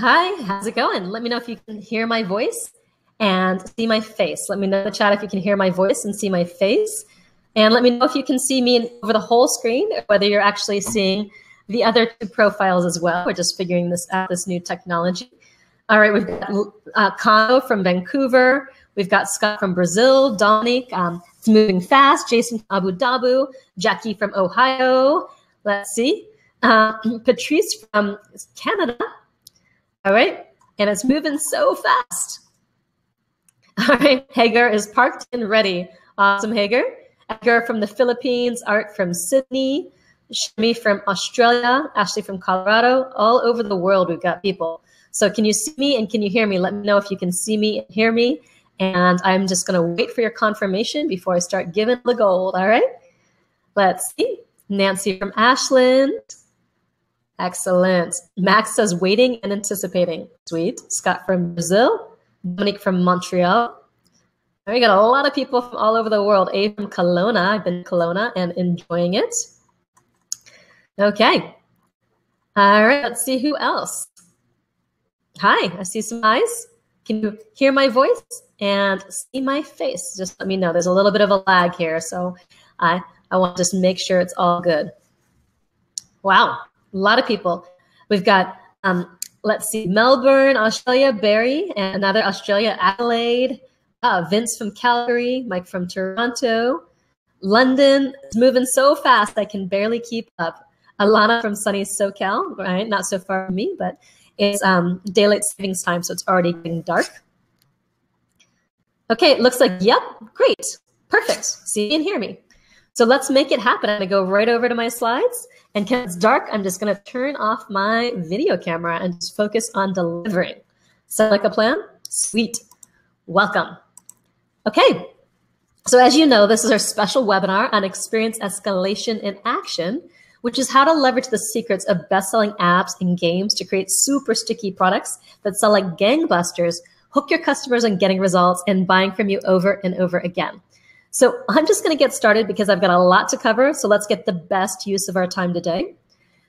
Hi, how's it going? Let me know if you can hear my voice and see my face. Let me know in the chat if you can hear my voice and see my face. And let me know if you can see me over the whole screen, or whether you're actually seeing the other two profiles as well. We're just figuring this out, this new technology. All right, we've got Kano from Vancouver. We've got Scott from Brazil, Dominic, it's moving fast, Jason from Abu Dhabi, Jackie from Ohio. Let's see. Patrice from Canada. All right, and it's moving so fast. All right, Hagar is parked and ready. Awesome, Hagar. Edgar from the Philippines, Art from Sydney, Shami from Australia, Ashley from Colorado. All over the world, we've got people. So can you see me and can you hear me? Let me know if you can see me and hear me. And I'm just going to wait for your confirmation before I start giving the gold, all right? Let's see. Nancy from Ashland. Excellent. Max says waiting and anticipating. Sweet. Scott from Brazil. Dominique from Montreal. We got a lot of people from all over the world. A from Kelowna. I've been to Kelowna and enjoying it. Okay. All right. Let's see who else. Hi. I see some eyes. Can you hear my voice and see my face? Just let me know. There's a little bit of a lag here, so I want to just make sure it's all good. Wow. A lot of people. We've got, let's see, Melbourne, Australia, Barry, and another Australia, Adelaide, Vince from Calgary, Mike from Toronto, London. It's moving so fast I can barely keep up. Alana from sunny SoCal, right? Not so far from me, but it's daylight savings time, so it's already getting dark. Okay, it looks like, yep, great, perfect. See and hear me. So let's make it happen. I'm gonna go right over to my slides. And because it's dark, I'm just going to turn off my video camera and just focus on delivering. Sound like a plan? Sweet. Welcome. Okay. So as you know, this is our special webinar on experience escalation in action, which is how to leverage the secrets of best-selling apps and games to create super sticky products that sell like gangbusters, hook your customers on getting results and buying from you over and over again. So I'm just going to get started because I've got a lot to cover. So let's get the best use of our time today.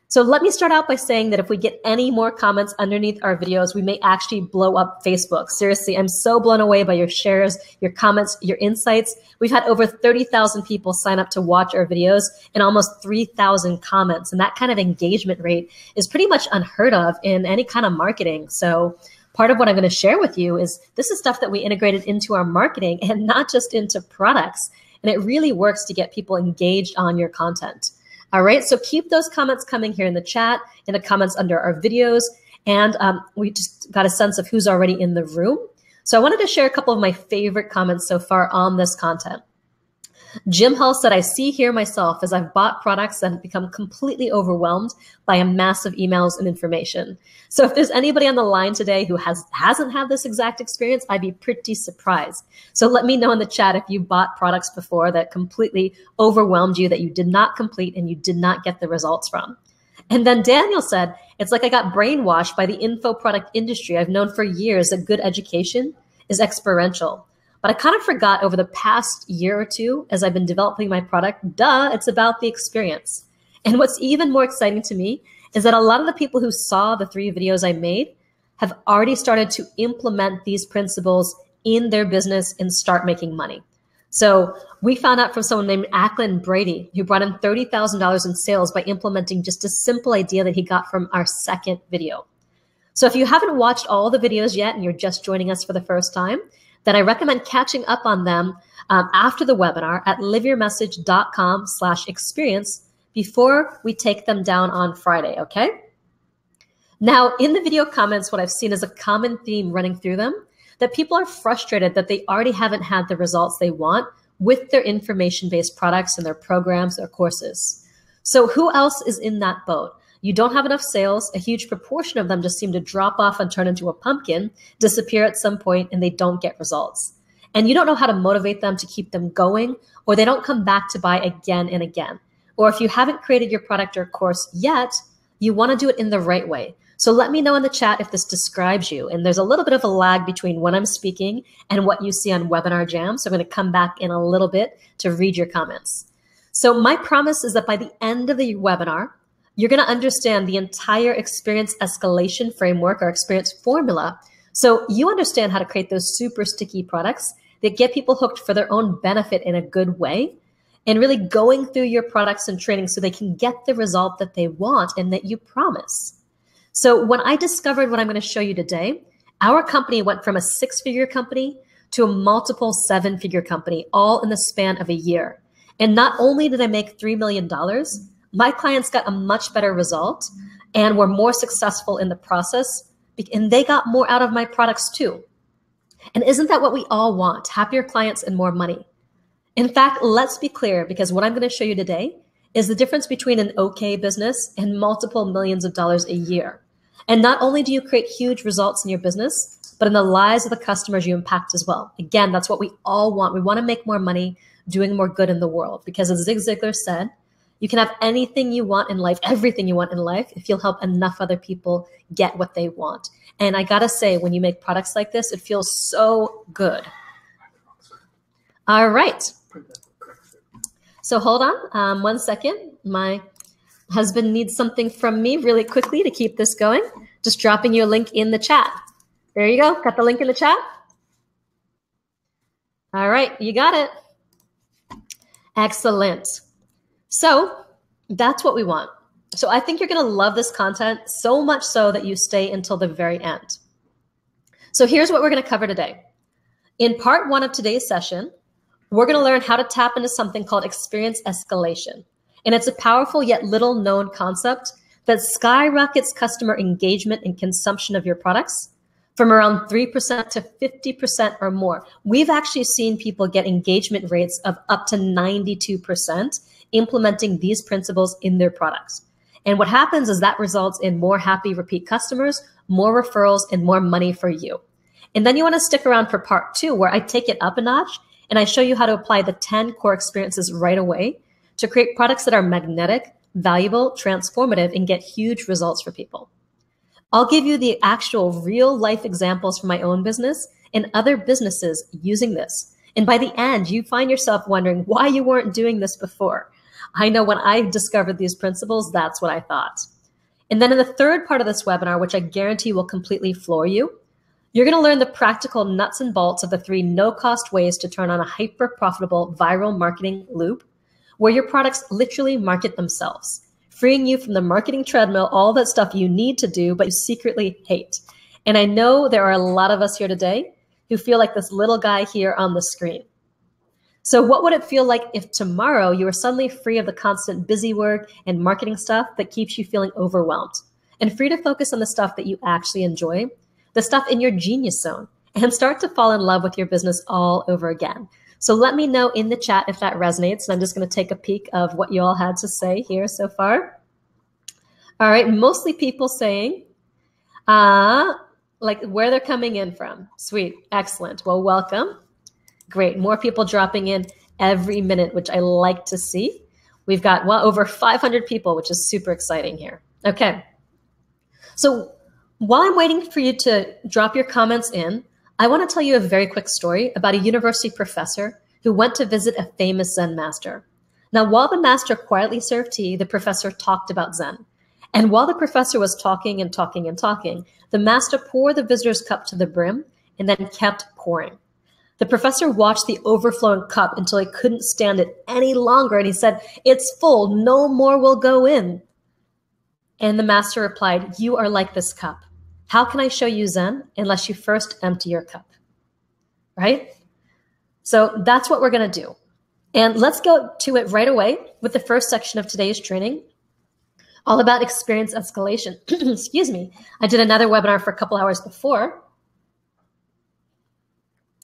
So let me start out by saying that if we get any more comments underneath our videos, we may actually blow up Facebook. Seriously, I'm so blown away by your shares, your comments, your insights. We've had over 30,000 people sign up to watch our videos and almost 3,000 comments. And that kind of engagement rate is pretty much unheard of in any kind of marketing. So part of what I'm going to share with you is this is stuff that we integrated into our marketing and not just into products. And it really works to get people engaged on your content. All right, so keep those comments coming here in the chat, in the comments under our videos. And we just got a sense of who's already in the room. So I wanted to share a couple of my favorite comments so far on this content. Jim Hull said, I see here myself as I've bought products and become completely overwhelmed by a massive emails and information. So if there's anybody on the line today who hasn't had this exact experience, I'd be pretty surprised. So let me know in the chat if you bought products before that completely overwhelmed you, that you did not complete and you did not get the results from. And then Daniel said, it's like I got brainwashed by the info product industry. I've known for years that good education is experiential. But I kind of forgot over the past year or two as I've been developing my product, it's about the experience. And what's even more exciting to me is that a lot of the people who saw the 3 videos I made have already started to implement these principles in their business and start making money. So we found out from someone named Ackland Brady, who brought in $30,000 in sales by implementing just a simple idea that he got from our 2nd video. So if you haven't watched all the videos yet and you're just joining us for the first time, then I recommend catching up on them after the webinar at liveyourmessage.com/experience before we take them down on Friday, okay? Now, in the video comments, what I've seen is a common theme running through them, that people are frustrated that they already haven't had the results they want with their information-based products and their programs or courses. So who else is in that boat? You don't have enough sales. A huge proportion of them just seem to drop off and turn into a pumpkin, disappear at some point, and they don't get results. And you don't know how to motivate them to keep them going, or they don't come back to buy again and again. Or if you haven't created your product or course yet, you want to do it in the right way. So let me know in the chat if this describes you. And there's a little bit of a lag between when I'm speaking and what you see on Webinar Jam. So I'm going to come back in a little bit to read your comments. So my promise is that by the end of the webinar, you're going to understand the entire experience escalation framework or experience formula. So you understand how to create those super sticky products that get people hooked for their own benefit in a good way, and really going through your products and training so they can get the result that they want and that you promise. So when I discovered what I'm going to show you today, our company went from a 6-figure company to a multiple 7-figure company, all in the span of a year. And not only did I make $3 million, my clients got a much better result and were more successful in the process, and they got more out of my products too. And isn't that what we all want? Happier clients and more money. In fact, let's be clear, because what I'm going to show you today is the difference between an okay business and multiple millions of dollars a year. And not only do you create huge results in your business, but in the lives of the customers you impact as well. Again, that's what we all want. We want to make more money doing more good in the world, because as Zig Ziglar said, you can have anything you want in life, everything you want in life, if you'll help enough other people get what they want. And I gotta say, when you make products like this, it feels so good. All right. So hold on 1 second. My husband needs something from me really quickly to keep this going. Just dropping you a link in the chat. There you go. Got the link in the chat? All right, you got it. Excellent. So that's what we want. So I think you're going to love this content, so much so that you stay until the very end. So here's what we're going to cover today. In part 1 of today's session, we're going to learn how to tap into something called experience escalation. And it's a powerful yet little known concept that skyrockets customer engagement and consumption of your products from around 3% to 50% or more. We've actually seen people get engagement rates of up to 92% implementing these principles in their products. And what happens is that results in more happy repeat customers, more referrals, and more money for you. And then you want to stick around for part 2, where I take it up a notch and I show you how to apply the 10 core experiences right away to create products that are magnetic, valuable, transformative, and get huge results for people. I'll give you the actual real life examples from my own business and other businesses using this. And by the end, you find yourself wondering why you weren't doing this before. I know when I discovered these principles, that's what I thought. And then in the third part of this webinar, which I guarantee will completely floor you, you're going to learn the practical nuts and bolts of the 3 no-cost ways to turn on a hyper-profitable viral marketing loop where your products literally market themselves, freeing you from the marketing treadmill, all that stuff you need to do, but you secretly hate. And I know there are a lot of us here today who feel like this little guy here on the screen. So what would it feel like if tomorrow you were suddenly free of the constant busy work and marketing stuff that keeps you feeling overwhelmed, and free to focus on the stuff that you actually enjoy, the stuff in your genius zone, and start to fall in love with your business all over again? So let me know in the chat if that resonates. And I'm just going to take a peek of what you all had to say here so far. All right, mostly people saying, like where they're coming in from. Sweet, excellent. Well, welcome. Great, more people dropping in every minute, which I like to see. We've got well over 500 people, which is super exciting here. Okay, so while I'm waiting for you to drop your comments in, I want to tell you a very quick story about a university professor who went to visit a famous Zen master. Now, while the master quietly served tea, the professor talked about Zen. And while the professor was talking and talking and talking, the master poured the visitor's cup to the brim and then kept pouring. The professor watched the overflowing cup until he couldn't stand it any longer, and he said, "It's full, no more will go in." And the master replied, "You are like this cup. How can I show you Zen unless you first empty your cup?" Right? So that's what we're going to do. And let's go to it right away with the first section of today's training, all about experience escalation. Excuse me. I did another webinar for a couple hours before,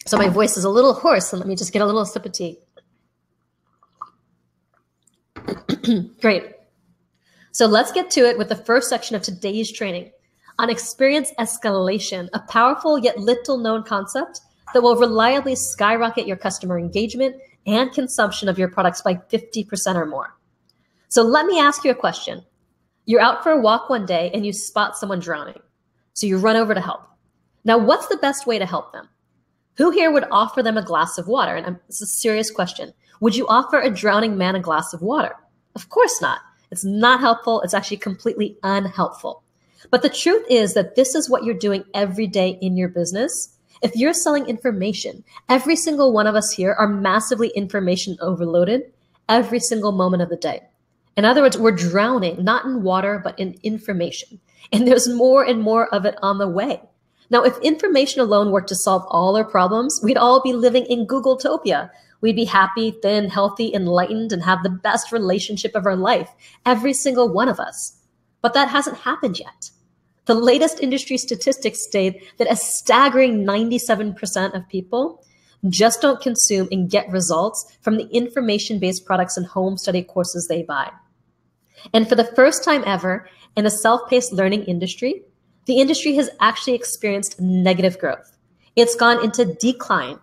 so my voice is a little hoarse, and let me just get a little sip of tea. Great. So let's get to it with the first section of today's training on experience escalation, a powerful yet little known concept that will reliably skyrocket your customer engagement and consumption of your products by 50% or more. So let me ask you a question. You're out for a walk one day and you spot someone drowning. So you run over to help. Now, what's the best way to help them? Who here would offer them a glass of water? And it's a serious question. Would you offer a drowning man a glass of water? Of course not. It's not helpful. It's actually completely unhelpful. But the truth is that this is what you're doing every day in your business. If you're selling information, every single one of us here are massively information overloaded every single moment of the day. In other words, we're drowning, not in water, but in information. And there's more and more of it on the way. Now, if information alone were to solve all our problems, we'd all be living in Googletopia. We'd be happy, thin, healthy, enlightened, and have the best relationship of our life, every single one of us. But that hasn't happened yet. The latest industry statistics state that a staggering 97% of people just don't consume and get results from the information-based products and home study courses they buy. And for the first time ever in a self-paced learning industry, the industry has actually experienced negative growth. It's gone into decline.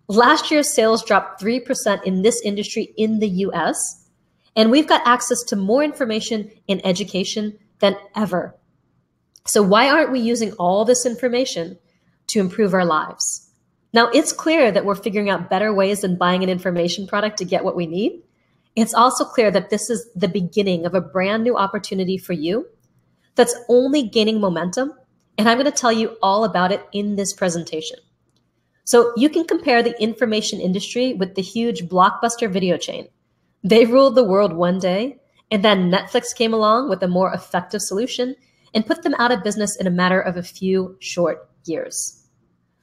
Last year's sales dropped 3% in this industry in the US, and we've got access to more information in education than ever. So why aren't we using all this information to improve our lives? Now, it's clear that we're figuring out better ways than buying an information product to get what we need. It's also clear that this is the beginning of a brand new opportunity for you that's only gaining momentum, and I'm going to tell you all about it in this presentation. So you can compare the information industry with the huge blockbuster video chain. They ruled the world one day, and then Netflix came along with a more effective solution and put them out of business in a matter of a few short years.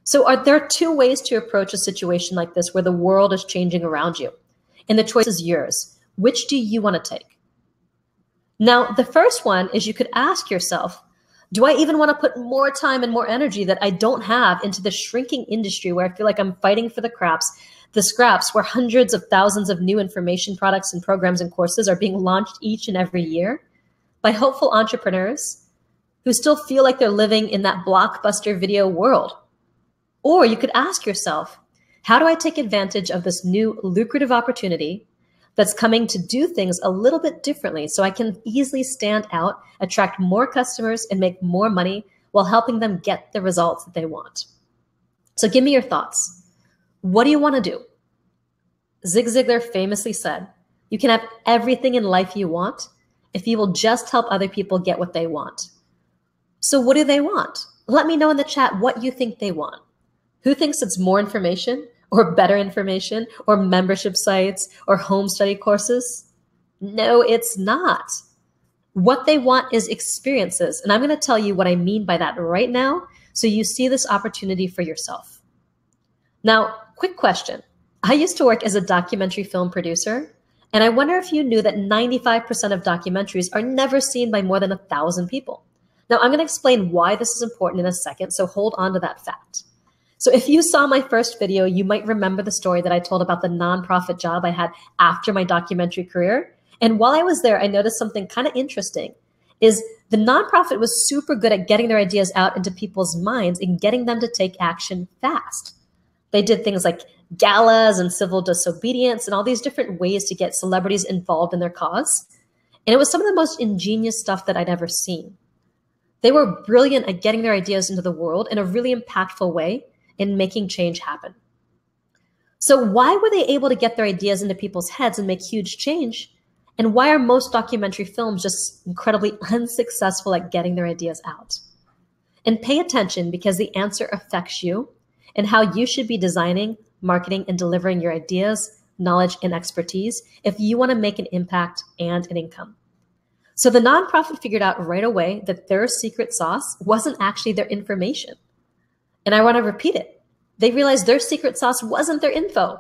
So there are two ways to approach a situation like this where the world is changing around you, and the choice is yours. Which do you want to take? Now, the first one is you could ask yourself, do I even want to put more time and more energy that I don't have into the shrinking industry where I feel like I'm fighting for the scraps where hundreds of thousands of new information products and programs and courses are being launched each and every year by hopeful entrepreneurs who still feel like they're living in that blockbuster video world? Or you could ask yourself, how do I take advantage of this new lucrative opportunity that's coming to do things a little bit differently so I can easily stand out, attract more customers, and make more money while helping them get the results that they want? So give me your thoughts. What do you want to do? Zig Ziglar famously said, you can have everything in life you want if you will just help other people get what they want. So what do they want? Let me know in the chat what you think they want. Who thinks it's more information or better information or membership sites or home study courses? No, it's not. What they want is experiences. And I'm going to tell you what I mean by that right now so you see this opportunity for yourself. Now, quick question. I used to work as a documentary film producer, and I wonder if you knew that 95% of documentaries are never seen by more than 1,000 people. Now, I'm going to explain why this is important in a second, so hold on to that fact. So if you saw my first video, you might remember the story that I told about the nonprofit job I had after my documentary career. And while I was there, I noticed something kind of interesting, is the nonprofit was super good at getting their ideas out into people's minds and getting them to take action fast. They did things like galas and civil disobedience and all these different ways to get celebrities involved in their cause. And it was some of the most ingenious stuff that I'd ever seen. They were brilliant at getting their ideas into the world in a really impactful way and making change happen. So why were they able to get their ideas into people's heads and make huge change? And why are most documentary films just incredibly unsuccessful at getting their ideas out? And pay attention, because the answer affects you and how you should be designing, marketing, and delivering your ideas, knowledge, and expertise if you want to make an impact and an income. So the nonprofit figured out right away that their secret sauce wasn't actually their information. And I want to repeat it. They realized their secret sauce wasn't their info.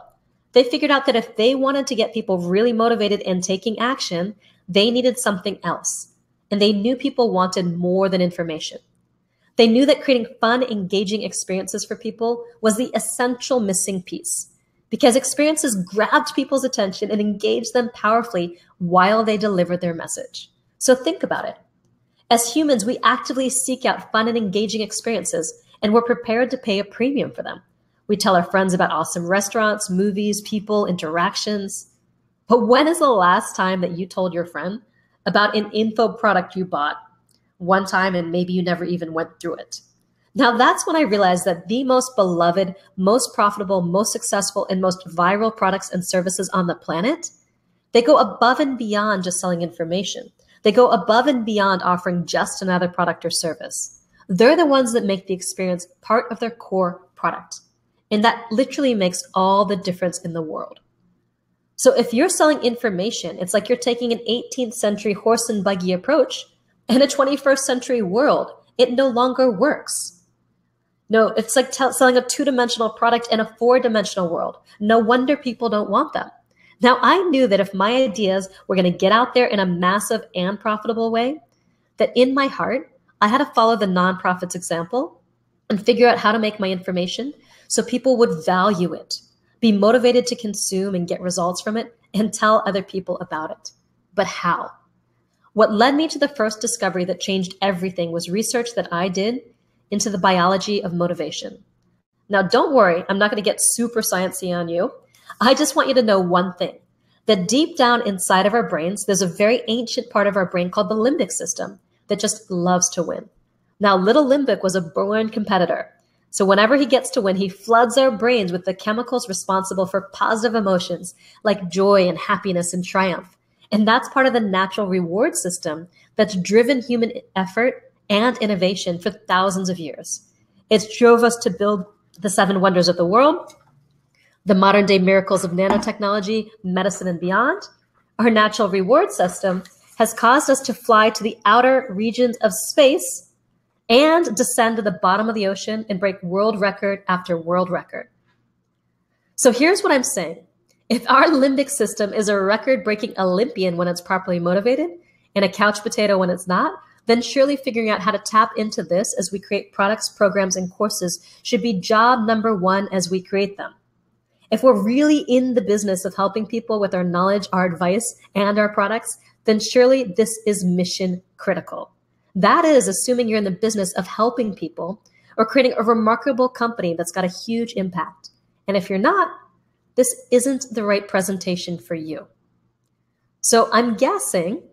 They figured out that if they wanted to get people really motivated and taking action, they needed something else. And they knew people wanted more than information. They knew that creating fun, engaging experiences for people was the essential missing piece, because experiences grabbed people's attention and engaged them powerfully while they delivered their message. So think about it. As humans, we actively seek out fun and engaging experiences, and we're prepared to pay a premium for them. We tell our friends about awesome restaurants, movies, people, interactions. But when is the last time that you told your friend about an info product you bought one time and maybe you never even went through it? Now that's when I realized that the most beloved, most profitable, most successful, and most viral products and services on the planet, They go above and beyond just selling information. They go above and beyond offering just another product or service. They're the ones that make the experience part of their core product. And that literally makes all the difference in the world. So if you're selling information, it's like you're taking an 18th century horse and buggy approach in a 21st century world. It no longer works. No, it's like selling a two-dimensional product in a four-dimensional world. No wonder people don't want them. Now, I knew that if my ideas were going to get out there in a massive and profitable way, that in my heart, I had to follow the nonprofit's example and figure out how to make my information so people would value it, be motivated to consume and get results from it, and tell other people about it. But how? What led me to the first discovery that changed everything was research that I did into the biology of motivation. Now, don't worry, I'm not going to get super sciencey on you. I just want you to know one thing, that deep down inside of our brains, there's a very ancient part of our brain called the limbic system that just loves to win. Now, little Limbic was a born competitor. So whenever he gets to win, he floods our brains with the chemicals responsible for positive emotions like joy and happiness and triumph. And that's part of the natural reward system that's driven human effort and innovation for thousands of years. It's drove us to build the 7 wonders of the world, the modern day miracles of nanotechnology, medicine, and beyond. Our natural reward system has caused us to fly to the outer regions of space and descend to the bottom of the ocean and break world record after world record. So here's what I'm saying. If our limbic system is a record-breaking Olympian when it's properly motivated and a couch potato when it's not, then surely figuring out how to tap into this as we create products, programs, and courses should be job number 1 as we create them. If we're really in the business of helping people with our knowledge, our advice, and our products, then surely this is mission critical. That is assuming you're in the business of helping people or creating a remarkable company that's got a huge impact. And if you're not, this isn't the right presentation for you. So I'm guessing,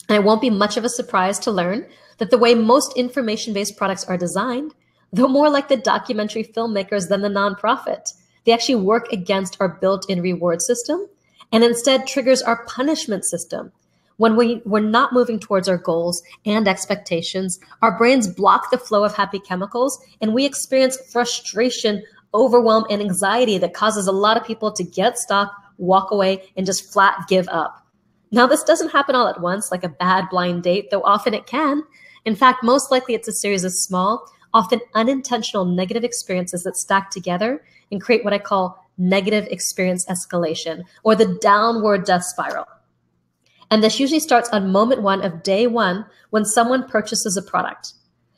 and it won't be much of a surprise to learn, that the way most information-based products are designed, they're more like the documentary filmmakers than the nonprofit. They actually work against our built-in reward system and instead triggers our punishment system. When we're not moving towards our goals and expectations, our brains block the flow of happy chemicals and we experience frustration, overwhelm, and anxiety that causes a lot of people to get stuck, walk away, and just flat give up. Now, this doesn't happen all at once like a bad blind date, though often it can. In fact, most likely it's a series of small, often unintentional negative experiences that stack together and create what I call negative experience escalation, or the downward death spiral. And this usually starts on moment 1 of day 1 when someone purchases a product.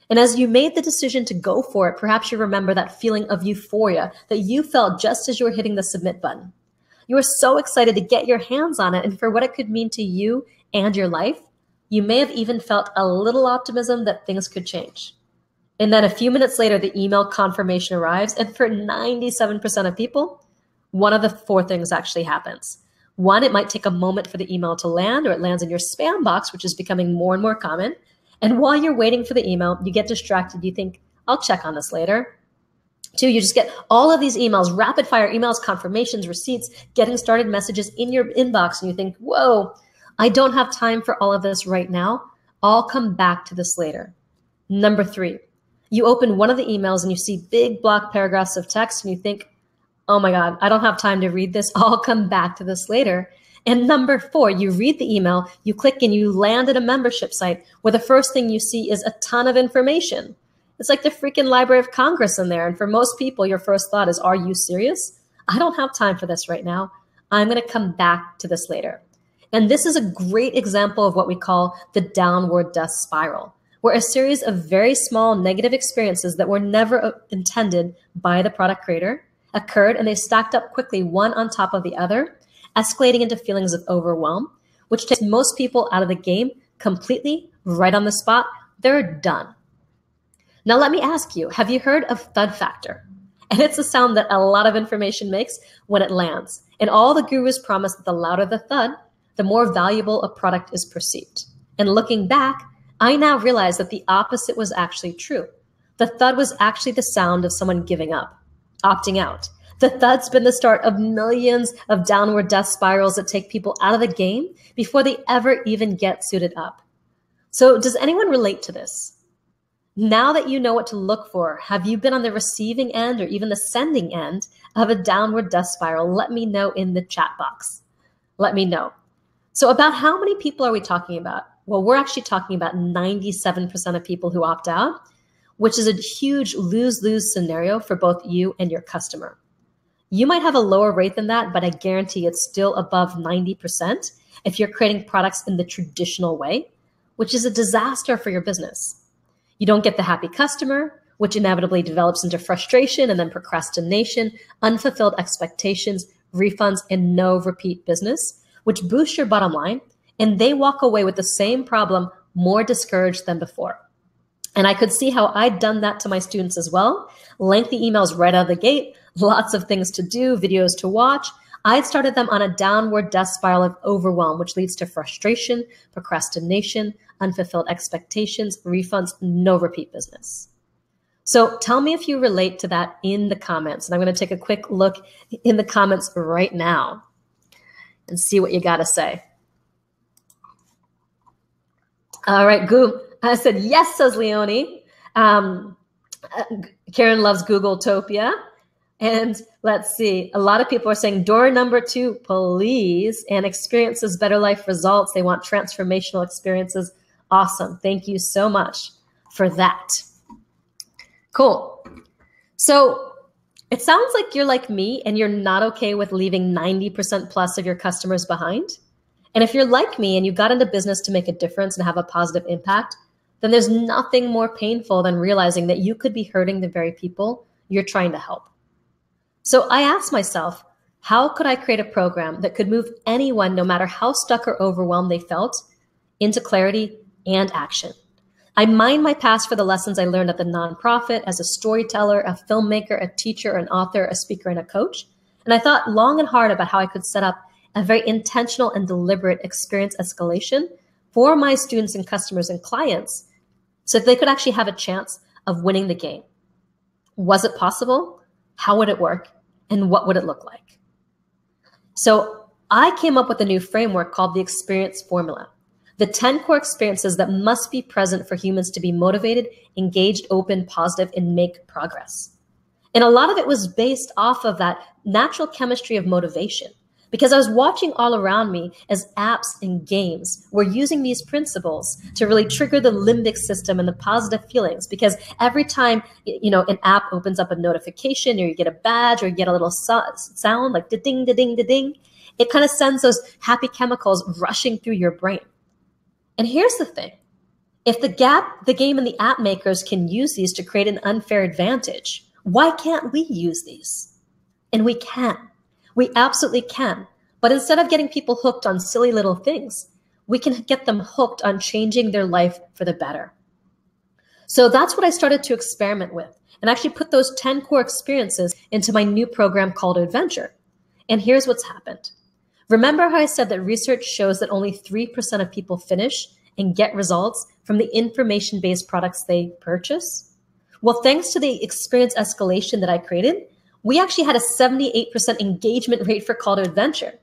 And as you made the decision to go for it, perhaps you remember that feeling of euphoria that you felt just as you were hitting the submit button. You were so excited to get your hands on it and for what it could mean to you and your life. You may have even felt a little optimism that things could change. And then a few minutes later, the email confirmation arrives. And for 97% of people, one of the 4 things actually happens. 1, it might take a moment for the email to land, or it lands in your spam box, which is becoming more and more common. And while you're waiting for the email, you get distracted. You think, I'll check on this later. 2, you just get all of these emails, rapid fire emails, confirmations, receipts, getting started messages in your inbox. And you think, whoa, I don't have time for all of this right now. I'll come back to this later. Number 3, you open one of the emails and you see big block paragraphs of text and you think, oh my God, I don't have time to read this. I'll come back to this later. And number 4, you read the email, you click and you land at a membership site where the first thing you see is a ton of information. It's like the freaking Library of Congress in there. And for most people, your first thought is, are you serious? I don't have time for this right now. I'm going to come back to this later. And this is a great example of what we call the downward death spiral, where a series of very small negative experiences that were never intended by the product creator occurred, and they stacked up quickly, one on top of the other, escalating into feelings of overwhelm, which takes most people out of the game completely, right on the spot. They're done. Now, let me ask you, have you heard of thud factor? And it's a sound that a lot of information makes when it lands. And all the gurus promise that the louder the thud, the more valuable a product is perceived. And looking back, I now realize that the opposite was actually true. The thud was actually the sound of someone giving up, opting out, The thud's been the start of millions of downward death spirals that take people out of the game before they ever even get suited up. So does anyone relate to this? Now that you know what to look for, have you been on the receiving end or even the sending end of a downward death spiral? Let me know in the chat box. Let me know. So about how many people are we talking about? Well, we're actually talking about 97% of people who opt out, which is a huge lose-lose scenario for both you and your customer. You might have a lower rate than that, but I guarantee it's still above 90% if you're creating products in the traditional way, which is a disaster for your business. You don't get the happy customer, which inevitably develops into frustration and then procrastination, unfulfilled expectations, refunds, and no repeat business, which boosts your bottom line, and they walk away with the same problem, more discouraged than before. And I could see how I'd done that to my students as well. Lengthy emails right out of the gate, lots of things to do, videos to watch. I'd started them on a downward death spiral of overwhelm, which leads to frustration, procrastination, unfulfilled expectations, refunds, no repeat business. So tell me if you relate to that in the comments. And I'm going to take a quick look in the comments right now and see what you got to say. All right, I said, yes, says Leonie. Karen loves Googletopia. And let's see, a lot of people are saying door number 2, please, and experiences better life results. They want transformational experiences. Awesome. Thank you so much for that. Cool. So it sounds like you're like me and you're not okay with leaving 90% plus of your customers behind. And if you're like me and you got into business to make a difference and have a positive impact, then there's nothing more painful than realizing that you could be hurting the very people you're trying to help. So I asked myself, how could I create a program that could move anyone, no matter how stuck or overwhelmed they felt, into clarity and action? I mined my past for the lessons I learned at the nonprofit as a storyteller, a filmmaker, a teacher, an author, a speaker, and a coach. And I thought long and hard about how I could set up a very intentional and deliberate experience escalation for my students and customers and clients so that they could actually have a chance of winning the game. Was it possible? How would it work? And what would it look like? So I came up with a new framework called the Experience Formula. The 10 core experiences that must be present for humans to be motivated, engaged, open, positive, and make progress. And a lot of it was based off of that natural chemistry of motivation, because I was watching all around me as apps and games were using these principles to really trigger the limbic system and the positive feelings. Because every time, an app opens up a notification or you get a badge or you get a little sound like da-ding, da-ding, da-ding, it kind of sends those happy chemicals rushing through your brain. And here's the thing. If the game and the app makers can use these to create an unfair advantage, why can't we use these? And we can. We absolutely can. But instead of getting people hooked on silly little things, we can get them hooked on changing their life for the better. So that's what I started to experiment with and actually put those 10 core experiences into my new program called Adventure. And here's what's happened. Remember how I said that research shows that only 3% of people finish and get results from the information-based products they purchase? Well, thanks to the experience escalation that I created, we actually had a 78% engagement rate for Call to Adventure.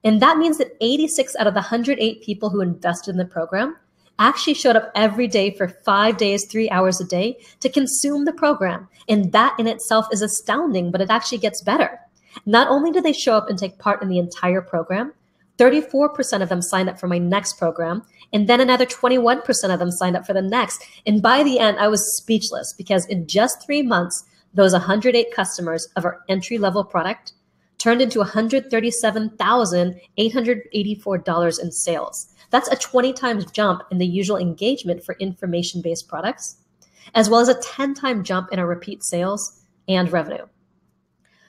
And that means that 86 out of the 108 people who invested in the program actually showed up every day for 5 days, 3 hours a day to consume the program. And that in itself is astounding, but it actually gets better. Not only do they show up and take part in the entire program, 34% of them signed up for my next program, and then another 21% of them signed up for the next. And by the end, I was speechless because in just 3 months, those 108 customers of our entry-level product turned into $137,884 in sales. That's a 20 times jump in the usual engagement for information-based products, as well as a 10-time jump in our repeat sales and revenue.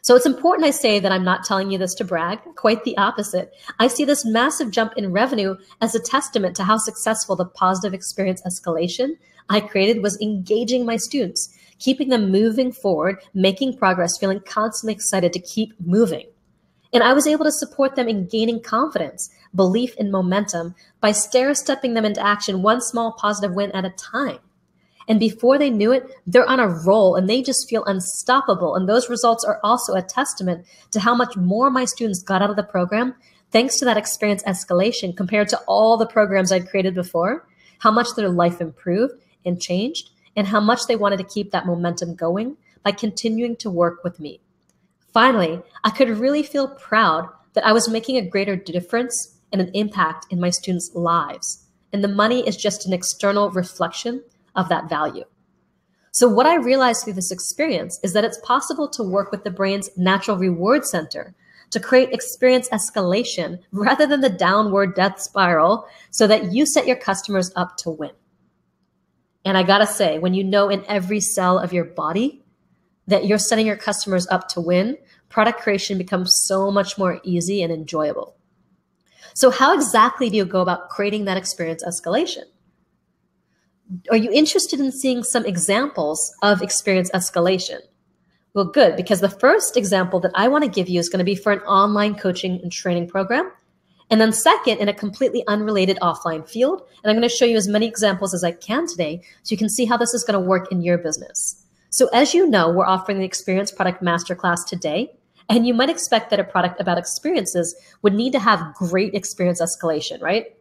So it's important I say that I'm not telling you this to brag, quite the opposite. I see this massive jump in revenue as a testament to how successful the positive experience escalation I created was engaging my students, keeping them moving forward, making progress, feeling constantly excited to keep moving. And I was able to support them in gaining confidence, belief, and momentum by stair-stepping them into action one small positive win at a time. And before they knew it, they're on a roll and they just feel unstoppable. And those results are also a testament to how much more my students got out of the program thanks to that experience escalation compared to all the programs I'd created before, how much their life improved and changed, and how much they wanted to keep that momentum going by continuing to work with me. Finally, I could really feel proud that I was making a greater difference and an impact in my students' lives. And the money is just an external reflection of that value. So what I realized through this experience is that it's possible to work with the brain's natural reward center to create experience escalation rather than the downward death spiral so that you set your customers up to win. And I gotta say, when you know in every cell of your body that you're setting your customers up to win, product creation becomes so much more easy and enjoyable. So how exactly do you go about creating that experience escalation? Are you interested in seeing some examples of experience escalation? Well, good, because the first example that I want to give you is going to be for an online coaching and training program. And then second, in a completely unrelated offline field. And I'm going to show you as many examples as I can today so you can see how this is going to work in your business. So as you know, we're offering the Experience Product Masterclass today. And you might expect that a product about experiences would need to have great experience escalation, right?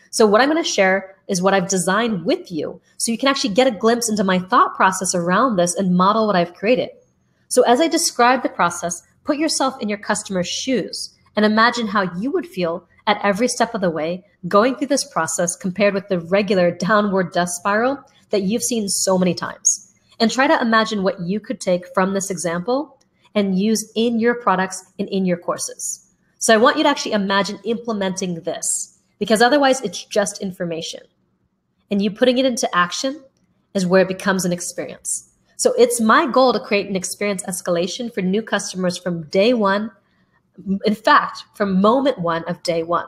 So what I'm going to share is what I've designed with you so you can actually get a glimpse into my thought process around this and model what I've created. So as I describe the process, put yourself in your customer's shoes and imagine how you would feel at every step of the way going through this process compared with the regular downward death spiral that you've seen so many times. And try to imagine what you could take from this example and use in your products and in your courses. So I want you to actually imagine implementing this, because otherwise it's just information. And you putting it into action is where it becomes an experience. So it's my goal to create an experience escalation for new customers from day one. In fact, from moment one of day one.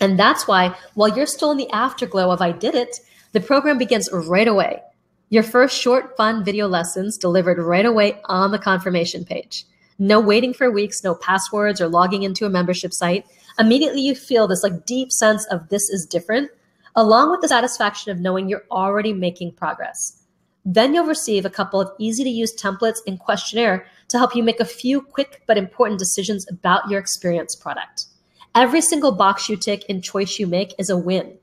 And that's why while you're still in the afterglow of I did it, the program begins right away. Your first short, fun video lessons delivered right away on the confirmation page. No waiting for weeks, no passwords or logging into a membership site. Immediately you feel this deep sense of this is different, along with the satisfaction of knowing you're already making progress. Then you'll receive a couple of easy to use templates and questionnaire to help you make a few quick but important decisions about your experience product. Every single box you tick and choice you make is a win,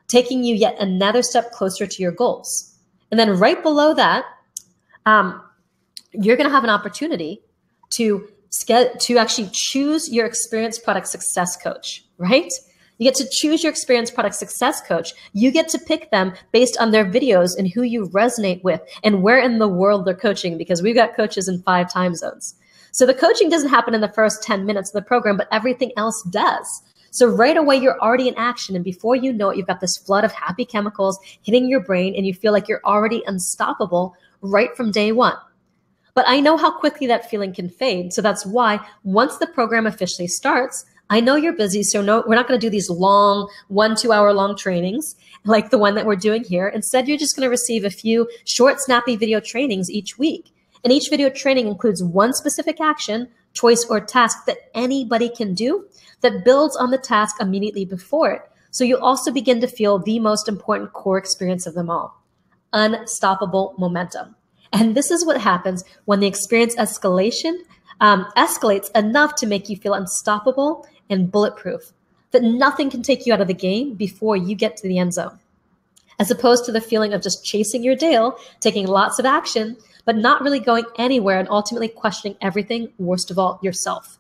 taking you yet another step closer to your goals. And then right below that, you're going to have an opportunity to actually choose your experience product success coach, right? You get to choose your experience product success coach. You get to pick them based on their videos and who you resonate with and where in the world they're coaching, because we've got coaches in 5 time zones. So the coaching doesn't happen in the first 10 minutes of the program, but everything else does. So right away, you're already in action. And before you know it, you've got this flood of happy chemicals hitting your brain and you feel like you're already unstoppable right from day one. But I know how quickly that feeling can fade. So that's why once the program officially starts, I know you're busy. So no, we're not going to do these long 1-2 hour long trainings like the one that we're doing here. Instead, you're just going to receive a few short, snappy video trainings each week. And each video training includes one specific action, choice, or task that anybody can do that builds on the task immediately before it. So you'll also begin to feel the most important core experience of them all, unstoppable momentum. And this is what happens when the experience escalation escalates enough to make you feel unstoppable and bulletproof, that nothing can take you out of the game before you get to the end zone. As opposed to the feeling of just chasing your tail, taking lots of action, but not really going anywhere and ultimately questioning everything, worst of all, yourself.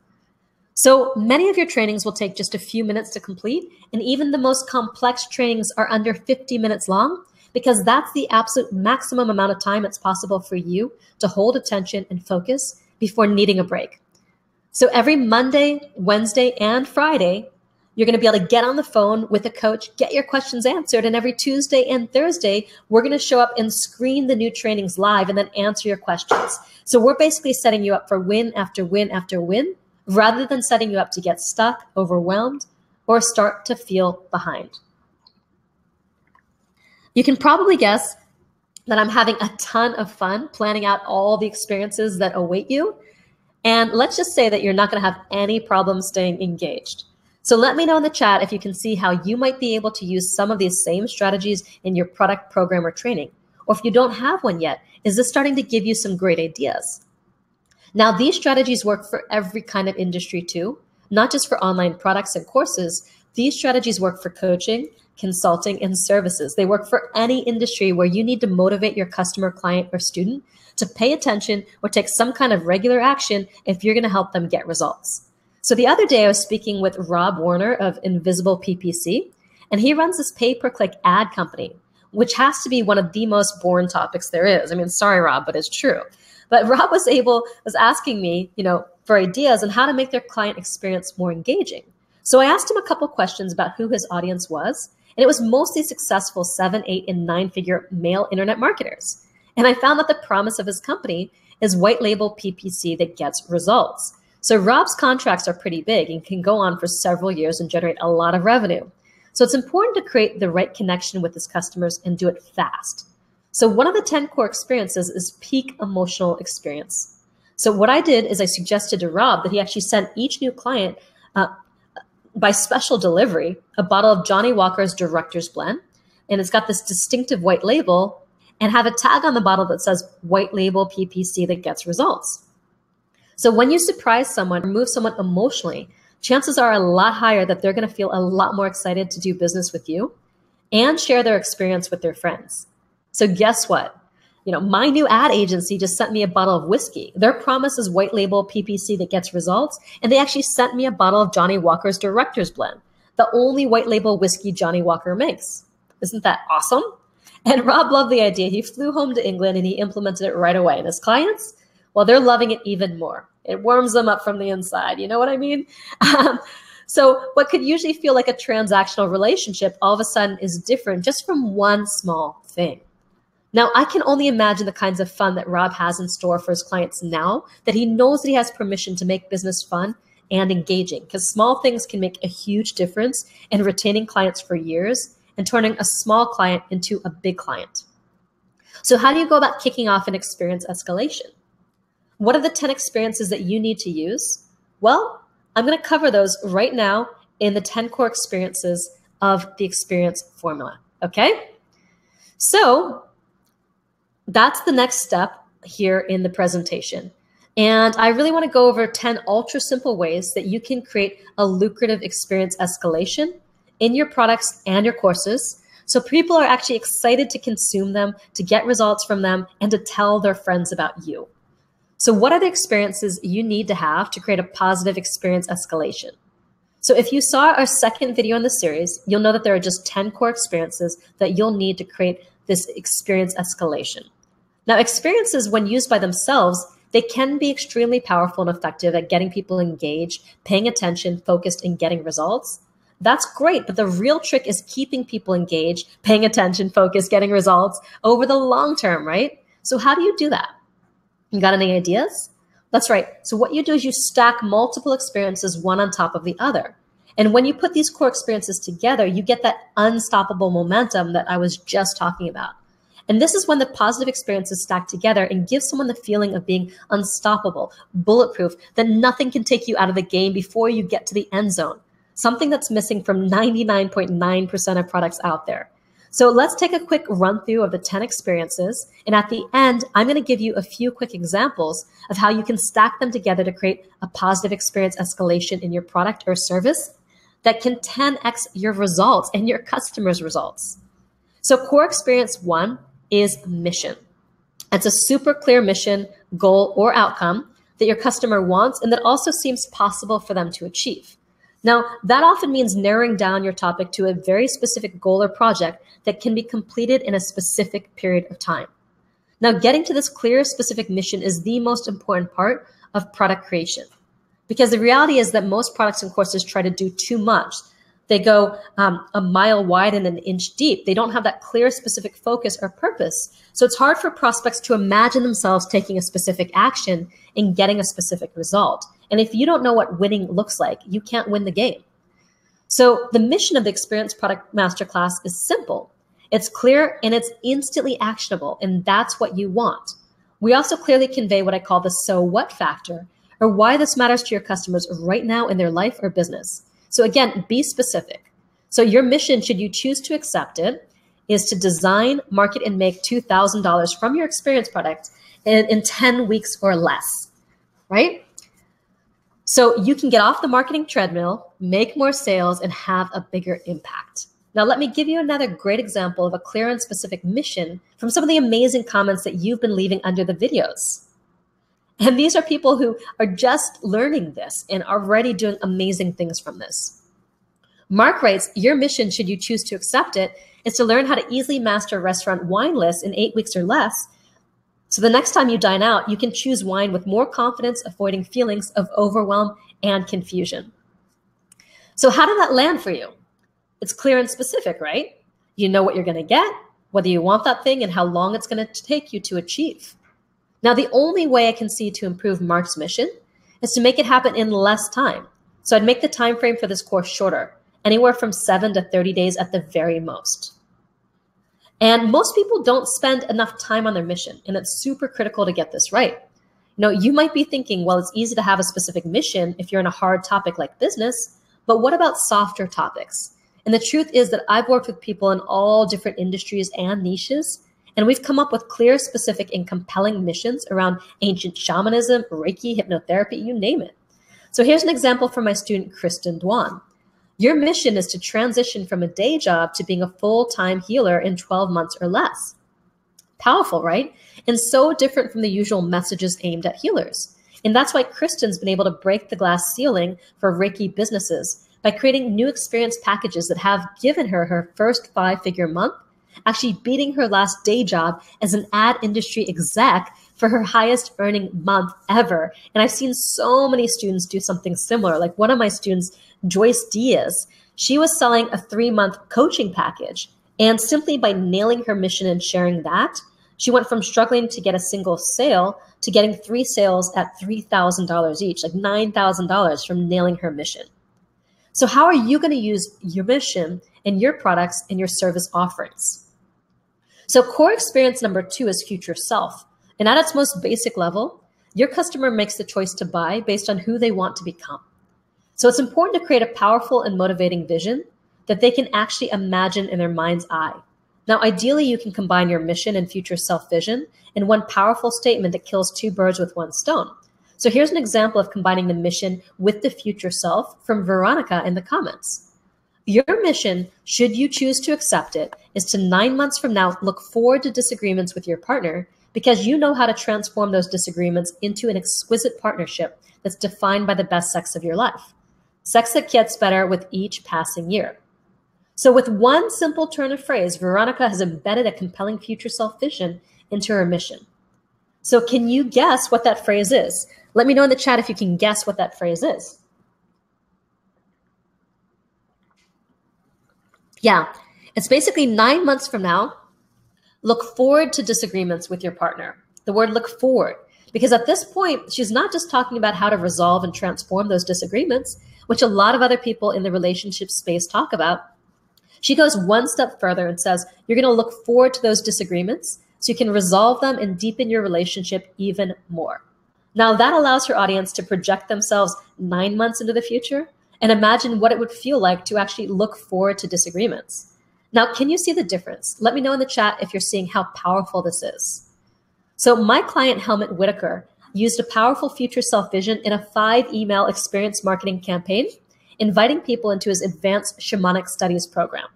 So many of your trainings will take just a few minutes to complete, and even the most complex trainings are under 50 minutes long, because that's the absolute maximum amount of time it's possible for you to hold attention and focus before needing a break. So every Monday, Wednesday, and Friday, you're going to be able to get on the phone with a coach, get your questions answered, and every Tuesday and Thursday, we're going to show up and screen the new trainings live and then answer your questions. So we're basically setting you up for win after win after win, rather than setting you up to get stuck, overwhelmed, or start to feel behind. You can probably guess that I'm having a ton of fun planning out all the experiences that await you. And let's just say that you're not going to have any problem staying engaged. So let me know in the chat if you can see how you might be able to use some of these same strategies in your product, program, or training. Or if you don't have one yet, is this starting to give you some great ideas? Now, these strategies work for every kind of industry too, not just for online products and courses. These strategies work for coaching, consulting, and services. They work for any industry where you need to motivate your customer, client, or student to pay attention or take some kind of regular action if you're going to help them get results. So the other day I was speaking with Rob Warner of Invisible PPC, and he runs this pay-per-click ad company, which has to be one of the most boring topics there is. I mean, sorry, Rob, but it's true. But Rob was asking me, for ideas on how to make their client experience more engaging. So I asked him a couple questions about who his audience was, and it was mostly successful 7, 8, and 9-figure male internet marketers. And I found that the promise of his company is white label PPC that gets results. So Rob's contracts are pretty big and can go on for several years and generate a lot of revenue. So it's important to create the right connection with his customers and do it fast. So one of the 10 core experiences is peak emotional experience. So what I did is I suggested to Rob that he actually sent each new client by special delivery a bottle of Johnny Walker's Director's Blend. And it's got this distinctive white label and have a tag on the bottle that says white label PPC that gets results. So when you surprise someone or move someone emotionally, chances are a lot higher that they're going to feel a lot more excited to do business with you and share their experience with their friends. So guess what? My new ad agency just sent me a bottle of whiskey. Their promise is white label PPC that gets results. And they actually sent me a bottle of Johnny Walker's Director's Blend, the only white label whiskey Johnny Walker makes. Isn't that awesome? And Rob loved the idea. He flew home to England and he implemented it right away. And his clients, well, they're loving it even more. It warms them up from the inside. You know what I mean? So what could usually feel like a transactional relationship all of a sudden is different just from one small thing. Now, I can only imagine the kinds of fun that Rob has in store for his clients now that he knows that he has permission to make business fun and engaging, because small things can make a huge difference in retaining clients for years and turning a small client into a big client. So how do you go about kicking off an experience escalation? What are the 10 experiences that you need to use? Well, I'm going to cover those right now in the 10 core experiences of the experience formula. Okay? So that's the next step here in the presentation. And I really want to go over 10 ultra simple ways that you can create a lucrative experience escalation in your products and your courses, so people are actually excited to consume them, to get results from them, and to tell their friends about you. So what are the experiences you need to have to create a positive experience escalation? So if you saw our second video in the series, you'll know that there are just 10 core experiences that you'll need to create this experience escalation. Now, experiences, when used by themselves, they can be extremely powerful and effective at getting people engaged, paying attention, focused, and getting results. That's great, but the real trick is keeping people engaged, paying attention, focused, getting results over the long term, right? So how do you do that? You got any ideas? That's right. So what you do is you stack multiple experiences one on top of the other. And when you put these core experiences together, you get that unstoppable momentum that I was just talking about. And this is when the positive experiences stack together and give someone the feeling of being unstoppable, bulletproof, that nothing can take you out of the game before you get to the end zone. Something that's missing from 99.9% of products out there. So let's take a quick run through of the 10 experiences. And at the end, I'm going to give you a few quick examples of how you can stack them together to create a positive experience escalation in your product or service that can 10x your results and your customers' results. So core experience 1 is mission. It's a super clear mission, goal, or outcome that your customer wants and that also seems possible for them to achieve. Now, that often means narrowing down your topic to a very specific goal or project that can be completed in a specific period of time. Now, getting to this clear, specific mission is the most important part of product creation, because the reality is that most products and courses try to do too much. They go a mile wide and an inch deep. They don't have that clear, specific focus or purpose. So it's hard for prospects to imagine themselves taking a specific action and getting a specific result. And if you don't know what winning looks like, you can't win the game. So the mission of the Experience Product Masterclass is simple. It's clear and it's instantly actionable, and that's what you want. We also clearly convey what I call the so what factor, or why this matters to your customers right now in their life or business. So again, be specific. So your mission, should you choose to accept it, is to design, market, and make $2,000 from your experience product in 10 weeks or less, right? So you can get off the marketing treadmill, make more sales, and have a bigger impact. Now, let me give you another great example of a clear and specific mission from some of the amazing comments that you've been leaving under the videos. And these are people who are just learning this and already doing amazing things from this. Mark writes, your mission, should you choose to accept it, is to learn how to easily master restaurant wine lists in 8 weeks or less. So the next time you dine out, you can choose wine with more confidence, avoiding feelings of overwhelm and confusion. So how did that land for you? It's clear and specific, right? You know what you're going to get, whether you want that thing, and how long it's going to take you to achieve. Now, the only way I can see to improve Mark's mission is to make it happen in less time. So I'd make the time frame for this course shorter, anywhere from 7 to 30 days at the very most. And most people don't spend enough time on their mission, and it's super critical to get this right. You might be thinking, well, it's easy to have a specific mission if you're in a hard topic like business, but what about softer topics? And the truth is that I've worked with people in all different industries and niches, and we've come up with clear, specific, and compelling missions around ancient shamanism, Reiki, hypnotherapy, you name it. So here's an example from my student, Kristen Dwan. Your mission is to transition from a day job to being a full-time healer in 12 months or less. Powerful, right? And so different from the usual messages aimed at healers. And that's why Kristen's been able to break the glass ceiling for Reiki businesses by creating new experience packages that have given her her first 5-figure month, actually beating her last day job as an ad industry exec for her highest earning month ever. And I've seen so many students do something similar. Like one of my students, Joyce Diaz, she was selling a 3-month coaching package. And simply by nailing her mission and sharing that, she went from struggling to get a single sale to getting 3 sales at $3,000 each, like $9,000 from nailing her mission. So how are you going to use your mission and your products and your service offerings? So core experience number 2 is future self. And at its most basic level, your customer makes the choice to buy based on who they want to become. So it's important to create a powerful and motivating vision that they can actually imagine in their mind's eye. Now, ideally, you can combine your mission and future self vision in one powerful statement that kills 2 birds with 1 stone. So here's an example of combining the mission with the future self from Veronica in the comments. Your mission, should you choose to accept it, is to 9 months from now look forward to disagreements with your partner because you know how to transform those disagreements into an exquisite partnership that's defined by the best sex of your life. Sex that gets better with each passing year. So with one simple turn of phrase, Veronica has embedded a compelling future self vision into her mission. So can you guess what that phrase is? Let me know in the chat if you can guess what that phrase is. Yeah, it's basically 9 months from now, look forward to disagreements with your partner. The word look forward, because at this point, she's not just talking about how to resolve and transform those disagreements, which a lot of other people in the relationship space talk about. She goes one step further and says, you're going to look forward to those disagreements so you can resolve them and deepen your relationship even more. Now that allows her audience to project themselves 9 months into the future and imagine what it would feel like to actually look forward to disagreements. Now, can you see the difference? Let me know in the chat if you're seeing how powerful this is. So my client, Helmut Whitaker, used a powerful future self vision in a 5-email experience marketing campaign, inviting people into his advanced shamanic studies program.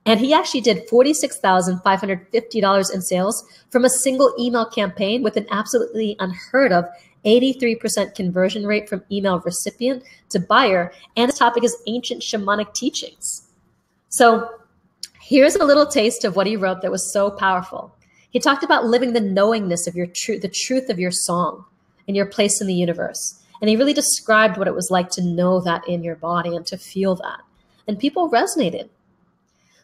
And he actually did $46,550 in sales from a single email campaign with an absolutely unheard of 83% conversion rate from email recipient to buyer. And the topic is ancient shamanic teachings. So here's a little taste of what he wrote that was so powerful. He talked about living the knowingness of your truth, the truth of your song and your place in the universe. And he really described what it was like to know that in your body and to feel that. And people resonated.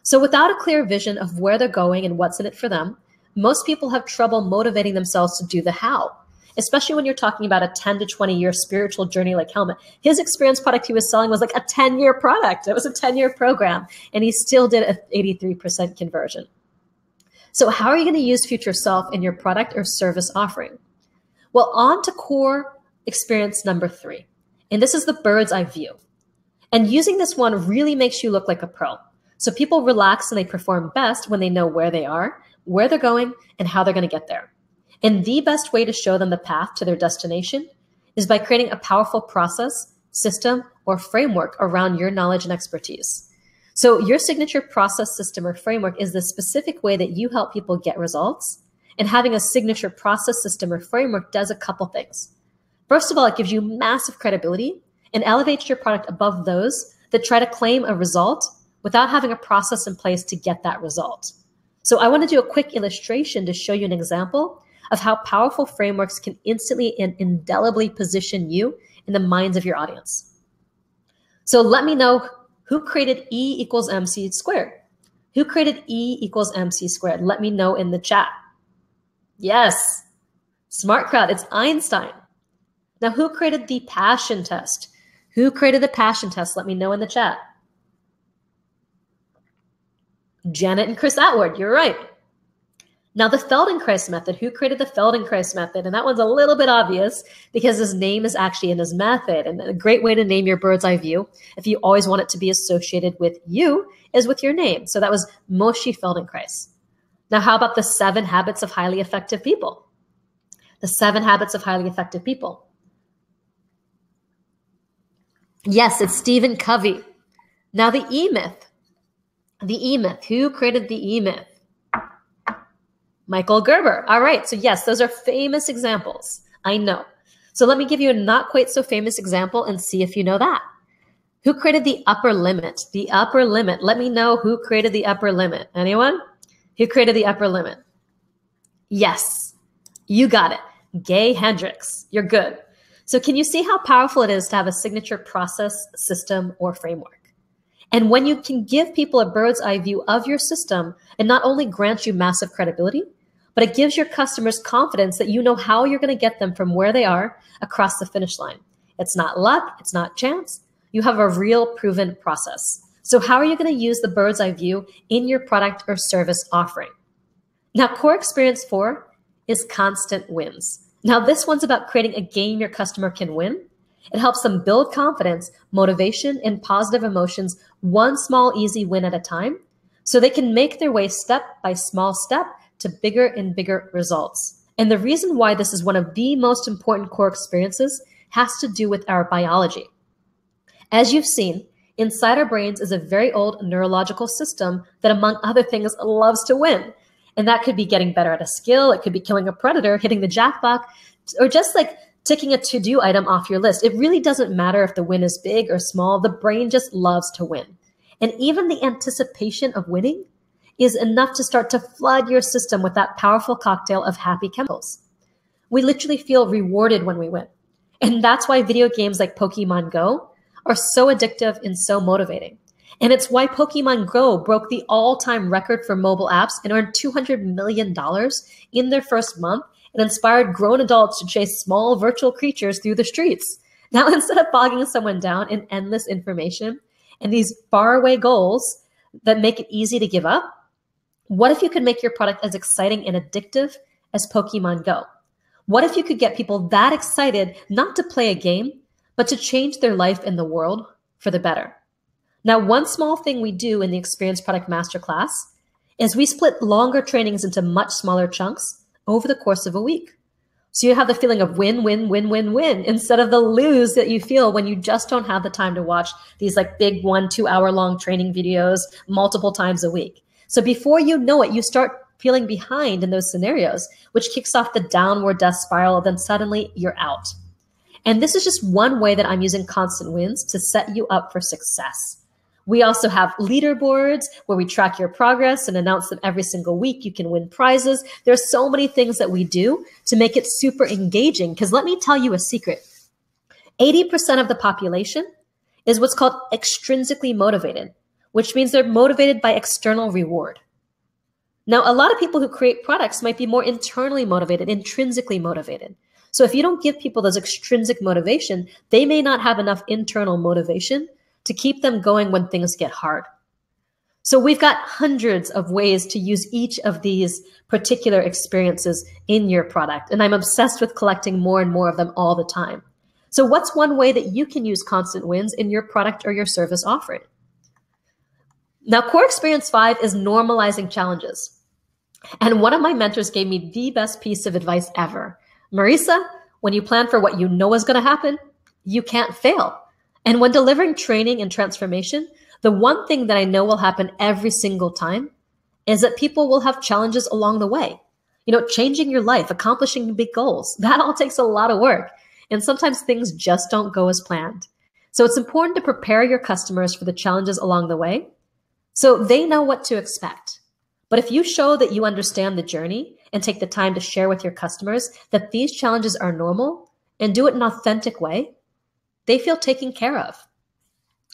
So without a clear vision of where they're going and what's in it for them, most people have trouble motivating themselves to do the how, especially when you're talking about a 10 to 20 year spiritual journey like Helmut. His experience product he was selling was like a 10-year product. It was a 10-year program, and he still did an 83% conversion. So how are you going to use future self in your product or service offering? Well, on to core experience number 3. And this is the bird's eye view. And using this one really makes you look like a pro. So people relax and they perform best when they know where they are, where they're going, and how they're going to get there. And the best way to show them the path to their destination is by creating a powerful process, system, or framework around your knowledge and expertise. So your signature process, system, or framework is the specific way that you help people get results. And having a signature process, system, or framework does a couple things. First of all, it gives you massive credibility and elevates your product above those that try to claim a result without having a process in place to get that result. So I want to do a quick illustration to show you an example of how powerful frameworks can instantly and indelibly position you in the minds of your audience. So let me know who created E equals MC squared. Who created E equals MC squared? Let me know in the chat. Yes, smart crowd, it's Einstein. Now, who created the passion test? Who created the passion test? Let me know in the chat. Janet and Chris Atwood, you're right. Now, the Feldenkrais method, who created the Feldenkrais method? And that one's a little bit obvious because his name is actually in his method. And a great way to name your bird's eye view, if you always want it to be associated with you, is with your name. So that was Moshe Feldenkrais. Now, how about the 7 habits of highly effective people? The 7 habits of highly effective people. Yes, it's Stephen Covey. Now, the E-myth. The E-myth. Who created the E-myth? Michael Gerber. All right. So yes, those are famous examples. I know. So let me give you a not quite so famous example and see if you know that. Who created the upper limit? The upper limit. Let me know who created the upper limit. Anyone? Who created the upper limit? Yes, you got it. Gay Hendricks. You're good. So can you see how powerful it is to have a signature process, system, or framework? And when you can give people a bird's eye view of your system, it not only grants you massive credibility, but it gives your customers confidence that you know how you're going to get them from where they are across the finish line. It's not luck. It's not chance. You have a real proven process. So how are you going to use the bird's eye view in your product or service offering? Now, core experience 4 is constant wins. Now, this one's about creating a game your customer can win. It helps them build confidence, motivation, and positive emotions one small, easy win at a time, so they can make their way step by small step to bigger and bigger results. And the reason why this is one of the most important core experiences has to do with our biology. As you've seen, inside our brains is a very old neurological system that, among other things, loves to win. And that could be getting better at a skill, it could be killing a predator, hitting the jackpot, or just like ticking a to-do item off your list. It really doesn't matter if the win is big or small. The brain just loves to win. And even the anticipation of winning is enough to start to flood your system with that powerful cocktail of happy chemicals. We literally feel rewarded when we win. And that's why video games like Pokemon Go are so addictive and so motivating. And it's why Pokemon Go broke the all-time record for mobile apps and earned $200 million in their first month and inspired grown adults to chase small virtual creatures through the streets. Now, instead of bogging someone down in endless information and these faraway goals that make it easy to give up, what if you could make your product as exciting and addictive as Pokemon Go? What if you could get people that excited not to play a game, but to change their life in the world for the better? Now, one small thing we do in the Experience Product Masterclass is we split longer trainings into much smaller chunks over the course of a week. So you have the feeling of win, win, win, win, win, instead of the lose that you feel when you just don't have the time to watch these like big 1-2 hour long training videos multiple times a week. So before you know it, you start feeling behind in those scenarios, which kicks off the downward death spiral. Then suddenly you're out. And this is just one way that I'm using constant wins to set you up for success. We also have leaderboards where we track your progress and announce them every single week. You can win prizes. There's so many things that we do to make it super engaging. Because let me tell you a secret. 80% of the population is what's called extrinsically motivated, which means they're motivated by external reward. Now, a lot of people who create products might be more internally motivated, intrinsically motivated. So if you don't give people those extrinsic motivation, they may not have enough internal motivation to keep them going when things get hard. So we've got hundreds of ways to use each of these particular experiences in your product. And I'm obsessed with collecting more and more of them all the time. So what's one way that you can use constant wins in your product or your service offering? Now, core experience 5 is normalizing challenges. And one of my mentors gave me the best piece of advice ever. Marisa, when you plan for what you know is going to happen, you can't fail. And when delivering training and transformation, the one thing that I know will happen every single time is that people will have challenges along the way. You know, changing your life, accomplishing big goals, that all takes a lot of work. And sometimes things just don't go as planned. So it's important to prepare your customers for the challenges along the way so they know what to expect. But if you show that you understand the journey and take the time to share with your customers that these challenges are normal and do it in an authentic way, they feel taken care of.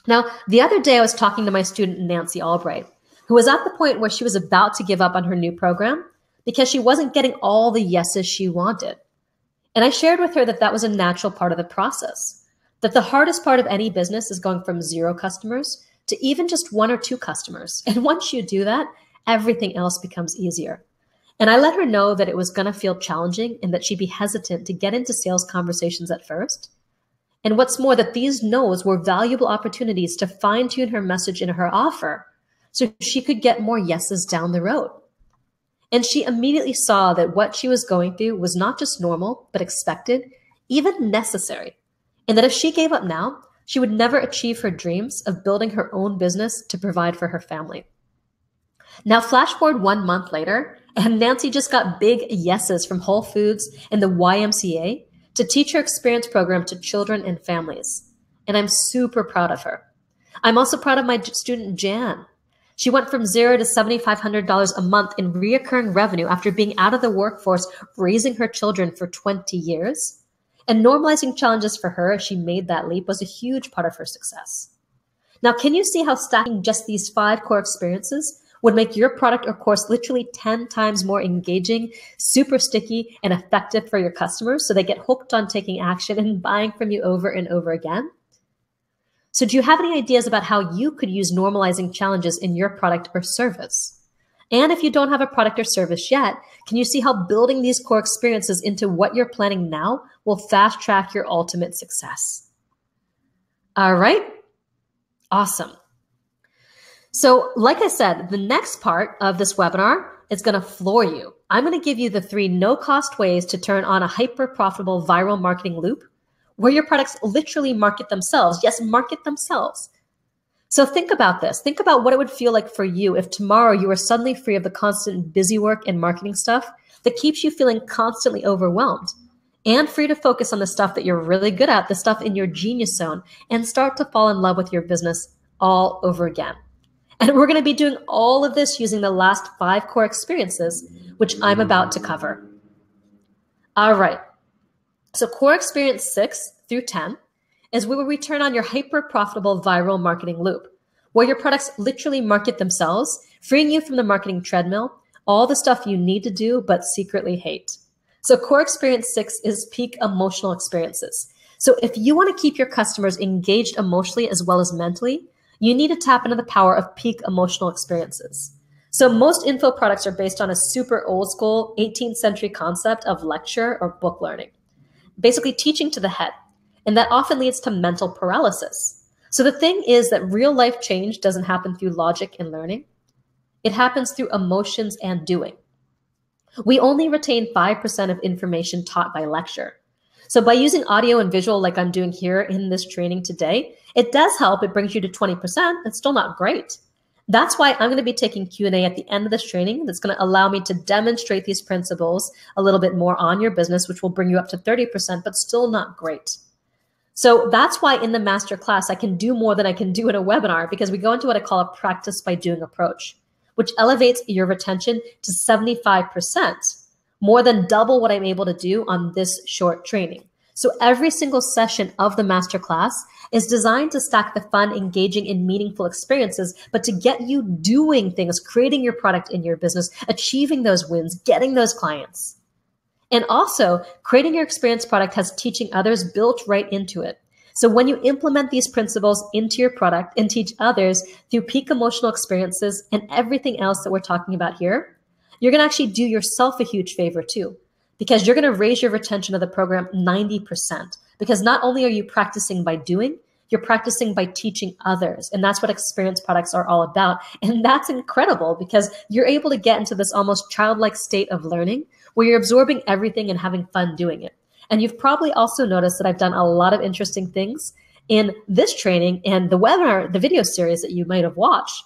Now, the other day I was talking to my student, Nancy Albright, who was at the point where she was about to give up on her new program because she wasn't getting all the yeses she wanted. And I shared with her that that was a natural part of the process, that the hardest part of any business is going from 0 customers to even just 1 or 2 customers. And once you do that, everything else becomes easier. And I let her know that it was going to feel challenging and that she'd be hesitant to get into sales conversations at first. And what's more, that these no's were valuable opportunities to fine-tune her message in her offer so she could get more yeses down the road. And she immediately saw that what she was going through was not just normal, but expected, even necessary. And that if she gave up now, she would never achieve her dreams of building her own business to provide for her family. Now, flash forward 1 month later, and Nancy just got big yeses from Whole Foods and the YMCA to teach her experience program to children and families. And I'm super proud of her. I'm also proud of my student, Jan. She went from 0 to $7,500 a month in reoccurring revenue after being out of the workforce, raising her children for 20 years. And normalizing challenges for her as she made that leap was a huge part of her success. Now, can you see how stacking just these 5 core experiences would make your product or course literally 10 times more engaging, super sticky, and effective for your customers so they get hooked on taking action and buying from you over and over again? So do you have any ideas about how you could use normalizing challenges in your product or service? And if you don't have a product or service yet, can you see how building these core experiences into what you're planning now will fast track your ultimate success? All right. Awesome. So like I said, the next part of this webinar is going to floor you. I'm going to give you the 3 no-cost ways to turn on a hyper-profitable viral marketing loop where your products literally market themselves. Yes, market themselves. So think about this. Think about what it would feel like for you if tomorrow you were suddenly free of the constant busy work and marketing stuff that keeps you feeling constantly overwhelmed, and free to focus on the stuff that you're really good at, the stuff in your genius zone, and start to fall in love with your business all over again. And we're going to be doing all of this using the last 5 core experiences, which I'm about to cover. All right. So core experience 6 through 10 is where we turn on your hyper-profitable viral marketing loop, where your products literally market themselves, freeing you from the marketing treadmill, all the stuff you need to do but secretly hate. So core experience 6 is peak emotional experiences. So if you want to keep your customers engaged emotionally as well as mentally, you need to tap into the power of peak emotional experiences. So most info products are based on a super old school 18th century concept of lecture or book learning, basically teaching to the head. And that often leads to mental paralysis. So the thing is that real life change doesn't happen through logic and learning. It happens through emotions and doing. We only retain 5% of information taught by lecture. So by using audio and visual like I'm doing here in this training today, it does help. It brings you to 20%. It's still not great. That's why I'm going to be taking Q&A at the end of this training that's going to allow me to demonstrate these principles a little bit more on your business, which will bring you up to 30%, but still not great. So that's why in the masterclass, I can do more than I can do in a webinar, because we go into what I call a practice by doing approach, which elevates your retention to 75%, more than double what I'm able to do on this short training. So every single session of the masterclass is designed to stack the fun, engaging, and meaningful experiences, but to get you doing things, creating your product in your business, achieving those wins, getting those clients. And also, creating your experience product has teaching others built right into it. So when you implement these principles into your product and teach others through peak emotional experiences and everything else that we're talking about here, you're going to actually do yourself a huge favor too, because you're going to raise your retention of the program 90%. Because not only are you practicing by doing, You're practicing by teaching others. And that's what experience products are all about. And that's incredible because you're able to get into this almost childlike state of learning where you're absorbing everything and having fun doing it. And you've probably also noticed that I've done a lot of interesting things in this training and the webinar, the video series that you might have watched.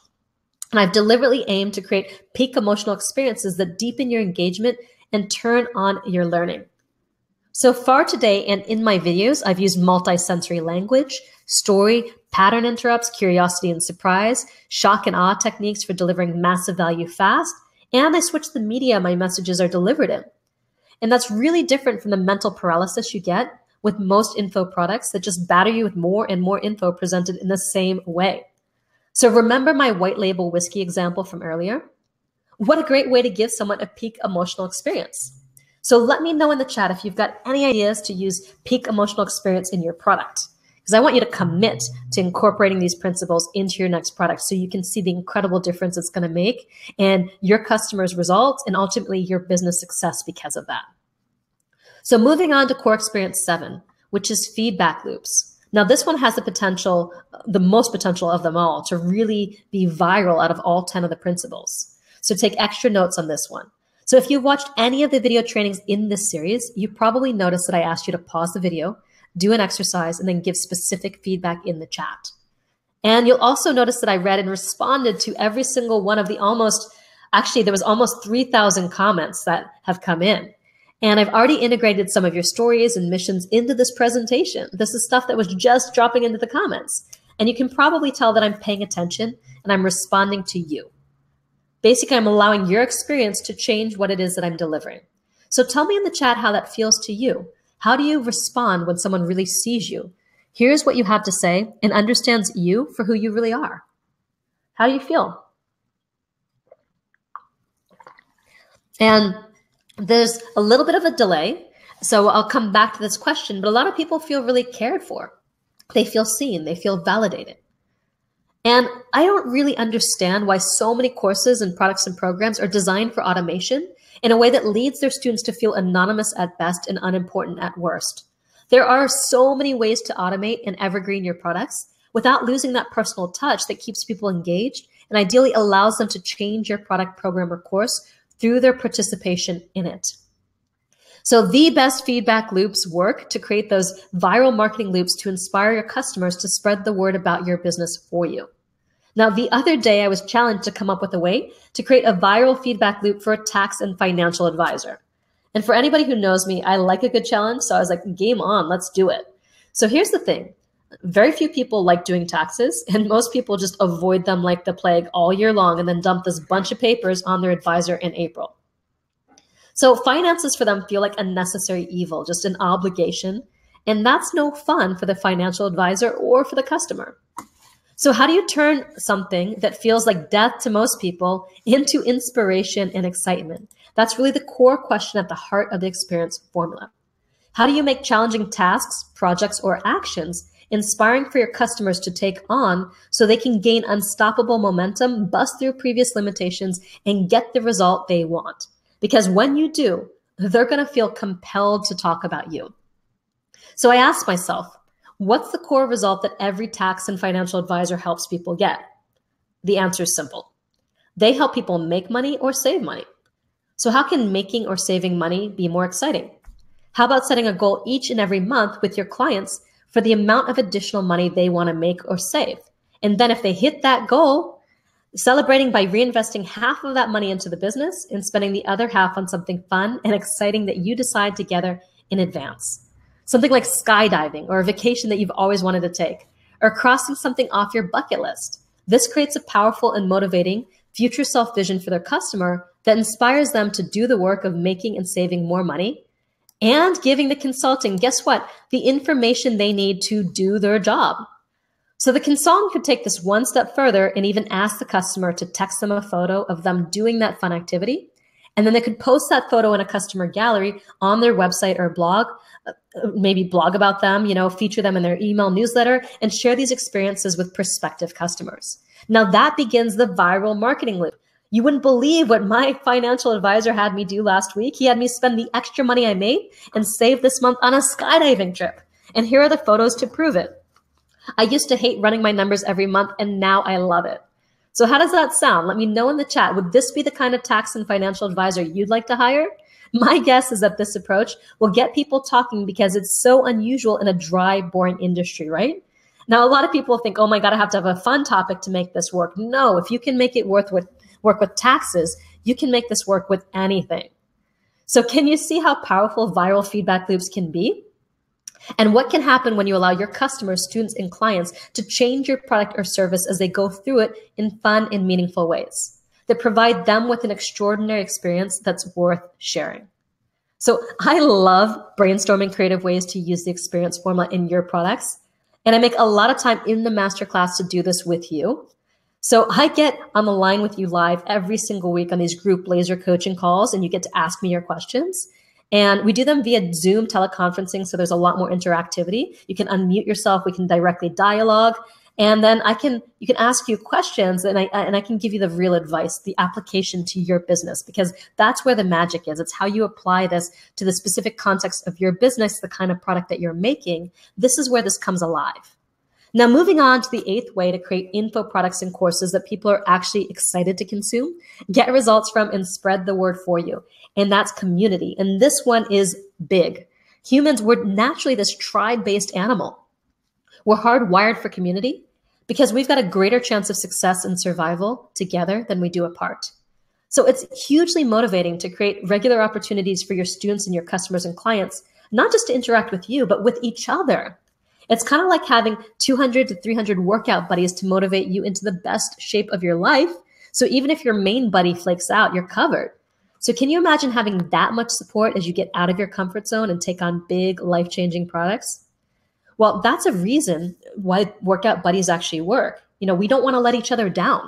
And I've deliberately aimed to create peak emotional experiences that deepen your engagement and turn on your learning. So far today and in my videos, I've used multi-sensory language, story, pattern interrupts, curiosity and surprise, shock and awe techniques for delivering massive value fast, and I switched the media my messages are delivered in. And that's really different from the mental paralysis you get with most info products that just batter you with more and more info presented in the same way. So remember my white label whiskey example from earlier? What a great way to give someone a peak emotional experience. So let me know in the chat if you've got any ideas to use peak emotional experience in your product, because I want you to commit to incorporating these principles into your next product so you can see the incredible difference it's going to make and your customers' results and ultimately your business success because of that. So moving on to core experience 7, which is feedback loops. Now this one has the potential, the most potential of them all, to really be viral out of all 10 of the principles. So take extra notes on this one. So if you've watched any of the video trainings in this series, you probably noticed that I asked you to pause the video, do an exercise, and then give specific feedback in the chat. And you'll also notice that I read and responded to every single one of the there was almost 3,000 comments that have come in. And I've already integrated some of your stories and missions into this presentation. This is stuff that was just dropping into the comments. And you can probably tell that I'm paying attention and I'm responding to you. Basically, I'm allowing your experience to change what it is that I'm delivering. So tell me in the chat how that feels to you. How do you respond when someone really sees you, hears what you have to say, and understands you for who you really are? How do you feel? And there's a little bit of a delay, so I'll come back to this question, but a lot of people feel really cared for. They feel seen, they feel validated. And I don't really understand why so many courses and products and programs are designed for automation in a way that leads their students to feel anonymous at best and unimportant at worst. There are so many ways to automate and evergreen your products without losing that personal touch that keeps people engaged and ideally allows them to change your product, program, or course through their participation in it. So the best feedback loops work to create those viral marketing loops to inspire your customers to spread the word about your business for you. Now, the other day I was challenged to come up with a way to create a viral feedback loop for a tax and financial advisor. And for anybody who knows me, I like a good challenge. So I was like, game on, let's do it. So here's the thing. Very few people like doing taxes, and most people just avoid them like the plague all year long and then dump this bunch of papers on their advisor in April. So finances for them feel like a necessary evil, just an obligation, and that's no fun for the financial advisor or for the customer. So how do you turn something that feels like death to most people into inspiration and excitement? That's really the core question at the heart of the experience formula. How do you make challenging tasks, projects, or actions inspiring for your customers to take on so they can gain unstoppable momentum, bust through previous limitations, and get the result they want? Because when you do, they're going to feel compelled to talk about you. So I asked myself, what's the core result that every tax and financial advisor helps people get? The answer is simple. They help people make money or save money. So how can making or saving money be more exciting? How about setting a goal each and every month with your clients for the amount of additional money they want to make or save? And then if they hit that goal, celebrating by reinvesting half of that money into the business and spending the other half on something fun and exciting that you decide together in advance. Something like skydiving or a vacation that you've always wanted to take, or crossing something off your bucket list. This creates a powerful and motivating future self vision for their customer that inspires them to do the work of making and saving more money and giving the consulting, guess what? The information they need to do their job. So the consultant could take this one step further and even ask the customer to text them a photo of them doing that fun activity. And then they could post that photo in a customer gallery on their website or blog, maybe blog about them, feature them in their email newsletter and share these experiences with prospective customers. Now that begins the viral marketing loop. You wouldn't believe what my financial advisor had me do last week. He had me spend the extra money I made and save this month on a skydiving trip. And here are the photos to prove it. I used to hate running my numbers every month, and now I love it. So how does that sound? Let me know in the chat. Would this be the kind of tax and financial advisor you'd like to hire? My guess is that this approach will get people talking because it's so unusual in a dry, boring industry, right? Now, a lot of people think, oh my God, I have to have a fun topic to make this work. No, if you can make it work with taxes, you can make this work with anything. So can you see how powerful viral feedback loops can be? And what can happen when you allow your customers, students, and clients to change your product or service as they go through it in fun and meaningful ways that provide them with an extraordinary experience that's worth sharing. So I love brainstorming creative ways to use the experience formula in your products. And I make a lot of time in the masterclass to do this with you. So I get on the line with you live every single week on these group laser coaching calls, and you get to ask me your questions. And we do them via Zoom teleconferencing, so there's a lot more interactivity. You can unmute yourself, we can directly dialogue, and then you can ask you questions, and I can give you the real advice, the application to your business, because that's where the magic is. It's how you apply this to the specific context of your business, the kind of product that you're making. This is where this comes alive. Now, moving on to the 8th way to create info products and courses that people are actually excited to consume, get results from, and spread the word for you. And that's community. And this one is big. Humans, we're naturally this tribe-based animal. We're hardwired for community because we've got a greater chance of success and survival together than we do apart. So it's hugely motivating to create regular opportunities for your students and your customers and clients, not just to interact with you, but with each other. It's kind of like having 200 to 300 workout buddies to motivate you into the best shape of your life. So even if your main buddy flakes out, you're covered. So can you imagine having that much support as you get out of your comfort zone and take on big life-changing products? Well, that's a reason why workout buddies actually work. You know, we don't want to let each other down.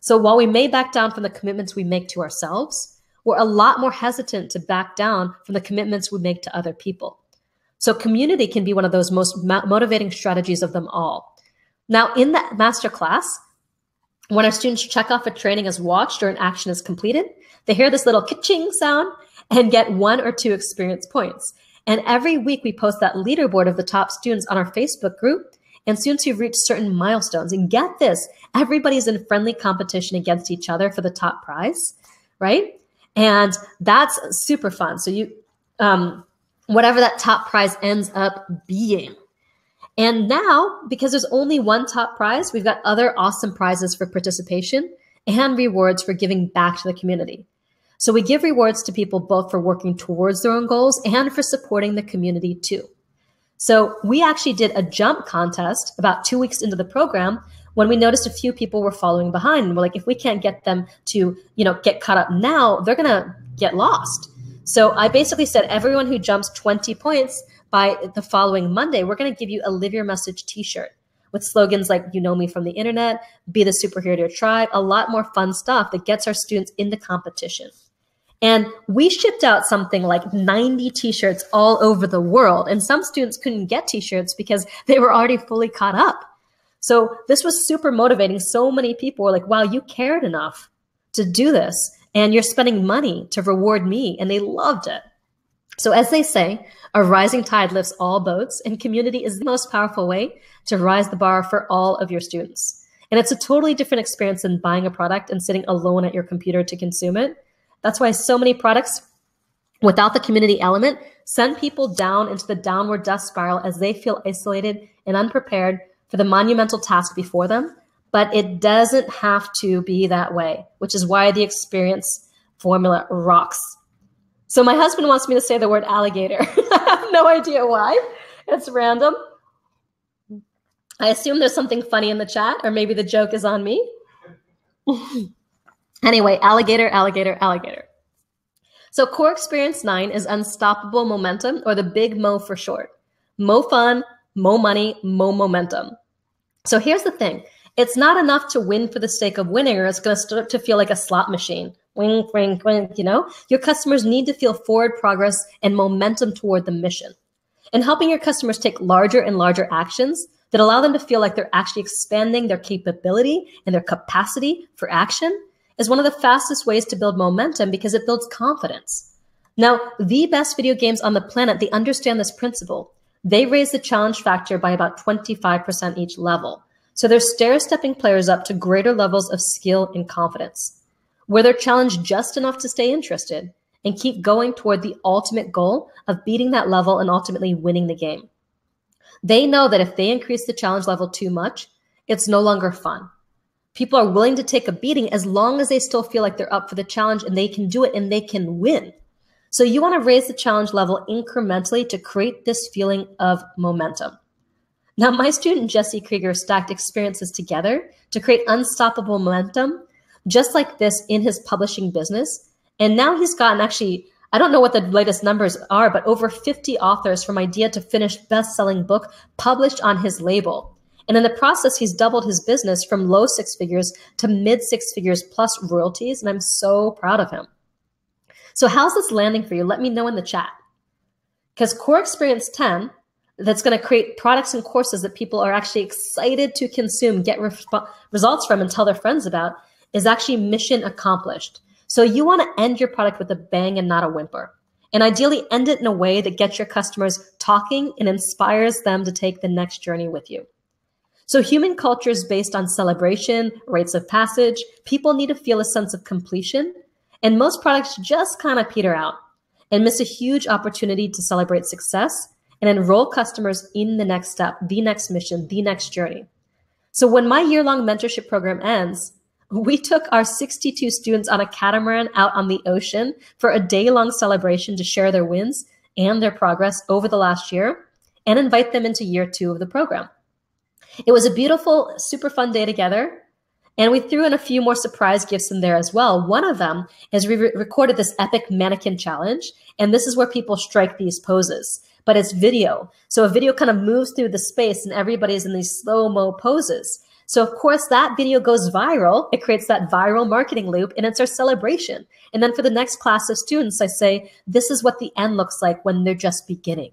So while we may back down from the commitments we make to ourselves, we're a lot more hesitant to back down from the commitments we make to other people. So community can be one of those most motivating strategies of them all. Now, in the masterclass, when our students check off a training as watched or an action is completed, they hear this little ka-ching sound and get 1 or 2 experience points. And every week we post that leaderboard of the top students on our Facebook group and students who've reached certain milestones. And get this, everybody's in friendly competition against each other for the top prize, right? And that's super fun. So you, whatever that top prize ends up being. And now, because there's only one top prize, we've got other awesome prizes for participation and rewards for giving back to the community. So we give rewards to people both for working towards their own goals and for supporting the community too. So we actually did a jump contest about 2 weeks into the program when we noticed a few people were following behind. And we're like, if we can't get them to, get caught up now, they're going to get lost. So I basically said, everyone who jumps 20 points by the following Monday, we're going to give you a Live Your Message t-shirt with slogans like, you know me from the internet, be the superhero to your tribe, a lot more fun stuff that gets our students into competition. And we shipped out something like 90 t-shirts all over the world. And some students couldn't get t-shirts because they were already fully caught up. So this was super motivating. So many people were like, wow, you cared enough to do this. And you're spending money to reward me. And they loved it. So as they say, a rising tide lifts all boats, and community is the most powerful way to rise the bar for all of your students. And it's a totally different experience than buying a product and sitting alone at your computer to consume it. That's why so many products without the community element send people down into the downward death spiral as they feel isolated and unprepared for the monumental task before them. But it doesn't have to be that way, which is why the experience formula rocks. So my husband wants me to say the word alligator. I have no idea why. It's random. I assume there's something funny in the chat, or maybe the joke is on me. Anyway, alligator, alligator, alligator. So core experience 9 is unstoppable momentum, or the big Mo for short. Mo fun, Mo money, Mo momentum. So here's the thing. It's not enough to win for the sake of winning, or it's going to start to feel like a slot machine. Wink, wink, wink, Your customers need to feel forward progress and momentum toward the mission. And helping your customers take larger and larger actions that allow them to feel like they're actually expanding their capability and their capacity for action is one of the fastest ways to build momentum because it builds confidence. Now, the best video games on the planet, they understand this principle. they raise the challenge factor by about 25% each level. So they're stair-stepping players up to greater levels of skill and confidence, where they're challenged just enough to stay interested and keep going toward the ultimate goal of beating that level and ultimately winning the game. They know that if they increase the challenge level too much, it's no longer fun. People are willing to take a beating as long as they still feel like they're up for the challenge and they can do it and they can win. So you want to raise the challenge level incrementally to create this feeling of momentum. Now, my student Jesse Krieger stacked experiences together to create unstoppable momentum, just like this in his publishing business. And now he's gotten actually, I don't know what the latest numbers are, but over 50 authors from idea to finished best-selling book published on his label. And in the process, he's doubled his business from low six figures to mid six figures plus royalties. And I'm so proud of him. So how's this landing for you? Let me know in the chat. Because Core Experience 10, that's going to create products and courses that people are actually excited to consume, get results from, and tell their friends about, is actually mission accomplished. So you want to end your product with a bang and not a whimper. And ideally end it in a way that gets your customers talking and inspires them to take the next journey with you. So human culture is based on celebration, rites of passage. People need to feel a sense of completion. And most products just kind of peter out and miss a huge opportunity to celebrate success and enroll customers in the next step, the next mission, the next journey. So when my year-long mentorship program ends, we took our 62 students on a catamaran out on the ocean for a day-long celebration to share their wins and their progress over the last year and invite them into year 2 of the program. It was a beautiful, super fun day together. And we threw in a few more surprise gifts in there as well. One of them is we recorded this epic mannequin challenge. And this is where people strike these poses. But it's video. So a video kind of moves through the space and everybody's in these slow-mo poses. So of course that video goes viral. It creates that viral marketing loop and it's our celebration. And then for the next class of students, I say, this is what the end looks like when they're just beginning.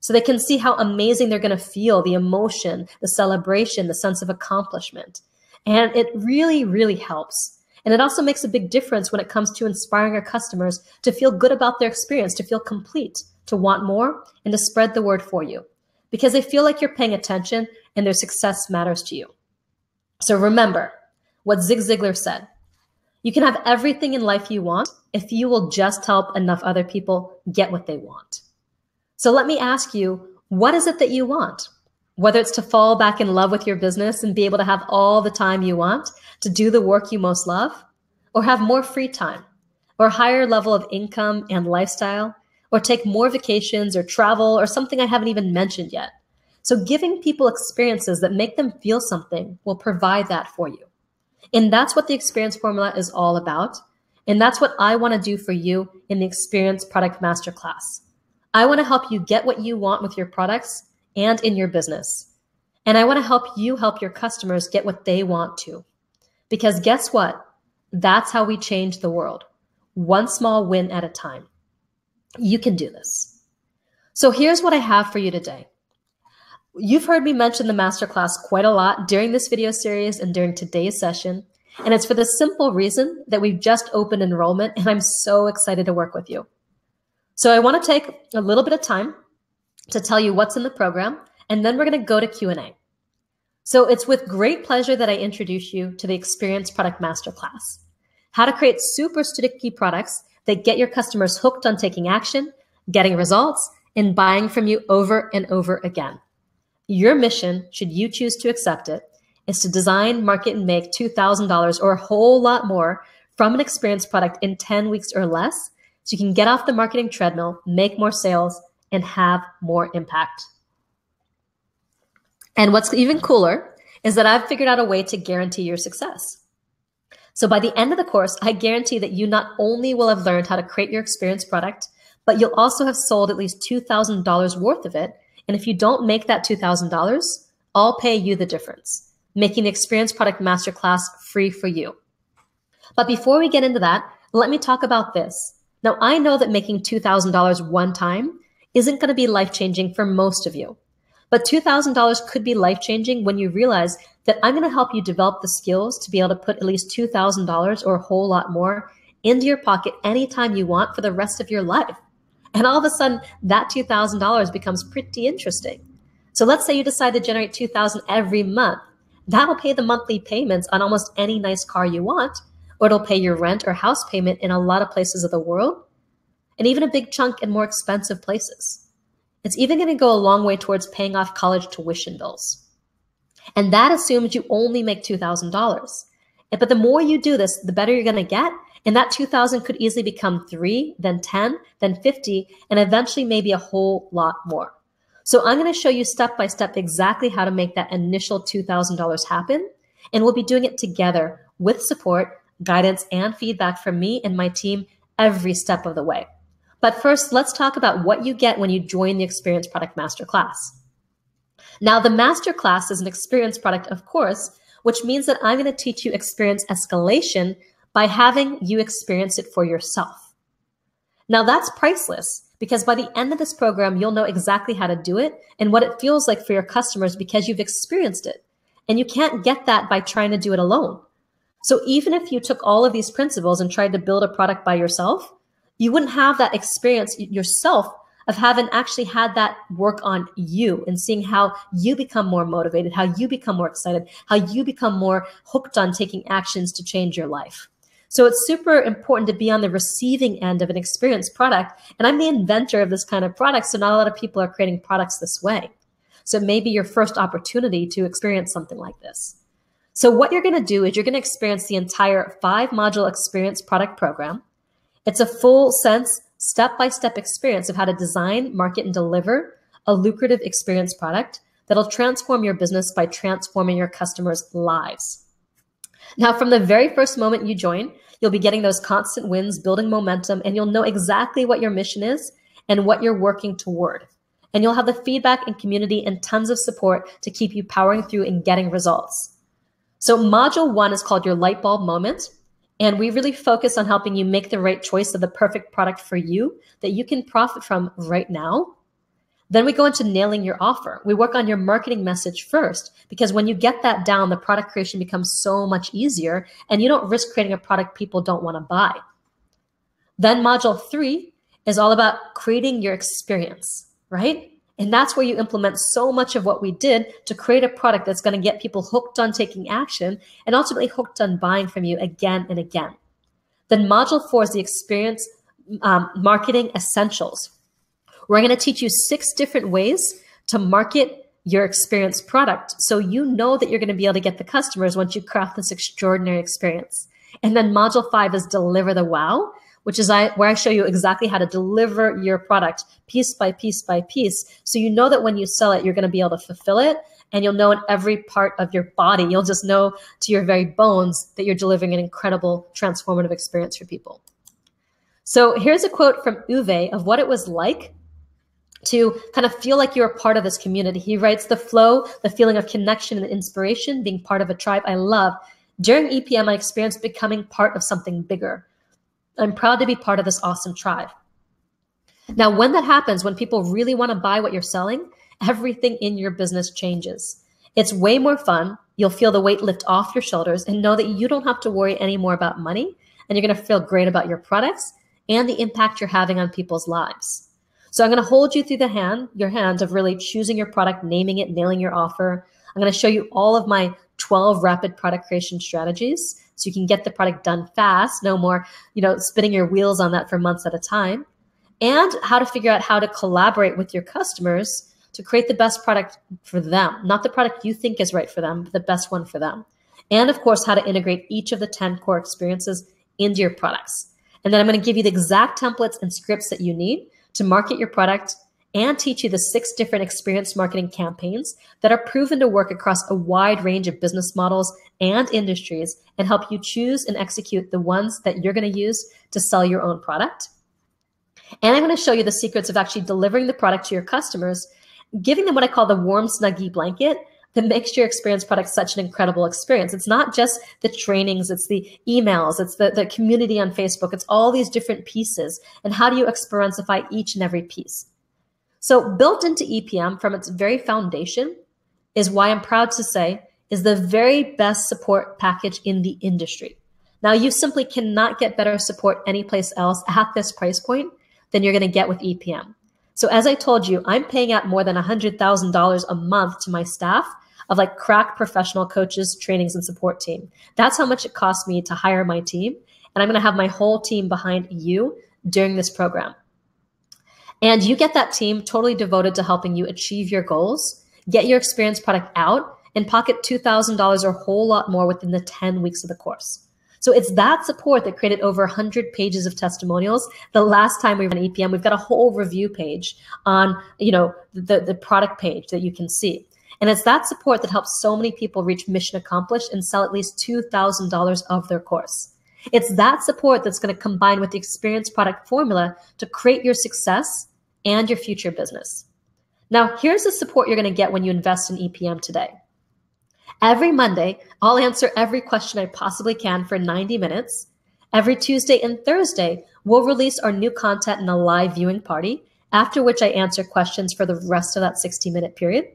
So they can see how amazing they're going to feel, the emotion, the celebration, the sense of accomplishment. And it really, really helps. And it also makes a big difference when it comes to inspiring our customers to feel good about their experience, to feel complete, to want more, and to spread the word for you. Because they feel like you're paying attention and their success matters to you. So remember what Zig Ziglar said. You can have everything in life you want if you will just help enough other people get what they want. So let me ask you, what is it that you want? Whether it's to fall back in love with your business and be able to have all the time you want to do the work you most love, or have more free time, or a higher level of income and lifestyle, or take more vacations or travel or something I haven't even mentioned yet. So giving people experiences that make them feel something will provide that for you. And that's what the Experience Formula is all about. And that's what I want to do for you in the Experience Product Masterclass. I want to help you get what you want with your products and in your business. And I want to help you help your customers get what they want to. Because guess what? That's how we change the world. One small win at a time. You can do this. So here's what I have for you today. You've heard me mention the masterclass quite a lot during this video series and during today's session. And it's for the simple reason that we've just opened enrollment and I'm so excited to work with you. So I want to take a little bit of time to tell you what's in the program, and then we're going to go to Q&A. So it's with great pleasure that I introduce you to the Experience Product Masterclass, how to create super sticky products that get your customers hooked on taking action, getting results, and buying from you over and over again. Your mission, should you choose to accept it, is to design, market, and make $2,000 or a whole lot more from an experience product in 10 weeks or less, so you can get off the marketing treadmill, make more sales, and have more impact. And what's even cooler is that I've figured out a way to guarantee your success. So by the end of the course, I guarantee that you not only will have learned how to create your experience product, but you'll also have sold at least $2,000 worth of it. And if you don't make that $2,000, I'll pay you the difference, making the Experience Product Masterclass free for you. But before we get into that, let me talk about this. Now, I know that making $2,000 one time isn't going to be life-changing for most of you. But $2,000 could be life-changing when you realize that I'm going to help you develop the skills to be able to put at least $2,000 or a whole lot more into your pocket anytime you want for the rest of your life. And all of a sudden, that $2,000 becomes pretty interesting. So let's say you decide to generate $2,000 every month. That'll pay the monthly payments on almost any nice car you want, or it'll pay your rent or house payment in a lot of places of the world, and even a big chunk in more expensive places. It's even going to go a long way towards paying off college tuition bills. And that assumes you only make $2,000. But the more you do this, the better you're going to get. And that 2,000 could easily become 3, then 10, then 50, and eventually maybe a whole lot more. So I'm going to show you step by step exactly how to make that initial $2,000 happen. And we'll be doing it together with support, guidance, and feedback from me and my team every step of the way. But first, let's talk about what you get when you join the Experience Product Masterclass. Now, the Masterclass is an experience product, of course, which means that I'm going to teach you experience escalation by having you experience it for yourself. Now, that's priceless because by the end of this program, you'll know exactly how to do it and what it feels like for your customers because you've experienced it. And you can't get that by trying to do it alone. So even if you took all of these principles and tried to build a product by yourself, you wouldn't have that experience yourself of having actually had that work on you and seeing how you become more motivated, how you become more excited, how you become more hooked on taking actions to change your life. So it's super important to be on the receiving end of an experienced product. And I'm the inventor of this kind of product, so not a lot of people are creating products this way. So it may be your first opportunity to experience something like this. So what you're going to do is you're going to experience the entire 5-module experience product program. It's a full sense, step-by-step experience of how to design, market, and deliver a lucrative experience product that'll transform your business by transforming your customers' lives. Now, from the very first moment you join, you'll be getting those constant wins, building momentum, and you'll know exactly what your mission is and what you're working toward. And you'll have the feedback and community and tons of support to keep you powering through and getting results. So Module 1 is called your light bulb moment. And we really focus on helping you make the right choice of the perfect product for you that you can profit from right now. Then we go into nailing your offer. We work on your marketing message first, because when you get that down, the product creation becomes so much easier and you don't risk creating a product people don't want to buy. Then Module 3 is all about creating your experience, right? And that's where you implement so much of what we did to create a product that's going to get people hooked on taking action and ultimately hooked on buying from you again and again. Then Module 4 is the experience marketing essentials. We're going to teach you 6 different ways to market your experience product so you know that you're going to be able to get the customers once you craft this extraordinary experience. And then Module 5 is deliver the wow, which is where I show you exactly how to deliver your product piece by piece by piece. So you know that when you sell it, you're going to be able to fulfill it, and you'll know in every part of your body, you'll just know to your very bones that you're delivering an incredible transformative experience for people. So here's a quote from Uwe of what it was like to kind of feel like you're a part of this community. He writes, "The flow, the feeling of connection and inspiration, being part of a tribe I love. During EPM, I experienced becoming part of something bigger. I'm proud to be part of this awesome tribe." Now, when that happens, when people really want to buy what you're selling, everything in your business changes. It's way more fun. You'll feel the weight lift off your shoulders and know that you don't have to worry anymore about money, and you're going to feel great about your products and the impact you're having on people's lives. So I'm going to hold you through your hand of really choosing your product, naming it, nailing your offer. I'm going to show you all of my 12 rapid product creation strategies so you can get the product done fast, no more, spinning your wheels on that for months at a time, and how to figure out how to collaborate with your customers to create the best product for them, not the product you think is right for them, but the best one for them. And of course, how to integrate each of the 10 core experiences into your products. And then I'm going to give you the exact templates and scripts that you need to market your product and teach you the 6 different experience marketing campaigns that are proven to work across a wide range of business models and industries and help you choose and execute the ones that you're going to use to sell your own product. And I'm going to show you the secrets of actually delivering the product to your customers, giving them what I call the warm, snuggie blanket that makes your experience product such an incredible experience. It's not just the trainings, it's the emails, it's the community on Facebook, it's all these different pieces. And how do you experientify each and every piece? So built into EPM from its very foundation is why I'm proud to say is the very best support package in the industry. Now, you simply cannot get better support anyplace else at this price point. than you're going to get with EPM. So as I told you, I'm paying out more than $100,000 a month to my staff of like crack professional coaches, trainings, and support team. That's how much it costs me to hire my team. And I'm going to have my whole team behind you during this program. And you get that team totally devoted to helping you achieve your goals, get your experience product out, and pocket $2,000 or a whole lot more within the 10 weeks of the course. So it's that support that created over 100 pages of testimonials. The last time we ran EPM, we've got a whole review page on, the product page that you can see. And it's that support that helps so many people reach mission accomplished and sell at least $2,000 of their course. It's that support that's going to combine with the experience product formula to create your success and your future business. Now, here's the support you're going to get when you invest in EPM today. Every Monday, I'll answer every question I possibly can for 90 minutes. Every Tuesday and Thursday, we'll release our new content in a live viewing party, after which I answer questions for the rest of that 60-minute period.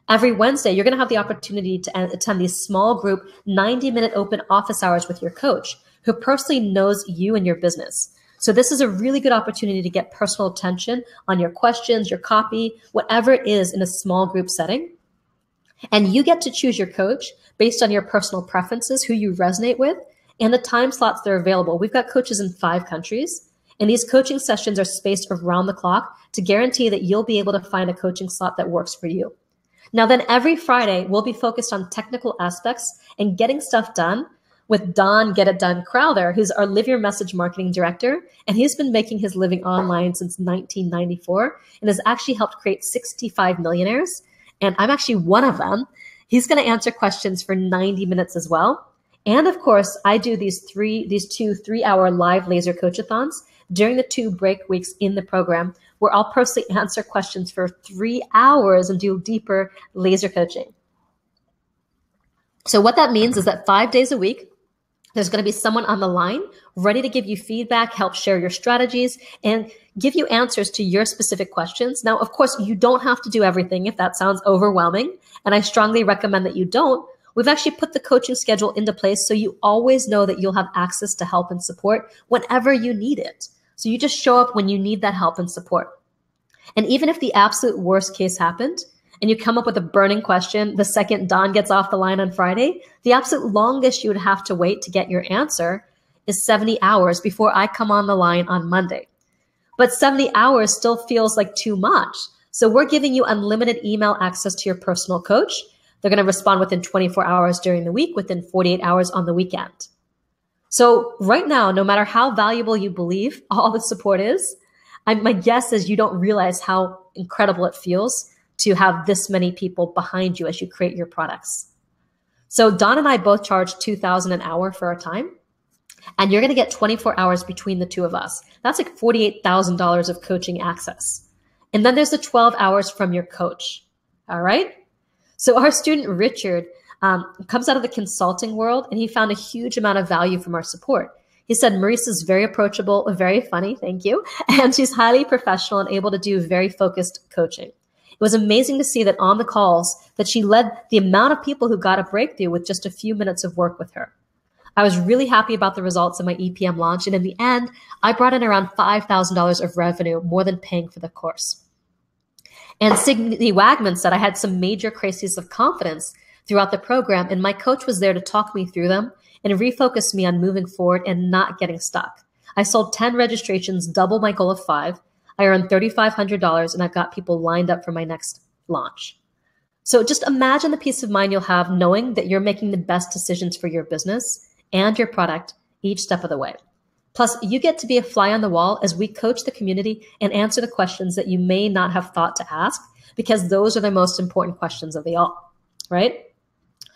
Every Wednesday, you're going to have the opportunity to attend these small group 90-minute open office hours with your coach who personally knows you and your business. So this is a really good opportunity to get personal attention on your questions, your copy, whatever it is in a small group setting. And you get to choose your coach based on your personal preferences, who you resonate with, and the time slots that are available. We've got coaches in 5 countries, and these coaching sessions are spaced around the clock to guarantee that you'll be able to find a coaching slot that works for you. Now then, every Friday, we'll be focused on technical aspects and getting stuff done with Don Get It Done Crowther, who's our Live Your Message marketing director. And he's been making his living online since 1994 and has actually helped create 65 millionaires. And I'm actually one of them. He's going to answer questions for 90 minutes as well. And of course, I do these two 3-hour live laser coachathons during the 2 break weeks in the program, where I'll personally answer questions for 3 hours and do deeper laser coaching. So what that means is that 5 days a week, there's going to be someone on the line ready to give you feedback, help share your strategies, and give you answers to your specific questions. Now, of course, you don't have to do everything if that sounds overwhelming, and I strongly recommend that you don't. We've actually put the coaching schedule into place so you always know that you'll have access to help and support whenever you need it. So you just show up when you need that help and support. And even if the absolute worst case happened, and you come up with a burning question the second Don gets off the line on Friday, the absolute longest you would have to wait to get your answer is 70 hours before I come on the line on Monday. But 70 hours still feels like too much. So we're giving you unlimited email access to your personal coach. They're going to respond within 24 hours during the week, within 48 hours on the weekend. So right now, no matter how valuable you believe all the support is, my guess is you don't realize how incredible it feels to have this many people behind you as you create your products. So Don and I both charge $2,000 an hour for our time, and you're going to get 24 hours between the two of us. That's like $48,000 of coaching access. And then there's the 12 hours from your coach. All right. So our student Richard comes out of the consulting world, and he found a huge amount of value from our support. He said, Maurice is very approachable, very funny, thank you, and she's highly professional and able to do very focused coaching. It was amazing to see that on the calls that she led the amount of people who got a breakthrough with just a few minutes of work with her. I was really happy about the results of my EPM launch, and in the end, I brought in around $5,000 of revenue, more than paying for the course. And Signe Wagman said I had some major crises of confidence throughout the program, and my coach was there to talk me through them and refocus me on moving forward and not getting stuck. I sold 10 registrations, double my goal of 5. I earned $3,500, and I've got people lined up for my next launch. So just imagine the peace of mind you'll have knowing that you're making the best decisions for your business and your product each step of the way. Plus, you get to be a fly on the wall as we coach the community and answer the questions that you may not have thought to ask, because those are the most important questions of the all, right?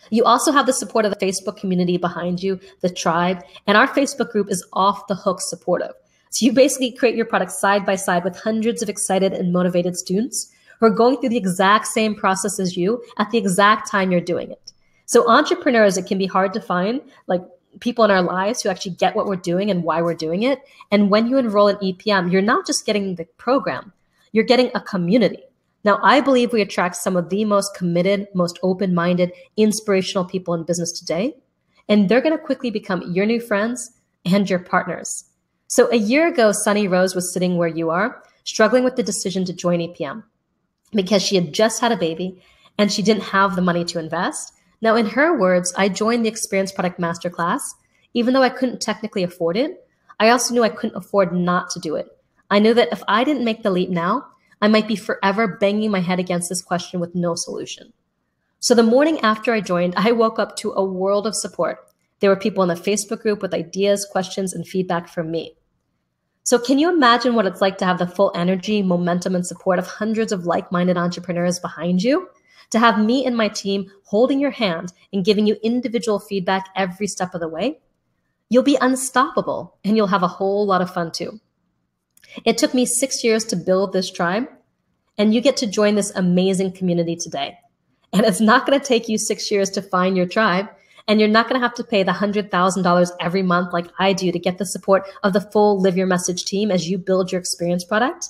You also have the support of the Facebook community behind you, the tribe, and our Facebook group is off the hook supportive. So you basically create your product side by side with hundreds of excited and motivated students who are going through the exact same process as you at the exact time you're doing it. So entrepreneurs, it can be hard to find like people in our lives who actually get what we're doing and why we're doing it. And when you enroll in EPM, you're not just getting the program, you're getting a community. Now, I believe we attract some of the most committed, most open-minded, inspirational people in business today, and they're going to quickly become your new friends and your partners. So a year ago, Sunny Rose was sitting where you are, struggling with the decision to join EPM because she had just had a baby and she didn't have the money to invest. Now, in her words, I joined the Experience Product Masterclass. Even though I couldn't technically afford it, I also knew I couldn't afford not to do it. I knew that if I didn't make the leap now, I might be forever banging my head against this question with no solution. So the morning after I joined, I woke up to a world of support. There were people in the Facebook group with ideas, questions, and feedback from me. So can you imagine what it's like to have the full energy, momentum, and support of hundreds of like-minded entrepreneurs behind you? To have me and my team holding your hand and giving you individual feedback every step of the way? You'll be unstoppable and you'll have a whole lot of fun too. It took me 6 years to build this tribe, and you get to join this amazing community today. And it's not going to take you 6 years to find your tribe, and you're not going to have to pay the $100,000 every month like I do to get the support of the full Live Your Message team as you build your experience product.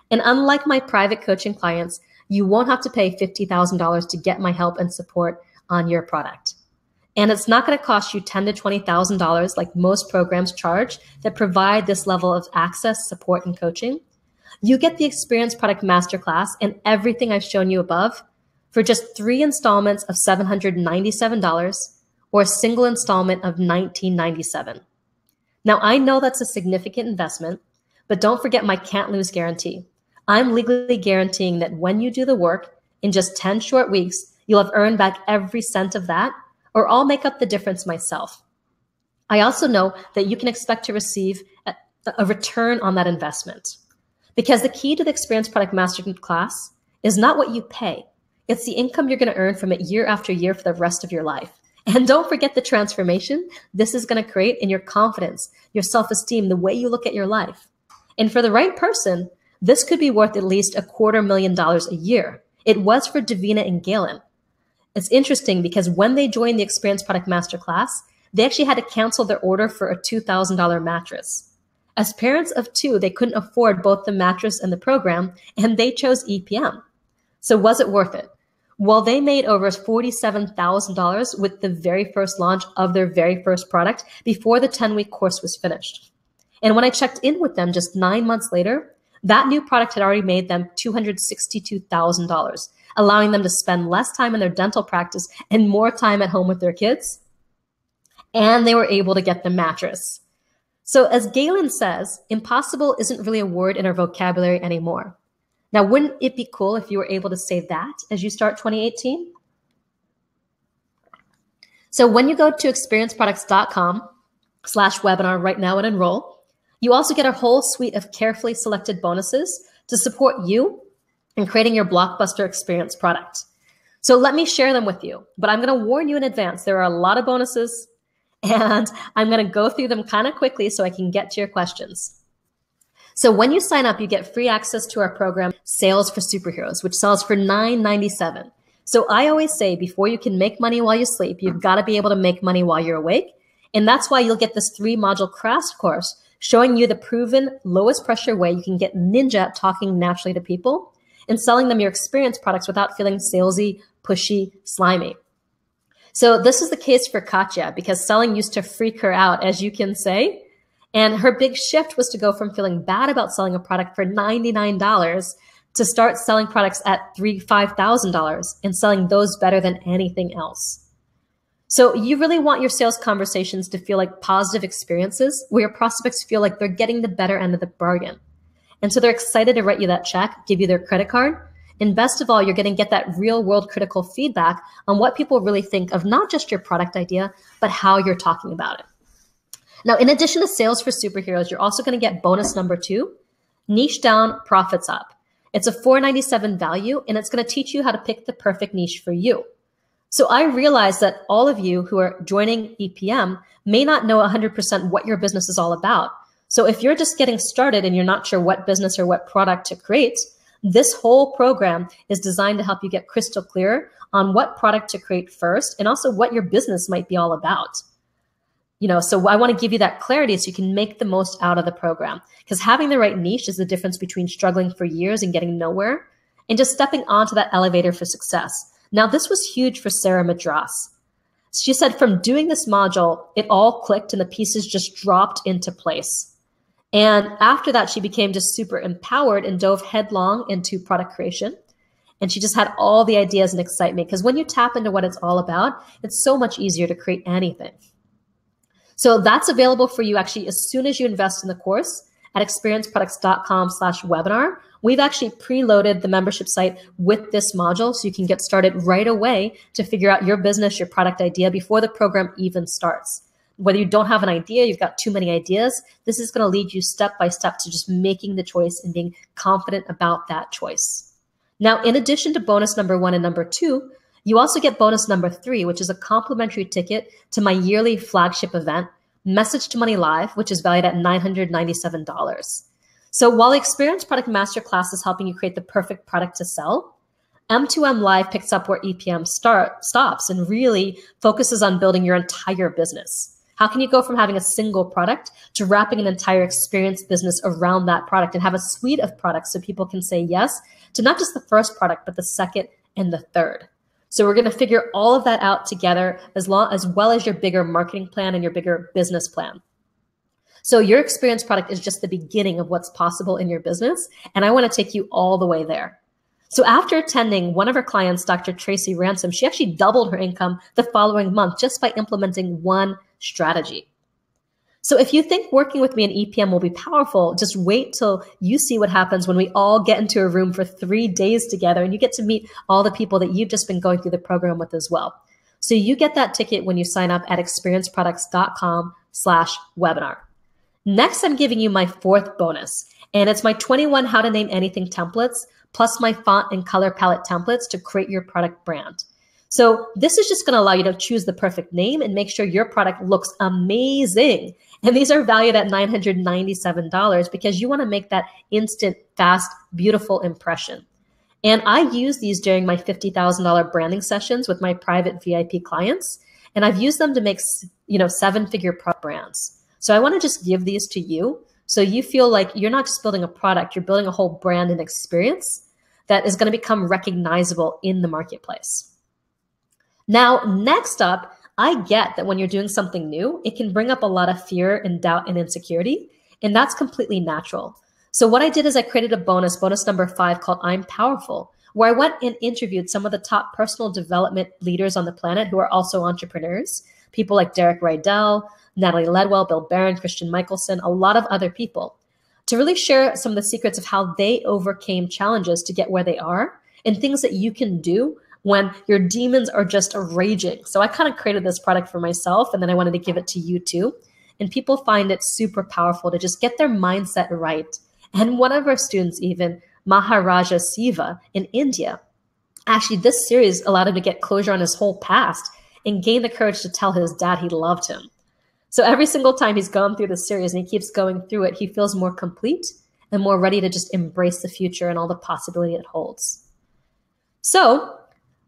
And unlike my private coaching clients, you won't have to pay $50,000 to get my help and support on your product. And it's not going to cost you $10,000 to $20,000 like most programs charge that provide this level of access, support, and coaching. You get the Experience Product Masterclass and everything I've shown you above for just 3 installments of $797 or a single installment of $1997. Now, I know that's a significant investment, but don't forget my can't lose guarantee. I'm legally guaranteeing that when you do the work in just 10 short weeks, you'll have earned back every cent of that, or I'll make up the difference myself. I also know that you can expect to receive a return on that investment, because the key to the Experience Product Masterclass is not what you pay. It's the income you're going to earn from it year after year for the rest of your life. And don't forget the transformation this is going to create in your confidence, your self-esteem, the way you look at your life. And for the right person, this could be worth at least $250,000 a year. It was for Davina and Galen. It's interesting because when they joined the Experience Product Masterclass, they actually had to cancel their order for a $2,000 mattress. As parents of 2, they couldn't afford both the mattress and the program, and they chose EPM. So was it worth it? Well, they made over $47,000 with the very first launch of their very first product before the 10-week course was finished. And when I checked in with them just 9 months later, that new product had already made them $262,000, allowing them to spend less time in their dental practice and more time at home with their kids. And they were able to get the mattress. So as Galen says, impossible isn't really a word in our vocabulary anymore. Now, wouldn't it be cool if you were able to say that as you start 2018? So when you go to experienceproducts.com/webinar right now and enroll, you also get a whole suite of carefully selected bonuses to support you in creating your blockbuster experience product. So let me share them with you, but I'm going to warn you in advance. There are a lot of bonuses, and I'm going to go through them kind of quickly so I can get to your questions. So when you sign up, you get free access to our program, Sales for Superheroes, which sells for $997. So I always say before you can make money while you sleep, you've got to be able to make money while you're awake. And that's why you'll get this 3-module crash course showing you the proven lowest pressure way you can get ninja at talking naturally to people and selling them your experience products without feeling salesy, pushy, slimy. So this is the case for Katya because selling used to freak her out, as you can say. And her big shift was to go from feeling bad about selling a product for $99 to start selling products at $3,000, $5,000 and selling those better than anything else. So you really want your sales conversations to feel like positive experiences where your prospects feel like they're getting the better end of the bargain. And so they're excited to write you that check, give you their credit card. And best of all, you're going to get that real world critical feedback on what people really think of not just your product idea, but how you're talking about it. Now, in addition to Sales for Superheroes, you're also going to get bonus number 2, Niche Down, Profits Up. It's a $497 value, and it's going to teach you how to pick the perfect niche for you. So I realize that all of you who are joining EPM may not know 100% what your business is all about. So if you're just getting started and you're not sure what business or what product to create, this whole program is designed to help you get crystal clear on what product to create first and also what your business might be all about. So I want to give you that clarity so you can make the most out of the program, because having the right niche is the difference between struggling for years and getting nowhere and just stepping onto that elevator for success. Now, this was huge for Sarah Madras. She said from doing this module, it all clicked and the pieces just dropped into place. And after that, she became just super empowered and dove headlong into product creation. And she just had all the ideas and excitement, because when you tap into what it's all about, it's so much easier to create anything. So that's available for you actually as soon as you invest in the course at experienceproducts.com/webinar. We've actually preloaded the membership site with this module so you can get started right away to figure out your business, your product idea before the program even starts. Whether you don't have an idea, you've got too many ideas, this is going to lead you step by step to just making the choice and being confident about that choice. Now, in addition to bonus number 1 and number 2, you also get bonus number 3, which is a complimentary ticket to my yearly flagship event, Message to Money Live, which is valued at $997. So while the Experience Product Masterclass is helping you create the perfect product to sell, M2M Live picks up where EPM stops and really focuses on building your entire business. How can you go from having a single product to wrapping an entire experience business around that product and have a suite of products so people can say yes to not just the first product, but the second and the third? So we're going to figure all of that out together, as well as your bigger marketing plan and your bigger business plan. So your experience product is just the beginning of what's possible in your business, and I want to take you all the way there. So after attending one of her clients, Dr. Tracy Ransom, she actually doubled her income the following month just by implementing one strategy. So if you think working with me in EPM will be powerful, just wait till you see what happens when we all get into a room for 3 days together and you get to meet all the people that you've just been going through the program with as well. So you get that ticket when you sign up at experienceproducts.com/webinar. Next, I'm giving you my 4th bonus, and it's my 21 How to Name Anything templates, plus my font and color palette templates to create your product brand. So this is just going to allow you to choose the perfect name and make sure your product looks amazing. And these are valued at $997 because you want to make that instant, fast, beautiful impression. And I use these during my $50,000 branding sessions with my private VIP clients. And I've used them to make, 7-figure brands. So I want to just give these to you so you feel like you're not just building a product, you're building a whole brand and experience that is going to become recognizable in the marketplace. Now, next up, I get that when you're doing something new, it can bring up a lot of fear and doubt and insecurity, and that's completely natural. So what I did is I created a bonus number 5 called I'm Powerful, where I went and interviewed some of the top personal development leaders on the planet who are also entrepreneurs, people like Derek Rydell, Natalie Ledwell, Bill Barron, Christian Michelson, a lot of other people, to really share some of the secrets of how they overcame challenges to get where they are and things that you can do when your demons are just raging. So I kind of created this product for myself, and then I wanted to give it to you too. And people find it super powerful to just get their mindset right. And one of our students, even Maharaja Siva in India, actually this series allowed him to get closure on his whole past and gain the courage to tell his dad he loved him. So every single time he's gone through this series and he keeps going through it, he feels more complete and more ready to just embrace the future and all the possibility it holds. So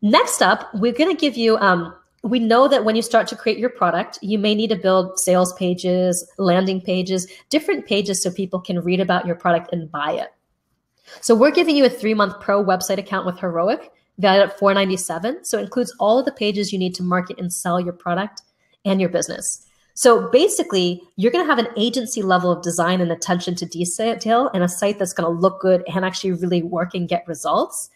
next up, we're going to give you, we know that when you start to create your product, you may need to build sales pages, landing pages, different pages so people can read about your product and buy it. So we're giving you a 3-month pro website account with Heroic, valued at $497. So it includes all of the pages you need to market and sell your product and your business. So basically, you're going to have an agency level of design and attention to detail and a site that's going to look good and actually really work and get results.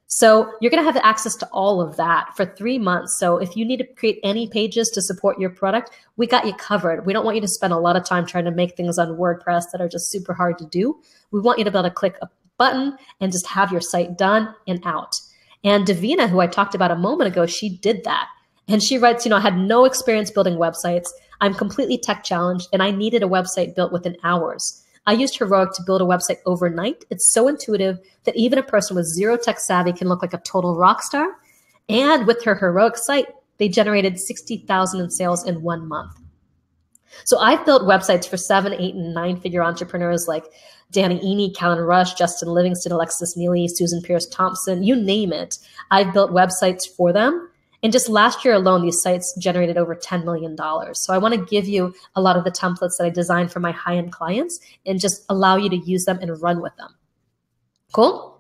So you're going to have access to all of that for 3 months. So if you need to create any pages to support your product, we got you covered. We don't want you to spend a lot of time trying to make things on WordPress that are just super hard to do. We want you to be able to click a button and just have your site done and out. And Davina, who I talked about a moment ago, she did that. And she writes, I had no experience building websites. I'm completely tech challenged and I needed a website built within hours. I used Heroic to build a website overnight. It's so intuitive that even a person with zero tech savvy can look like a total rock star. And with her Heroic site, they generated $60,000 in sales in 1 month. So I've built websites for 7, 8, and 9-figure entrepreneurs like Danny Eny, Callan Rush, Justin Livingston, Alexis Neely, Susan Pierce Thompson, you name it. I've built websites for them. And just last year alone, these sites generated over $10 million. So I want to give you a lot of the templates that I designed for my high-end clients and just allow you to use them and run with them. Cool?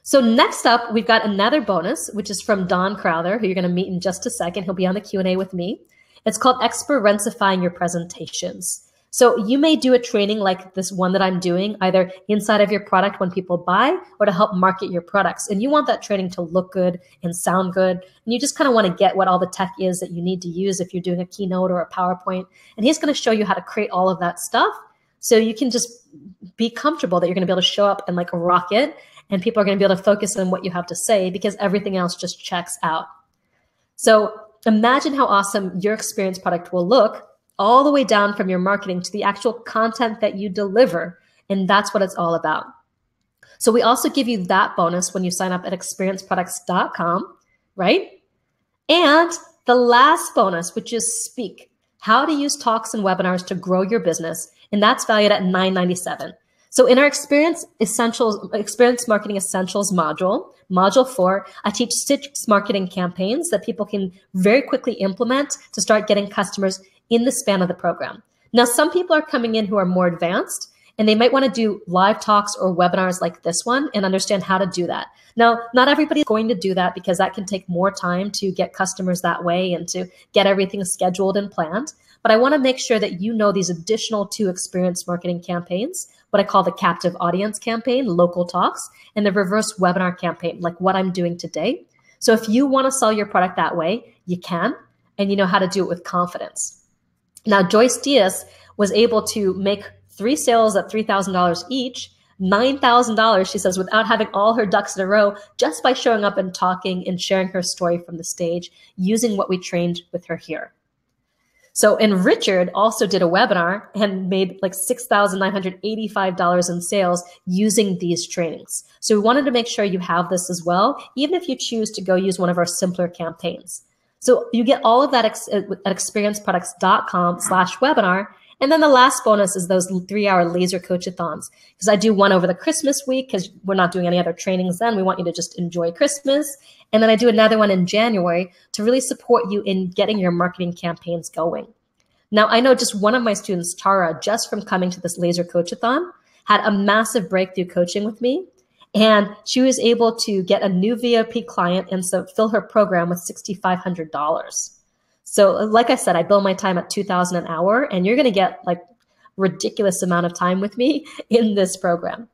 So next up, we've got another bonus, which is from Don Crowther, who you're going to meet in just a second. He'll be on the Q&A with me. It's called Experiencifying Your Presentations. So you may do a training like this one that I'm doing, either inside of your product when people buy or to help market your products. And you want that training to look good and sound good. And you just kind of want to get what all the tech is that you need to use if you're doing a keynote or a PowerPoint. And he's going to show you how to create all of that stuff so you can just be comfortable that you're going to be able to show up and like rock it. And people are going to be able to focus on what you have to say because everything else just checks out. So imagine how awesome your experience product will look all the way down from your marketing to the actual content that you deliver. And that's what it's all about. So we also give you that bonus when you sign up at experienceproducts.com, right? And the last bonus, which is Speak, how to use talks and webinars to grow your business. And that's valued at $9.97. So in our Experience Marketing Essentials module 4, I teach 6 marketing campaigns that people can very quickly implement to start getting customers in the span of the program. Now, some people are coming in who are more advanced, and they might want to do live talks or webinars like this one and understand how to do that. Now, not everybody's going to do that because that can take more time to get customers that way and to get everything scheduled and planned. But I want to make sure that you know these additional 2 experience marketing campaigns, what I call the captive audience campaign, local talks, and the reverse webinar campaign, like what I'm doing today. So if you want to sell your product that way, you can, and you know how to do it with confidence. Now, Joyce Diaz was able to make 3 sales at $3,000 each, $9,000, she says, without having all her ducks in a row, just by showing up and talking and sharing her story from the stage using what we trained with her here. So, and Richard also did a webinar and made like $6,985 in sales using these trainings. So we wanted to make sure you have this as well, even if you choose to go use one of our simpler campaigns. So you get all of that at experienceproducts.com/webinar. And then the last bonus is those 3-hour laser coach-a-thons, because I do one over the Christmas week because we're not doing any other trainings then. We want you to just enjoy Christmas. And then I do another one in January to really support you in getting your marketing campaigns going. Now, I know just one of my students, Tara, just from coming to this laser coach-a-thon, had a massive breakthrough coaching with me. And she was able to get a new VIP client and so fill her program with $6,500. So like I said, I bill my time at $2,000 an hour, and you're going to get like ridiculous amount of time with me in this program.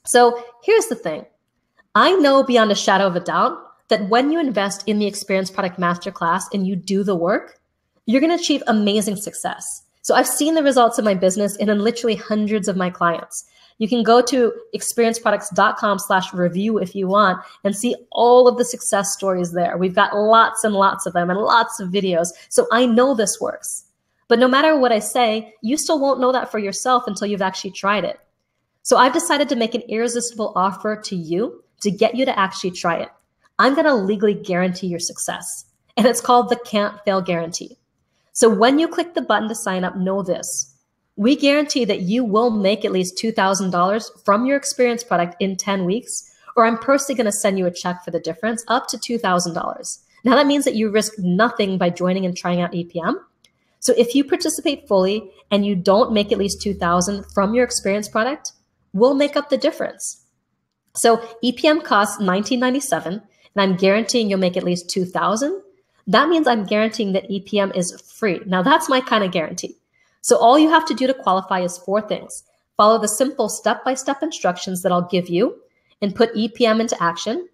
So here's the thing. I know beyond a shadow of a doubt that when you invest in the Experience Product Masterclass and you do the work, you're going to achieve amazing success. So I've seen the results of my business and in literally hundreds of my clients. You can go to experienceproducts.com/review if you want and see all of the success stories there. We've got lots and lots of them and lots of videos. So I know this works. But no matter what I say, you still won't know that for yourself until you've actually tried it. So I've decided to make an irresistible offer to you to get you to actually try it. I'm going to legally guarantee your success. And it's called the Can't Fail Guarantee. So when you click the button to sign up, know this. We guarantee that you will make at least $2,000 from your experience product in 10 weeks, or I'm personally going to send you a check for the difference up to $2,000. Now that means that you risk nothing by joining and trying out EPM. So if you participate fully and you don't make at least $2,000 from your experience product, we'll make up the difference. So EPM costs $19.97, and I'm guaranteeing you'll make at least $2,000. That means I'm guaranteeing that EPM is free. Now that's my kind of guarantee. So all you have to do to qualify is 4 things. Follow the simple step-by-step instructions that I'll give you and put EPM into action.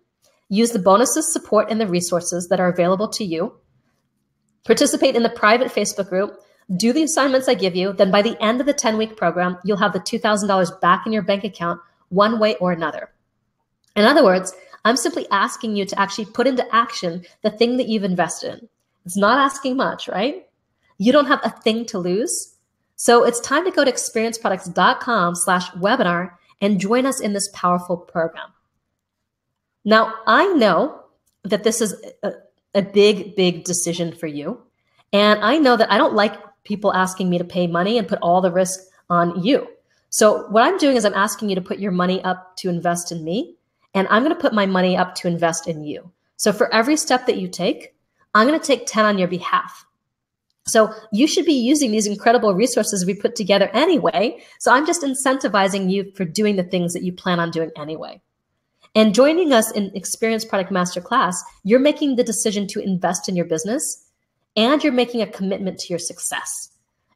Use the bonuses, support, and the resources that are available to you. Participate in the private Facebook group. Do the assignments I give you. Then by the end of the 10-week program, you'll have the $2,000 back in your bank account one way or another. In other words, I'm simply asking you to actually put into action the thing that you've invested in. It's not asking much, right? You don't have a thing to lose. So it's time to go to experienceproducts.com/webinar and join us in this powerful program. Now, I know that this is a big, big decision for you. And I know that I don't like people asking me to pay money and put all the risk on you. So what I'm doing is I'm asking you to put your money up to invest in me, and I'm going to put my money up to invest in you. So for every step that you take, I'm going to take 10 on your behalf. So you should be using these incredible resources we put together anyway. So I'm just incentivizing you for doing the things that you plan on doing anyway. And joining us in Experience Product Masterclass, you're making the decision to invest in your business, and you're making a commitment to your success.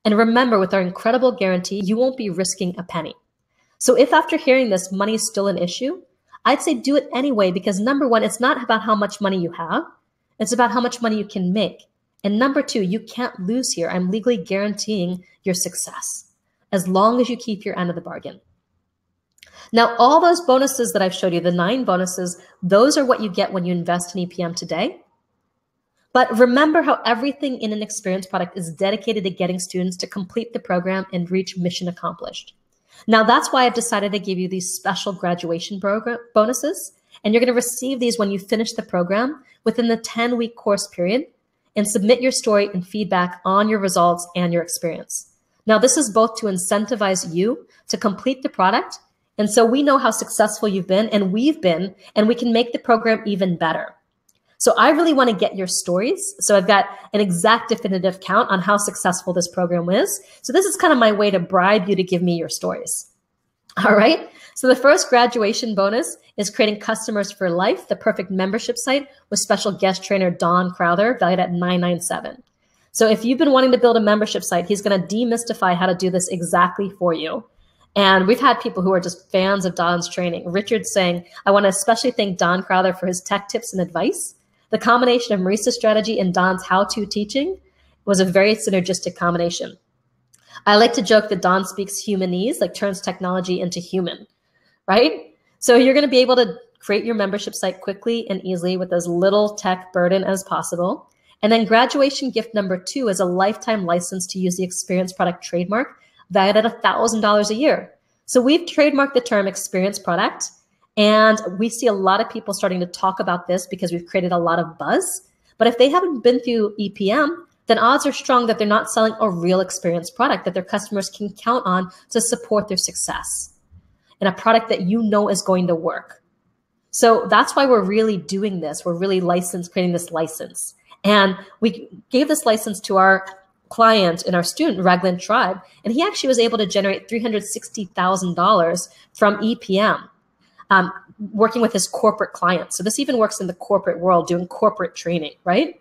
And remember, with our incredible guarantee, you won't be risking a penny. So if after hearing this, money is still an issue, I'd say do it anyway, because number one, it's not about how much money you have. It's about how much money you can make. And number two, you can't lose here. I'm legally guaranteeing your success as long as you keep your end of the bargain. Now, all those bonuses that I've showed you, the 9 bonuses, those are what you get when you invest in EPM today. But remember how everything in an experience product is dedicated to getting students to complete the program and reach mission accomplished. Now, that's why I've decided to give you these special graduation program bonuses. And you're going to receive these when you finish the program within the 10-week course period and submit your story and feedback on your results and your experience. Now, this is both to incentivize you to complete the product. And so we know how successful you've been and we've been, and we can make the program even better. So I really want to get your stories. So I've got an exact definitive count on how successful this program is. So this is kind of my way to bribe you to give me your stories. All right. So the first graduation bonus is creating customers for life, the perfect membership site with special guest trainer Don Crowther, valued at $997. So if you've been wanting to build a membership site, he's going to demystify how to do this exactly for you. And we've had people who are just fans of Don's training. Richard's saying, I want to especially thank Don Crowther for his tech tips and advice. The combination of Marisa's strategy and Don's how-to teaching was a very synergistic combination. I like to joke that Don speaks humanese, like turns technology into human, right? So you're going to be able to create your membership site quickly and easily with as little tech burden as possible. And then graduation gift number 2 is a lifetime license to use the experience product trademark valued at $1,000 a year. So we've trademarked the term experience product. And we see a lot of people starting to talk about this because we've created a lot of buzz. But if they haven't been through EPM, then odds are strong that they're not selling a real experience product that their customers can count on to support their success, and a product that you know is going to work. So that's why we're really doing this. We're really creating this license. And we gave this license to our client and our student, Raglan Tribe, and he actually was able to generate $360,000 from EPM. Working with his corporate clients. So this even works in the corporate world, doing corporate training, right?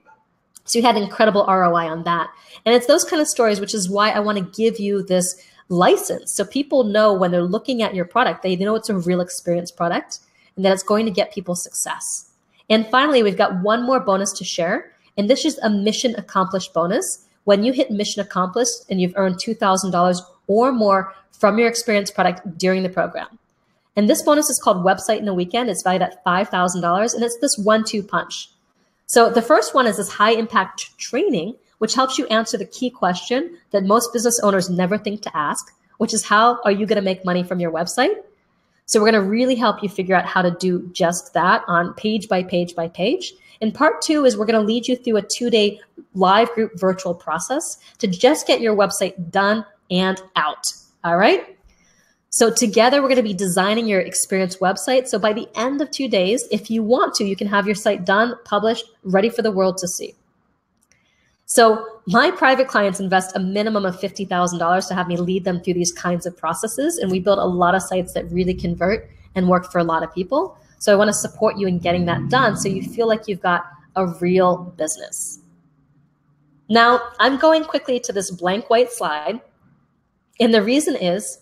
So you had incredible ROI on that. And it's those kind of stories, which is why I want to give you this license. So people know when they're looking at your product, they know it's a real experience product and that it's going to get people success. And finally, we've got one more bonus to share. And this is a mission accomplished bonus. When you hit mission accomplished and you've earned $2,000 or more from your experience product during the program. And this bonus is called Website in a Weekend. It's valued at $5,000, and it's this 1-2 punch. So the first one is this high impact training, which helps you answer the key question that most business owners never think to ask, which is how are you going to make money from your website? So we're going to really help you figure out how to do just that on page by page by page. And part 2 is we're going to lead you through a 2-day live group virtual process to just get your website done and out. All right. So together, we're going to be designing your experience website. So by the end of 2 days, if you want to, you can have your site done, published, ready for the world to see. So my private clients invest a minimum of $50,000 to have me lead them through these kinds of processes. And we build a lot of sites that really convert and work for a lot of people. So I want to support you in getting that done so you feel like you've got a real business. Now, I'm going quickly to this blank white slide. And the reason is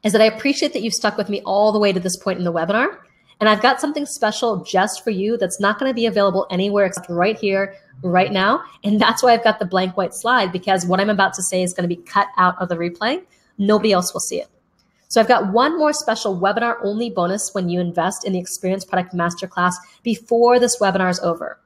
that I appreciate that you've stuck with me all the way to this point in the webinar. And I've got something special just for you that's not going to be available anywhere except right here, right now. And that's why I've got the blank white slide, because what I'm about to say is going to be cut out of the replay. Nobody else will see it. So I've got one more special webinar only bonus when you invest in the Experience Product Masterclass before this webinar is over.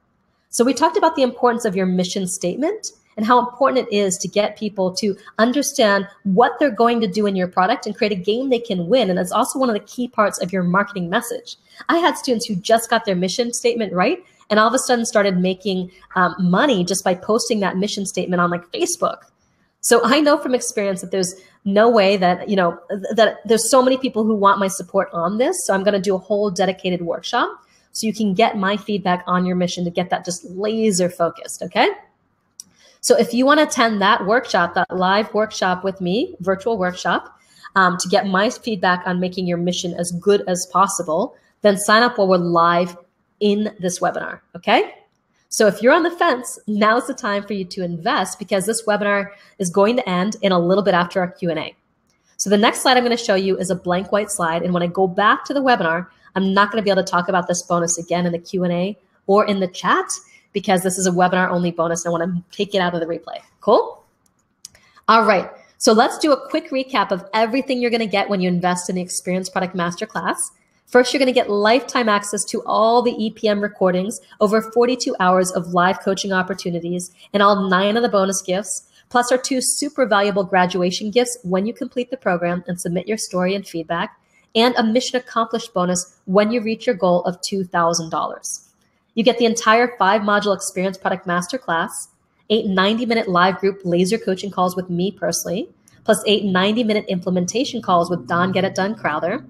So we talked about the importance of your mission statement and how important it is to get people to understand what they're going to do in your product and create a game they can win. And it's also one of the key parts of your marketing message. I had students who just got their mission statement right and all of a sudden started making money just by posting that mission statement on like Facebook. So I know from experience that there's no way that, that there's so many people who want my support on this. So I'm going to do a whole dedicated workshop so you can get my feedback on your mission to get that just laser focused. Okay. So if you want to attend that workshop, that live workshop with me, virtual workshop, to get my feedback on making your mission as good as possible, then sign up while we're live in this webinar, okay? So if you're on the fence, now's the time for you to invest because this webinar is going to end in a little bit after our Q&A. So the next slide I'm going to show you is a blank white slide. And when I go back to the webinar, I'm not going to be able to talk about this bonus again in the Q&A or in the chat because this is a webinar only bonus. I want to take it out of the replay. Cool? All right. So let's do a quick recap of everything you're going to get when you invest in the Experience Product Masterclass. First, you're going to get lifetime access to all the EPM recordings, over 42 hours of live coaching opportunities, and all 9 of the bonus gifts, plus our 2 super valuable graduation gifts when you complete the program and submit your story and feedback, and a mission accomplished bonus when you reach your goal of $2,000. You get the entire 5-module Experience Product Masterclass, 8 90-minute live group laser coaching calls with me personally, plus 8 90-minute implementation calls with Don Get It Done Crowther,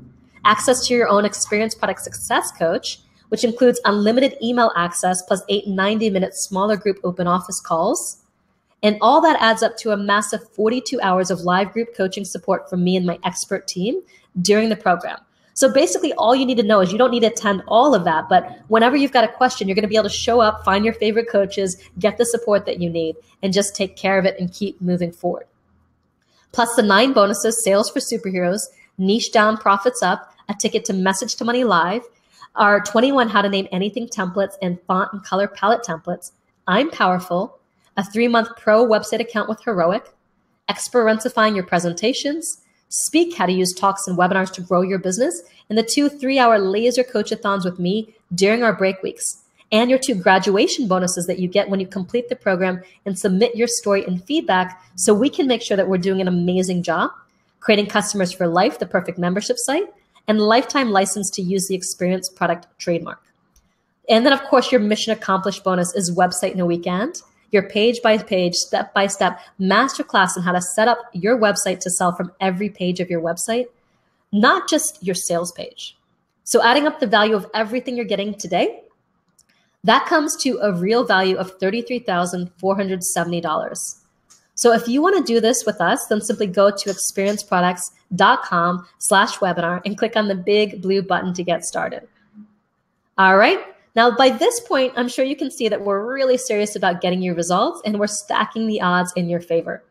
access to your own Experience Product Success Coach, which includes unlimited email access plus 8 90-minute smaller group open office calls. And all that adds up to a massive 42 hours of live group coaching support from me and my expert team during the program. So basically all you need to know is you don't need to attend all of that, but whenever you've got a question, you're going to be able to show up, find your favorite coaches, get the support that you need, and just take care of it and keep moving forward. Plus the 9 bonuses, Sales for Superheroes, Niche Down, Profits Up, a ticket to Message to Money Live, our 21 How to Name Anything templates and font and color palette templates, I'm Powerful, a 3-month pro website account with Heroic, Experiencifying Your Presentations, Speak How to Use Talks and Webinars to Grow Your Business, and the 2 3-hour laser coach-a-thons with me during our break weeks, and your 2 graduation bonuses that you get when you complete the program and submit your story and feedback so we can make sure that we're doing an amazing job creating customers for life, the perfect membership site, and lifetime license to use the Experience Product trademark. And then, of course, your mission accomplished bonus is Website in a Weekend, your page-by-page, step-by-step masterclass on how to set up your website to sell from every page of your website, not just your sales page. So adding up the value of everything you're getting today, that comes to a real value of $33,470. So if you want to do this with us, then simply go to experienceproducts.com/webinar and click on the big blue button to get started. All right. Now, by this point, I'm sure you can see that we're really serious about getting you results and we're stacking the odds in your favor.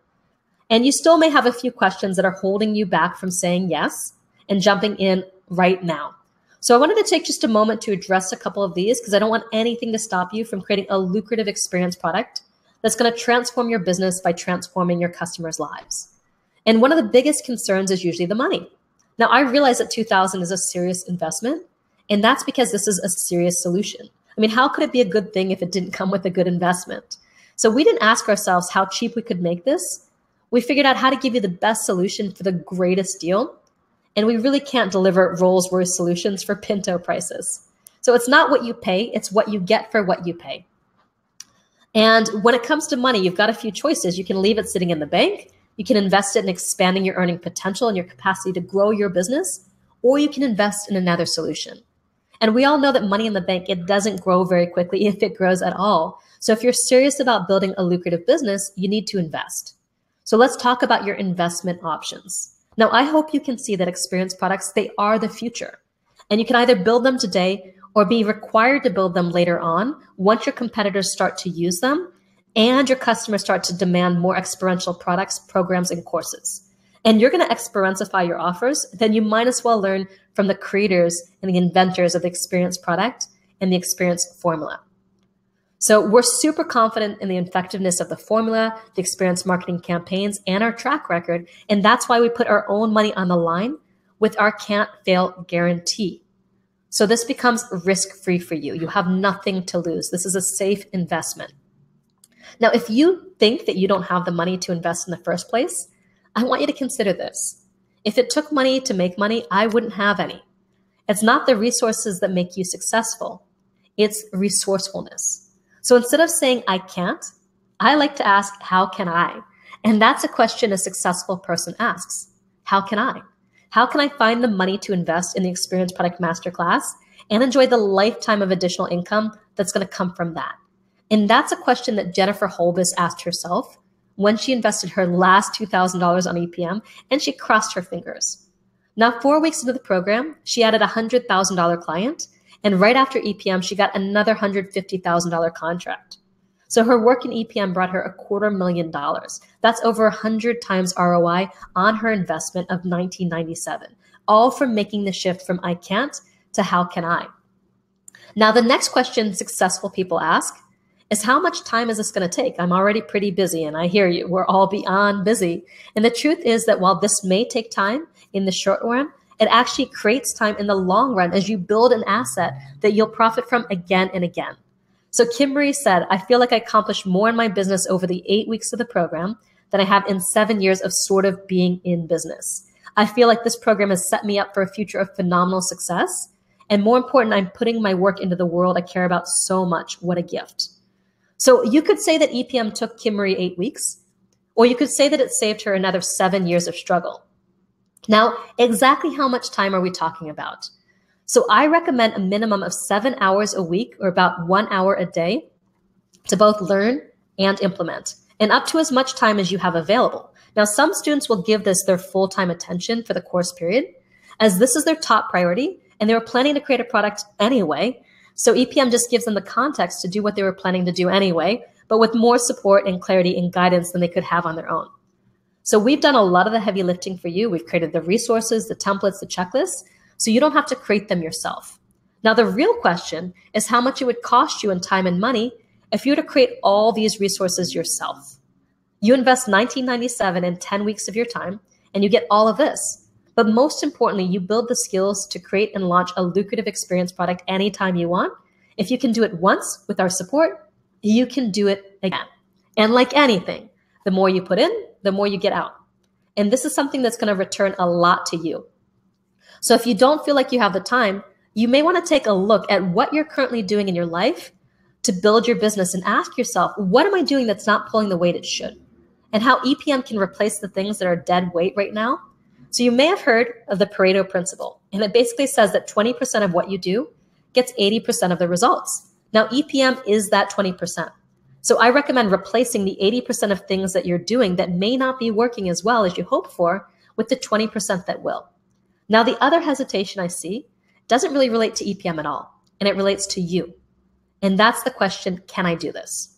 And you still may have a few questions that are holding you back from saying yes and jumping in right now. So I wanted to take just a moment to address a couple of these because I don't want anything to stop you from creating a lucrative experience product that's going to transform your business by transforming your customers' lives. And one of the biggest concerns is usually the money. Now, I realize that $2,000 is a serious investment, and that's because this is a serious solution. I mean, how could it be a good thing if it didn't come with a good investment? So we didn't ask ourselves how cheap we could make this. We figured out how to give you the best solution for the greatest deal. And we really can't deliver Rolls-Royce solutions for Pinto prices. So it's not what you pay, it's what you get for what you pay. And when it comes to money, you've got a few choices. You can leave it sitting in the bank. You can invest it in expanding your earning potential and your capacity to grow your business, or you can invest in another solution. And we all know that money in the bank, it doesn't grow very quickly if it grows at all. So if you're serious about building a lucrative business, you need to invest. So let's talk about your investment options. Now, I hope you can see that experience products, they are the future. And you can either build them today or be required to build them later on once your competitors start to use them and your customers start to demand more experiential products, programs, and courses. And you're going to experientify your offers, then you might as well learn from the creators and the inventors of the experience product and the experience formula. So we're super confident in the effectiveness of the formula, the experience marketing campaigns, and our track record. And that's why we put our own money on the line with our can't fail guarantee. So this becomes risk-free for you. You have nothing to lose. This is a safe investment. Now, if you think that you don't have the money to invest in the first place, I want you to consider this. If it took money to make money, I wouldn't have any. It's not the resources that make you successful. It's resourcefulness. So instead of saying, I can't, I like to ask, how can I? And that's a question a successful person asks. How can I? How can I find the money to invest in the Experience Product Masterclass and enjoy the lifetime of additional income that's going to come from that? And that's a question that Jennifer Holbis asked herself when she invested her last $2,000 on EPM, and she crossed her fingers. Now, 4 weeks into the program, she added a $100,000 client, And right after EPM, she got another $150,000 contract. So her work in EPM brought her $250,000. That's over 100 times ROI on her investment of $1997, all from making the shift from I can't to how can I. Now, the next question successful people ask is, how much time is this going to take? I'm already pretty busy, and I hear you. We're all beyond busy. And the truth is that while this may take time in the short run, it actually creates time in the long run as you build an asset that you'll profit from again and again. So Kim Marie said, I feel like I accomplished more in my business over the 8 weeks of the program than I have in 7 years of sort of being in business. I feel like this program has set me up for a future of phenomenal success. And more important, I'm putting my work into the world I care about so much. What a gift. So you could say that EPM took Kim Marie 8 weeks, or you could say that it saved her another 7 years of struggle. Now, exactly how much time are we talking about? So I recommend a minimum of 7 hours a week, or about 1 hour a day, to both learn and implement, and up to as much time as you have available. Now, some students will give this their full-time attention for the course period, as this is their top priority, and they were planning to create a product anyway. So EPM just gives them the context to do what they were planning to do anyway, but with more support and clarity and guidance than they could have on their own. So we've done a lot of the heavy lifting for you. We've created the resources, the templates, the checklists, so you don't have to create them yourself. Now, the real question is how much it would cost you in time and money if you were to create all these resources yourself. You invest $1997 in 10 weeks of your time, and you get all of this. But most importantly, you build the skills to create and launch a lucrative experience product anytime you want. If you can do it once with our support, you can do it again. And like anything, the more you put in, the more you get out. And this is something that's going to return a lot to you. So if you don't feel like you have the time, you may want to take a look at what you're currently doing in your life to build your business and ask yourself, what am I doing that's not pulling the weight it should? And how EPM can replace the things that are dead weight right now. So you may have heard of the Pareto principle, and it basically says that 20% of what you do gets 80% of the results. Now, EPM is that 20%. So I recommend replacing the 80% of things that you're doing that may not be working as well as you hope for with the 20% that will. Now, the other hesitation I see doesn't really relate to EPM at all, and it relates to you. And that's the question, can I do this?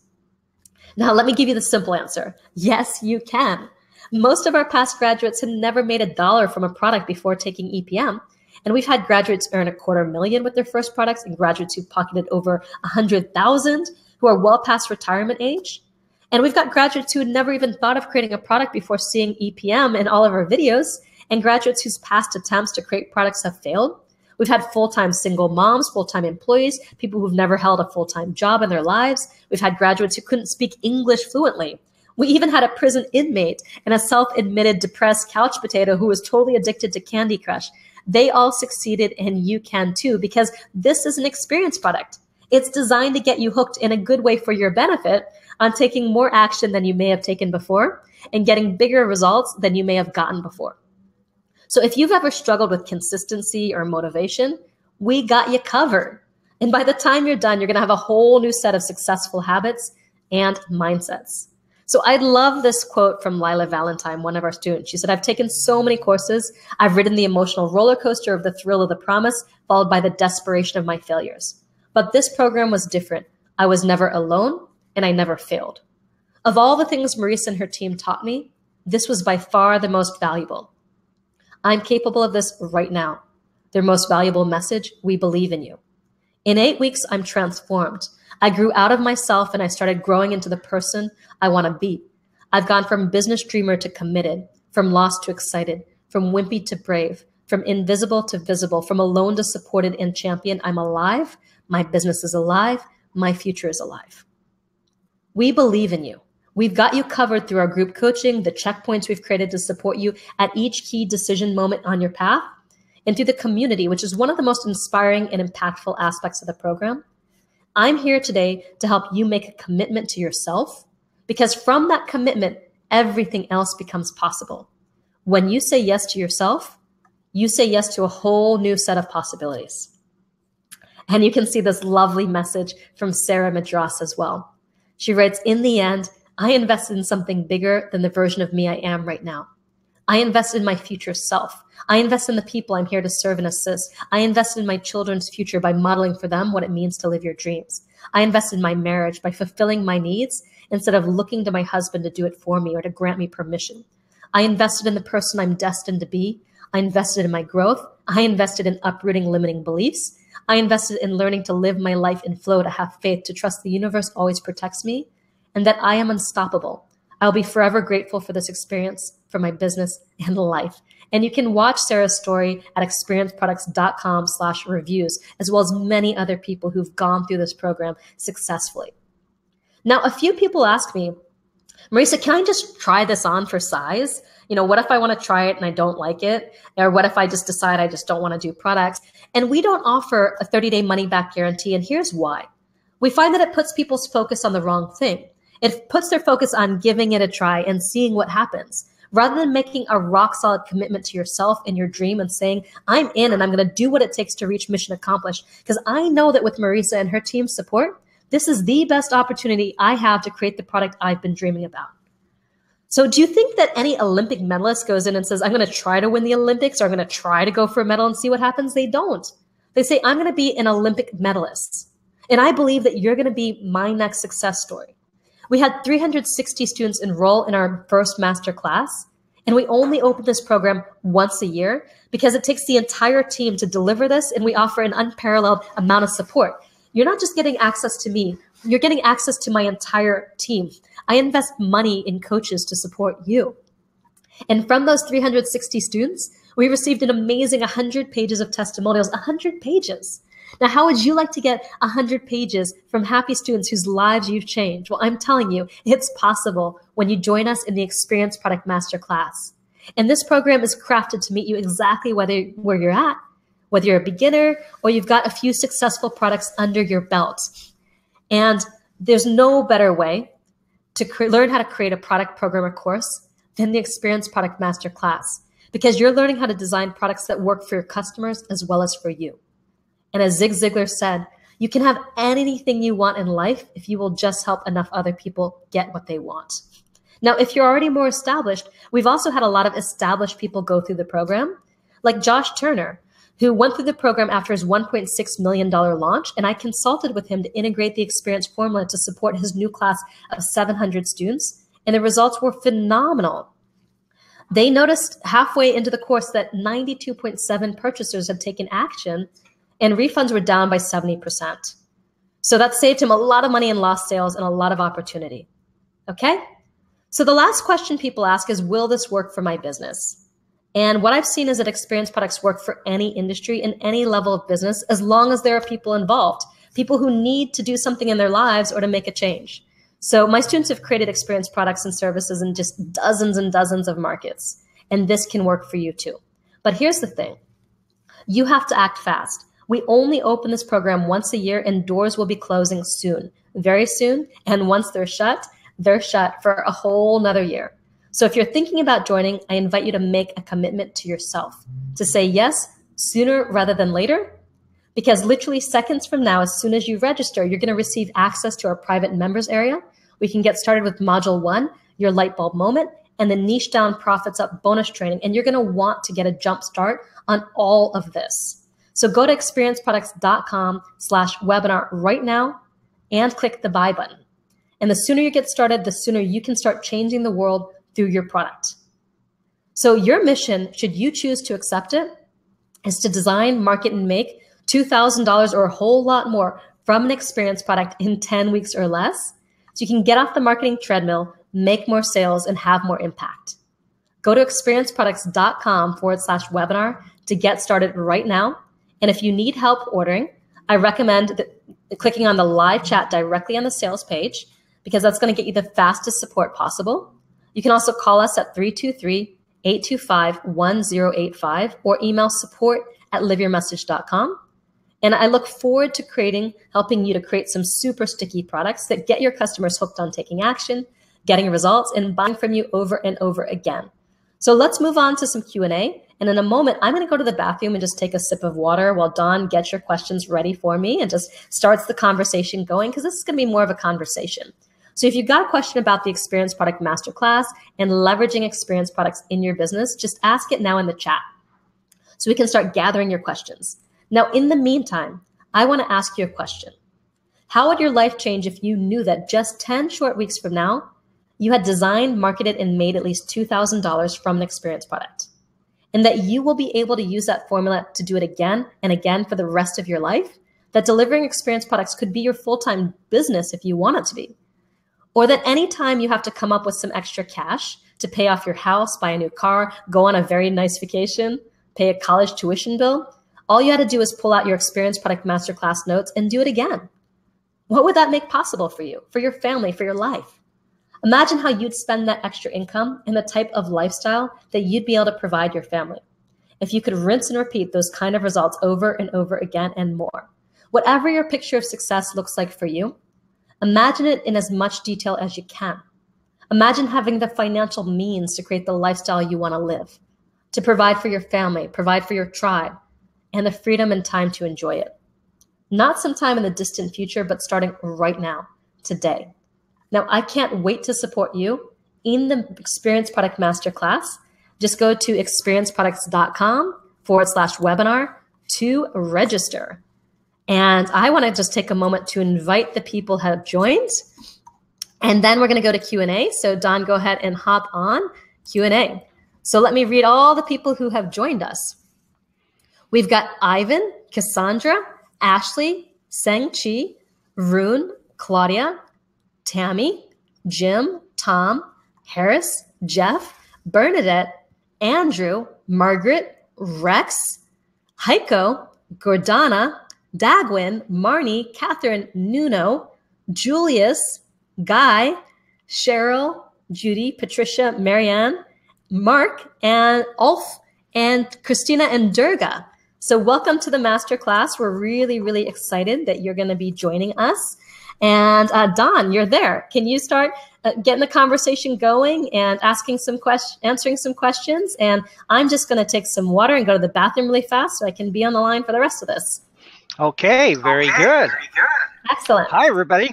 Now, let me give you the simple answer. Yes, you can. Most of our past graduates had never made $1 from a product before taking EPM. And we've had graduates earn $250,000 with their first products, and graduates who pocketed over $100,000 who are well past retirement age. And we've got graduates who had never even thought of creating a product before seeing EPM in all of our videos, and graduates whose past attempts to create products have failed. We've had full-time single moms, full-time employees, people who've never held a full-time job in their lives. We've had graduates who couldn't speak English fluently. We even had a prison inmate and a self-admitted depressed couch potato who was totally addicted to Candy Crush. They all succeeded, and you can too, because this is an experience product. It's designed to get you hooked in a good way for your benefit on taking more action than you may have taken before and getting bigger results than you may have gotten before. So if you've ever struggled with consistency or motivation, we got you covered. And by the time you're done, you're going to have a whole new set of successful habits and mindsets. So I love this quote from Lila Valentine, one of our students. She said, I've taken so many courses. I've ridden the emotional roller coaster of the thrill of the promise, followed by the desperation of my failures. But this program was different. I was never alone, and I never failed. Of all the things Marisa and her team taught me, this was by far the most valuable. I'm capable of this right now. Their most valuable message, we believe in you. In 8 weeks, I'm transformed. I grew out of myself and I started growing into the person I want to be. I've gone from business dreamer to committed, from lost to excited, from wimpy to brave, from invisible to visible, from alone to supported and championed. I'm alive. My business is alive. My future is alive. We believe in you. We've got you covered through our group coaching, the checkpoints we've created to support you at each key decision moment on your path, and through the community, which is one of the most inspiring and impactful aspects of the program. I'm here today to help you make a commitment to yourself, because from that commitment, everything else becomes possible. When you say yes to yourself, you say yes to a whole new set of possibilities. And you can see this lovely message from Sarah Madras as well. She writes, in the end, I invested in something bigger than the version of me I am right now. I invest in my future self. I invest in the people I'm here to serve and assist. I invest in my children's future by modeling for them what it means to live your dreams. I invest in my marriage by fulfilling my needs instead of looking to my husband to do it for me or to grant me permission. I invested in the person I'm destined to be. I invested in my growth. I invested in uprooting limiting beliefs. I invested in learning to live my life in flow, to have faith, to trust the universe always protects me, and that I am unstoppable. I'll be forever grateful for this experience, for my business and life. And you can watch Sarah's story at experienceproducts.com/reviews, as well as many other people who've gone through this program successfully. Now, a few people ask me, Marisa, can I just try this on for size? What if I want to try it and I don't like it? Or what if I just decide I just don't want to do products? And we don't offer a 30-day money-back guarantee, and here's why. We find that it puts people's focus on the wrong thing. It puts their focus on giving it a try and seeing what happens, rather than making a rock-solid commitment to yourself and your dream and saying, I'm in and I'm going to do what it takes to reach mission accomplished. Because I know that with Marisa and her team's support, this is the best opportunity I have to create the product I've been dreaming about. So do you think that any Olympic medalist goes in and says, I'm going to try to win the Olympics, or I'm going to try to go for a medal and see what happens? They don't. They say, I'm going to be an Olympic medalist. And I believe that you're going to be my next success story. We had 360 students enroll in our first master class, and we only open this program once a year because it takes the entire team to deliver this, and we offer an unparalleled amount of support. You're not just getting access to me, you're getting access to my entire team. I invest money in coaches to support you. And from those 360 students, we received an amazing 100 pages of testimonials, 100 pages. Now, how would you like to get 100 pages from happy students whose lives you've changed? Well, I'm telling you, it's possible when you join us in the Experience Product Masterclass. And this program is crafted to meet you exactly where you're at, whether you're a beginner or you've got a few successful products under your belt. And there's no better way to learn how to create a product program or course than the Experience Product Masterclass, because you're learning how to design products that work for your customers as well as for you. And as Zig Ziglar said, you can have anything you want in life if you will just help enough other people get what they want. Now, if you're already more established, we've also had a lot of established people go through the program, like Josh Turner, who went through the program after his $1.6 million launch, and I consulted with him to integrate the experience formula to support his new class of 700 students, and the results were phenomenal. They noticed halfway into the course that 92.7% purchasers had taken action, and refunds were down by 70%. So that saved him a lot of money in lost sales and a lot of opportunity. Okay? So the last question people ask is, will this work for my business? And what I've seen is that experience products work for any industry and any level of business, as long as there are people involved, people who need to do something in their lives or to make a change. So my students have created experience products and services in just dozens and dozens of markets, and this can work for you too. But here's the thing. You have to act fast. We only open this program once a year, and doors will be closing soon, very soon. And once they're shut for a whole nother year. So if you're thinking about joining, I invite you to make a commitment to yourself to say yes sooner rather than later, because literally seconds from now, as soon as you register, you're going to receive access to our private members area. We can get started with module 1, your light bulb moment, and the niche down profits up bonus training. And you're going to want to get a jump start on all of this. So go to experienceproducts.com/webinar right now and click the buy button. And the sooner you get started, the sooner you can start changing the world through your product. So your mission, should you choose to accept it, is to design, market, and make $2,000 or a whole lot more from an experience product in 10 weeks or less, so you can get off the marketing treadmill, make more sales, and have more impact. Go to experienceproducts.com/webinar to get started right now. And if you need help ordering, I recommend clicking on the live chat directly on the sales page, because that's going to get you the fastest support possible. You can also call us at 323-825-1085 or email support@liveyourmessage.com. And I look forward to helping you to create some super sticky products that get your customers hooked on taking action, getting results, and buying from you over and over again. So let's move on to some Q&A. And in a moment, I'm going to go to the bathroom and just take a sip of water while Dawn gets your questions ready for me and just starts the conversation going, because this is going to be more of a conversation. So if you've got a question about the Experience Product Masterclass and leveraging experience products in your business, just ask it now in the chat so we can start gathering your questions. Now, in the meantime, I want to ask you a question. How would your life change if you knew that just 10 short weeks from now, you had designed, marketed, and made at least $2,000 from an experience product? And that you will be able to use that formula to do it again and again for the rest of your life? That delivering experience products could be your full-time business if you want it to be. Or that anytime you have to come up with some extra cash to pay off your house, buy a new car, go on a very nice vacation, pay a college tuition bill, all you had to do is pull out your Experience Product Masterclass notes and do it again. What would that make possible for you, for your family, for your life? Imagine how you'd spend that extra income and the type of lifestyle that you'd be able to provide your family if you could rinse and repeat those kind of results over and over again and more. Whatever your picture of success looks like for you, imagine it in as much detail as you can. Imagine having the financial means to create the lifestyle you want to live, to provide for your family, provide for your tribe, and the freedom and time to enjoy it. Not sometime in the distant future, but starting right now, today. Now, I can't wait to support you in the Experience Product Masterclass. Just go to experienceproducts.com/webinar to register. And I want to just take a moment to invite the people who have joined. And then we're going to go to Q&A. So Don, go ahead and hop on Q&A. So let me read all the people who have joined us. We've got Ivan, Cassandra, Ashley, Sang Chi, Rune, Claudia, Tammy, Jim, Tom, Harris, Jeff, Bernadette, Andrew, Margaret, Rex, Heiko, Gordana, Dagwin, Marnie, Catherine, Nuno, Julius, Guy, Cheryl, Judy, Patricia, Marianne, Mark, and Ulf, and Christina and Durga. So welcome to the masterclass. We're really, really excited that you're going to be joining us. And Don, you're there. Can you start getting the conversation going and answering some questions? And I'm just going to take some water and go to the bathroom really fast so I can be on the line for the rest of this. Okay, very good. Excellent. Hi, everybody.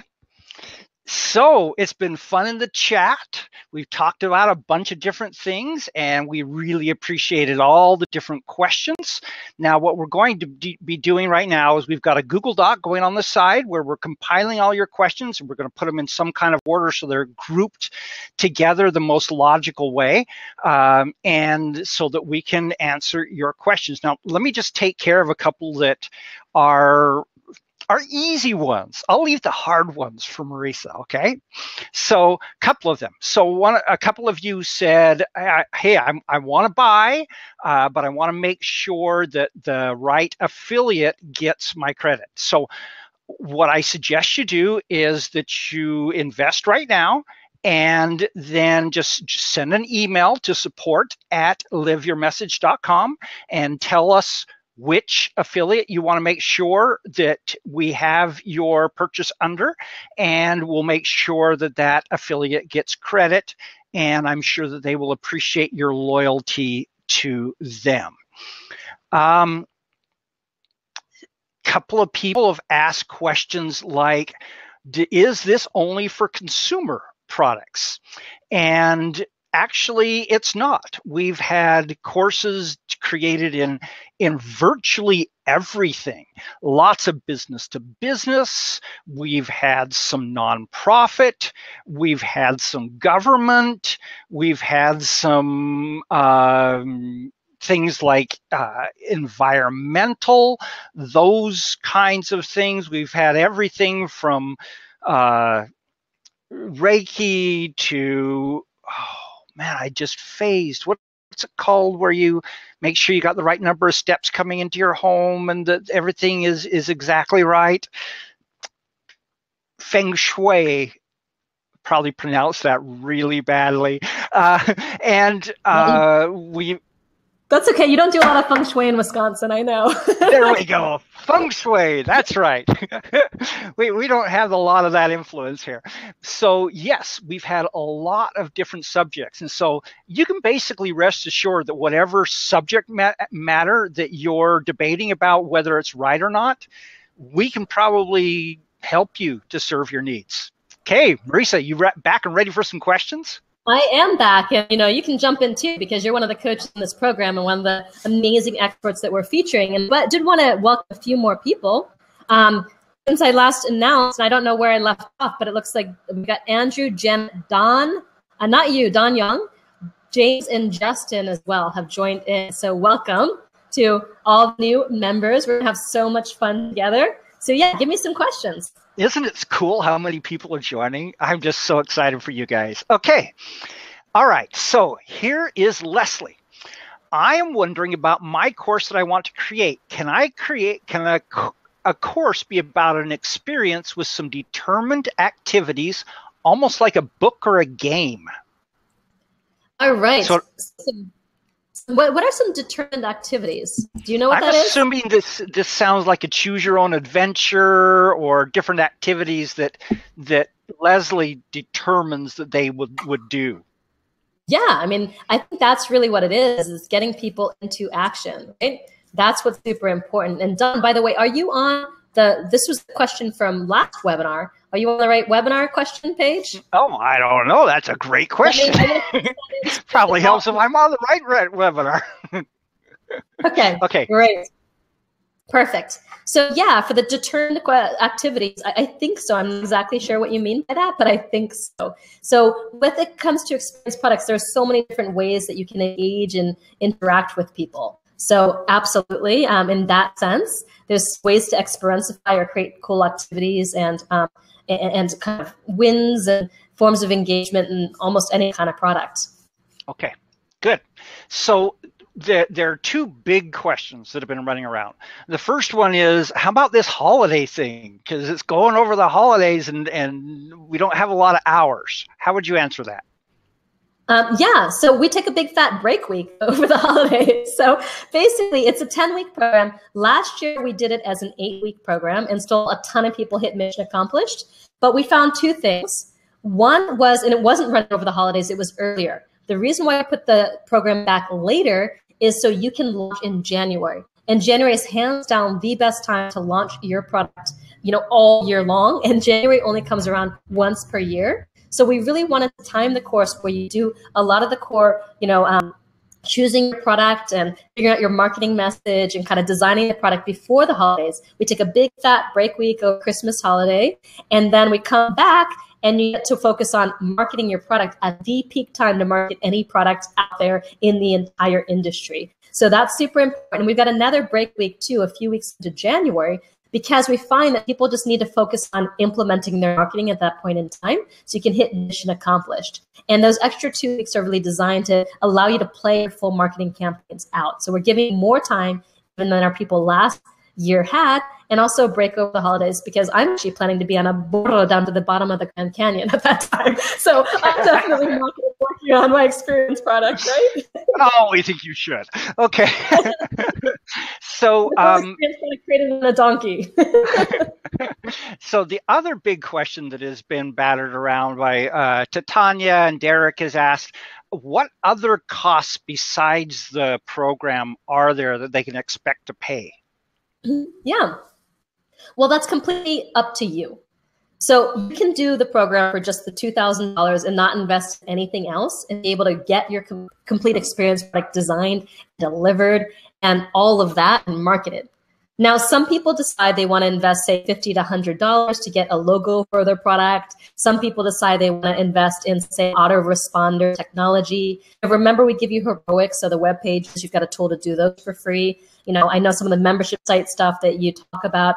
So it's been fun in the chat. We've talked about a bunch of different things, and we really appreciated all the different questions. Now, what we're going to be doing right now is we've got a Google Doc going on the side where we're compiling all your questions, and we're going to put them in some kind of order so they're grouped together the most logical way, and so that we can answer your questions. Now, let me just take care of a couple that are easy ones. I'll leave the hard ones for Marisa, okay? So a couple of them. So a couple of you said, hey, I want to buy, but I want to make sure that the right affiliate gets my credit. So what I suggest you do is that you invest right now and then just send an email to support@liveyourmessage.com and tell us which affiliate you want to make sure that we have your purchase under, and we'll make sure that that affiliate gets credit, and I'm sure that they will appreciate your loyalty to them. Couple of people have asked questions like, is this only for consumer products? And actually, it's not. We've had courses created in virtually everything. Lots of business to business. We've had some nonprofit. We've had some government. We've had some things like environmental, those kinds of things. We've had everything from Reiki to, man, I just phased. What's it called where you make sure you got the right number of steps coming into your home and that everything is exactly right? Feng Shui. Probably pronounced that really badly. That's okay. You don't do a lot of feng shui in Wisconsin, I know. There we go. Feng shui. That's right. we don't have a lot of that influence here. So yes, we've had a lot of different subjects. And so you can basically rest assured that whatever subject matter that you're debating about, whether it's right or not, we can probably help you to serve your needs. Okay, Marisa, you back and ready for some questions? I am back, and you can jump in too because you're one of the coaches in this program and one of the amazing experts that we're featuring. And but did want to welcome a few more people. Since I last announced, and I don't know where I left off, but it looks like we got Andrew, Jen, Don, not you, Don Young, James, and Justin as well have joined in. So welcome to all new members. We're gonna have so much fun together. So yeah, give me some questions. Isn't it cool how many people are joining? I'm just so excited for you guys. Okay. All right. So here is Leslie. I am wondering about my course that I want to create. Can a course be about an experience with some determined activities, almost like a book or a game? All right. So what are some determined activities? Do you know what that is? I'm assuming this sounds like a choose your own adventure or different activities that Leslie determines that they would do. Yeah, I mean, I think that's really what it is getting people into action, right? That's what's super important. And Don, by the way, are you on this was the question from last webinar. Are you on the right webinar question page? Oh, I don't know. That's a great question. Probably helps if I'm on the right webinar. Okay. Great. Perfect. So yeah, for the determined activities, I think so. I'm not exactly sure what you mean by that, but I think so. So when it comes to experience products, there's so many different ways that you can engage and interact with people. So absolutely, in that sense, there's ways to experientify or create cool activities and kind of wins and forms of engagement in almost any kind of product. Okay, good. So there are two big questions that have been running around. The first one is, how about this holiday thing? Because it's going over the holidays and we don't have a lot of hours. How would you answer that? Yeah, so we take a big fat break week over the holidays. So basically, it's a 10-week program. Last year, we did it as an 8-week program, and still a ton of people hit mission accomplished. But we found two things. One was, and it wasn't running over the holidays, it was earlier. The reason why I put the program back later is so you can launch in January. And January is hands down the best time to launch your product, all year long. And January only comes around once per year. So we really wanted to time the course where you do a lot of the core, choosing your product and figuring out your marketing message and kind of designing the product before the holidays. We take a big fat break week over Christmas holiday, and then we come back and you get to focus on marketing your product at the peak time to market any product out there in the entire industry. So that's super important. And we've got another break week too, a few weeks into January, because we find that people just need to focus on implementing their marketing at that point in time so you can hit mission accomplished. And those extra 2 weeks are really designed to allow you to play your full marketing campaigns out. So we're giving more time even than our people last year had, and also break over the holidays, because I'm actually planning to be on a burro down to the bottom of the Grand Canyon at that time. So I'm definitely not going to work you on my experience product, right? Oh, we think you should. Okay. So created in a donkey. So the other big question that has been battered around by Titania and Derek has asked, what other costs besides the program are there that they can expect to pay? Yeah. Well, that's completely up to you. So you can do the program for just the $2,000 and not invest in anything else and be able to get your complete experience product designed, delivered, and all of that and marketed. Now, some people decide they want to invest, say, $50 to $100 to get a logo for their product. Some people decide they want to invest in, say, autoresponder technology. But remember, we give you Heroics, so the web pages, you've got a tool to do those for free. I know some of the membership site stuff that you talk about,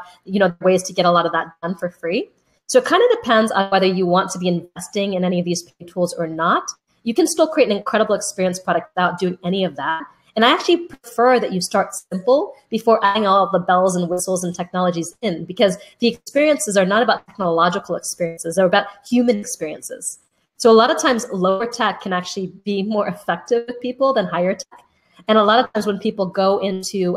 ways to get a lot of that done for free. So it kind of depends on whether you want to be investing in any of these paid tools or not. You can still create an incredible experience product without doing any of that. And I actually prefer that you start simple before adding all of the bells and whistles and technologies in, because the experiences are not about technological experiences. They're about human experiences. So a lot of times lower tech can actually be more effective with people than higher tech. And a lot of times when people go into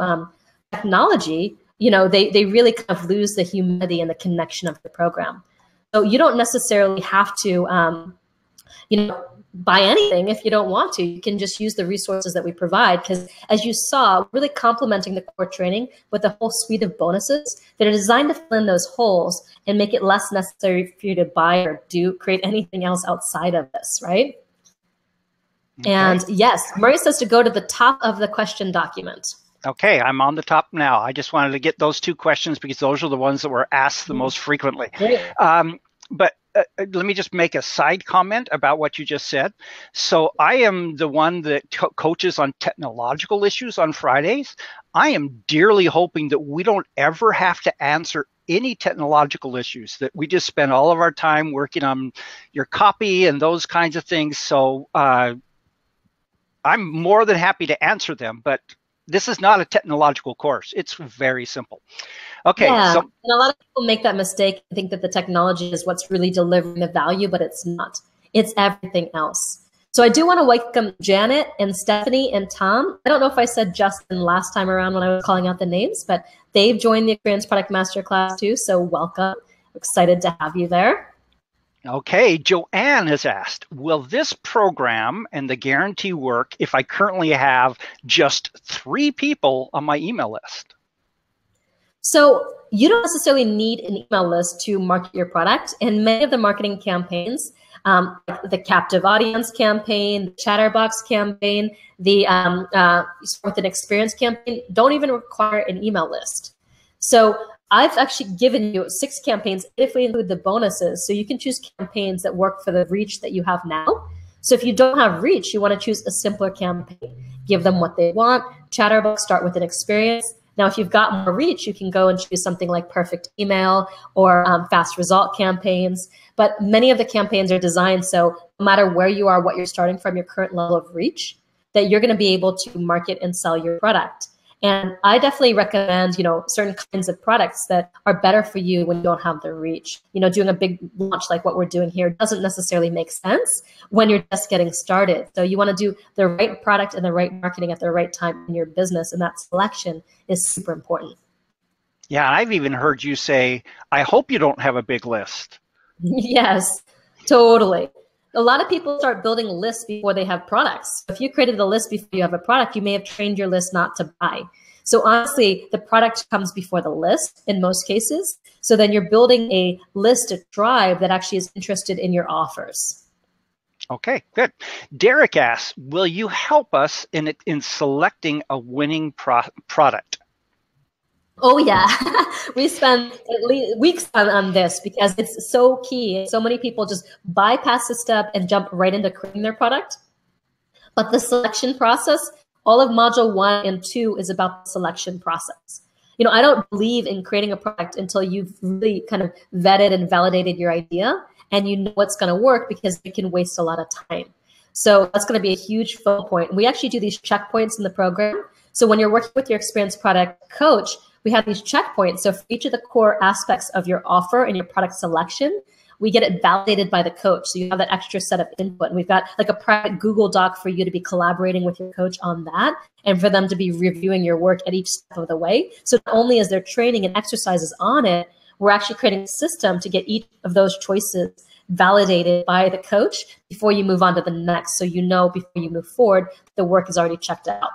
technology, they really kind of lose the humanity and the connection of the program. So you don't necessarily have to, buy anything if you don't want to. You can just use the resources that we provide, because as you saw, really complementing the core training with a whole suite of bonuses that are designed to fill in those holes and make it less necessary for you to buy or create anything else outside of this, right? Okay. And yes, Murray says to go to the top of the question document. Okay, I'm on the top now. I just wanted to get those two questions because those are the ones that were asked the most frequently. But let me just make a side comment about what you just said. So I am the one that coaches on technological issues on Fridays. I am dearly hoping that we don't ever have to answer any technological issues, that we just spend all of our time working on your copy and those kinds of things. So I'm more than happy to answer them, but this is not a technological course. It's very simple. Okay. Yeah, so, and a lot of people make that mistake and think that the technology is what's really delivering the value, but it's not. It's everything else. So I do want to welcome Janet and Stephanie and Tom. I don't know if I said Justin last time around when I was calling out the names, but they've joined the Experience Product Masterclass too. So welcome. Excited to have you there. Okay, Joanne has asked, will this program and the guarantee work if I currently have just 3 people on my email list? So you don't necessarily need an email list to market your product. And many of the marketing campaigns, like the captive audience campaign, the chatterbox campaign, the with an experience campaign, don't even require an email list. So I've actually given you 6 campaigns if we include the bonuses. So you can choose campaigns that work for the reach that you have now. So if you don't have reach, you want to choose a simpler campaign. Give them what they want. Chatterbox, start with an experience. Now, if you've got more reach, you can go and choose something like perfect email or fast result campaigns. But many of the campaigns are designed so no matter where you are, what you're starting from, your current level of reach, that you're going to be able to market and sell your product. And I definitely recommend, certain kinds of products that are better for you when you don't have the reach. Doing a big launch like what we're doing here doesn't necessarily make sense when you're just getting started. So you want to do the right product and the right marketing at the right time in your business, and that selection is super important. Yeah, I've even heard you say, I hope you don't have a big list. Yes, totally. A lot of people start building lists before they have products. If you created a list before you have a product, you may have trained your list not to buy. So honestly, the product comes before the list in most cases. So then you're building a list, a tribe that actually is interested in your offers. Okay, good. Derek asks, will you help us in selecting a winning product? Oh yeah, we spend at least weeks on this because it's so key. So many people just bypass the step and jump right into creating their product. But the selection process, all of module 1 and 2 is about the selection process. I don't believe in creating a product until you've really kind of vetted and validated your idea and you know what's going to work, because it can waste a lot of time. So that's going to be a huge focal point. We actually do these checkpoints in the program. So when you're working with your experienced product coach, we have these checkpoints. So for each of the core aspects of your offer and your product selection, we get it validated by the coach. So you have that extra set of input. And we've got like a private Google Doc for you to be collaborating with your coach on that and for them to be reviewing your work at each step of the way. So not only is there training and exercises on it, we're actually creating a system to get each of those choices validated by the coach before you move on to the next. So before you move forward, the work is already checked out.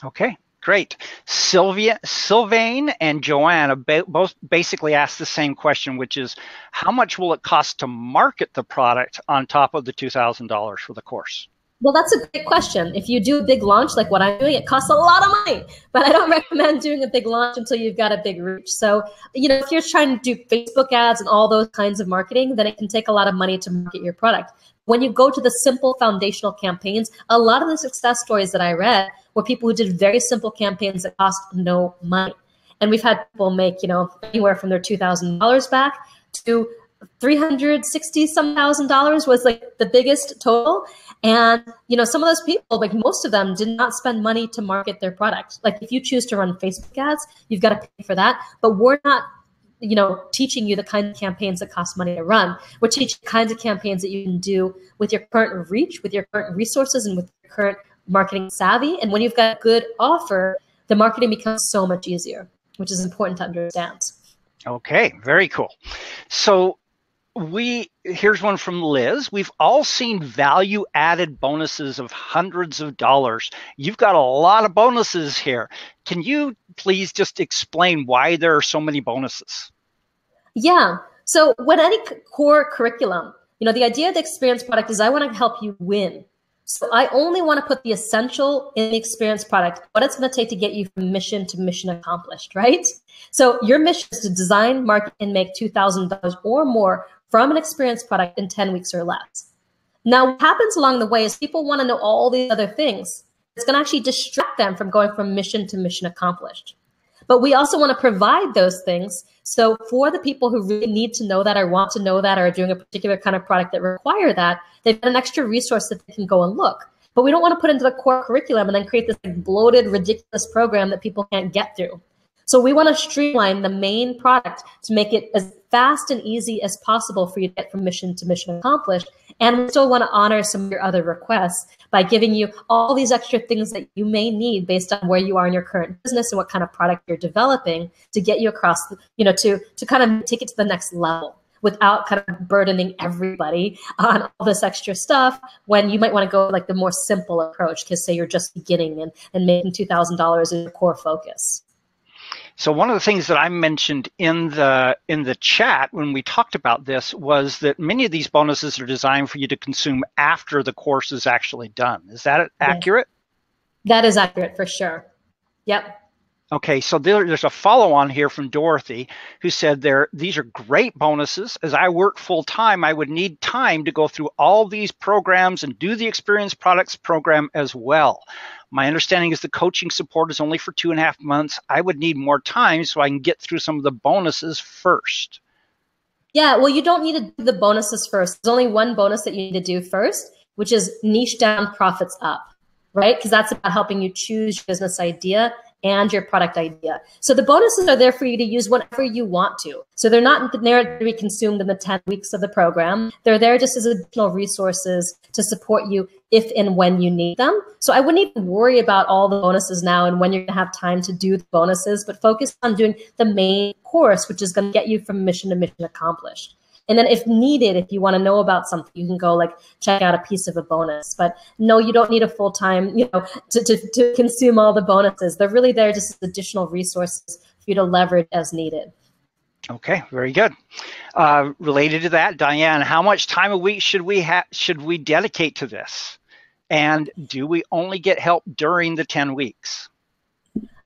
Okay. Great. Sylvain and Joanne both basically asked the same question, which is, how much will it cost to market the product on top of the $2,000 for the course? Well, that's a great question. If you do a big launch like what I'm doing, it costs a lot of money, but I don't recommend doing a big launch until you've got a big reach. So, if you're trying to do Facebook ads and all those kinds of marketing, then it can take a lot of money to market your product. When you go to the simple foundational campaigns, a lot of the success stories that I read were people who did very simple campaigns that cost no money. And we've had people make, anywhere from their $2,000 back to $360,000 was like the biggest total. And, some of those people, like most of them, did not spend money to market their product. Like if you choose to run Facebook ads, you've got to pay for that. But we're not, teaching you the kind of campaigns that cost money to run. We're teaching kinds of campaigns that you can do with your current reach, with your current resources, and with your current marketing savvy. And when you've got a good offer, the marketing becomes so much easier, which is important to understand. Okay, very cool. So Here's one from Liz. We've all seen value added bonuses of hundreds of dollars. You've got a lot of bonuses here. Can you please just explain why there are so many bonuses? Yeah. So with any core curriculum, the idea of the experience product is I want to help you win. So I only want to put the essential in the experience product, what it's going to take to get you from mission to mission accomplished, right? So your mission is to design, market, and make $2,000 or more from an experience product in 10 weeks or less. Now, what happens along the way is people want to know all these other things. It's going to actually distract them from going from mission to mission accomplished. But we also want to provide those things. So for the people who really need to know that or want to know that or are doing a particular kind of product that require that, they've got an extra resource that they can go and look. But we don't want to put into the core curriculum and then create this bloated, ridiculous program that people can't get through. So we want to streamline the main product to make it as fast and easy as possible for you to get from mission to mission accomplished. And we still want to honor some of your other requests by giving you all these extra things that you may need based on where you are in your current business and what kind of product you're developing to get you across, to kind of take it to the next level without kind of burdening everybody on all this extra stuff when you might want to go like the more simple approach because say you're just beginning and making $2,000 is your core focus. So one of the things that I mentioned in the chat when we talked about this was that many of these bonuses are designed for you to consume after the course is actually done. Is that accurate? That is accurate for sure. Yep. Okay, so there's a follow-on here from Dorothy who said these are great bonuses. As I work full-time, I would need time to go through all these programs and do the experience products program as well. My understanding is the coaching support is only for 2.5 months. I would need more time so I can get through some of the bonuses first. Yeah, well, you don't need to do the bonuses first. There's only one bonus that you need to do first, which is niche down, profits up, right? Because that's about helping you choose your business idea and your product idea. So the bonuses are there for you to use whenever you want to. So they're not there to be consumed in the 10 weeks of the program. They're there just as additional resources to support you if and when you need them. So I wouldn't even worry about all the bonuses now and when you're gonna have time to do the bonuses, but focus on doing the main course, which is gonna get you from mission to mission accomplished. And then if needed, if you want to know about something, you can go like check out a piece of a bonus. But no, you don't need a full-time, to consume all the bonuses. They're really there just as additional resources for you to leverage as needed. Okay, very good. Related to that, Diane, how much time a week should we dedicate to this? And do we only get help during the 10 weeks?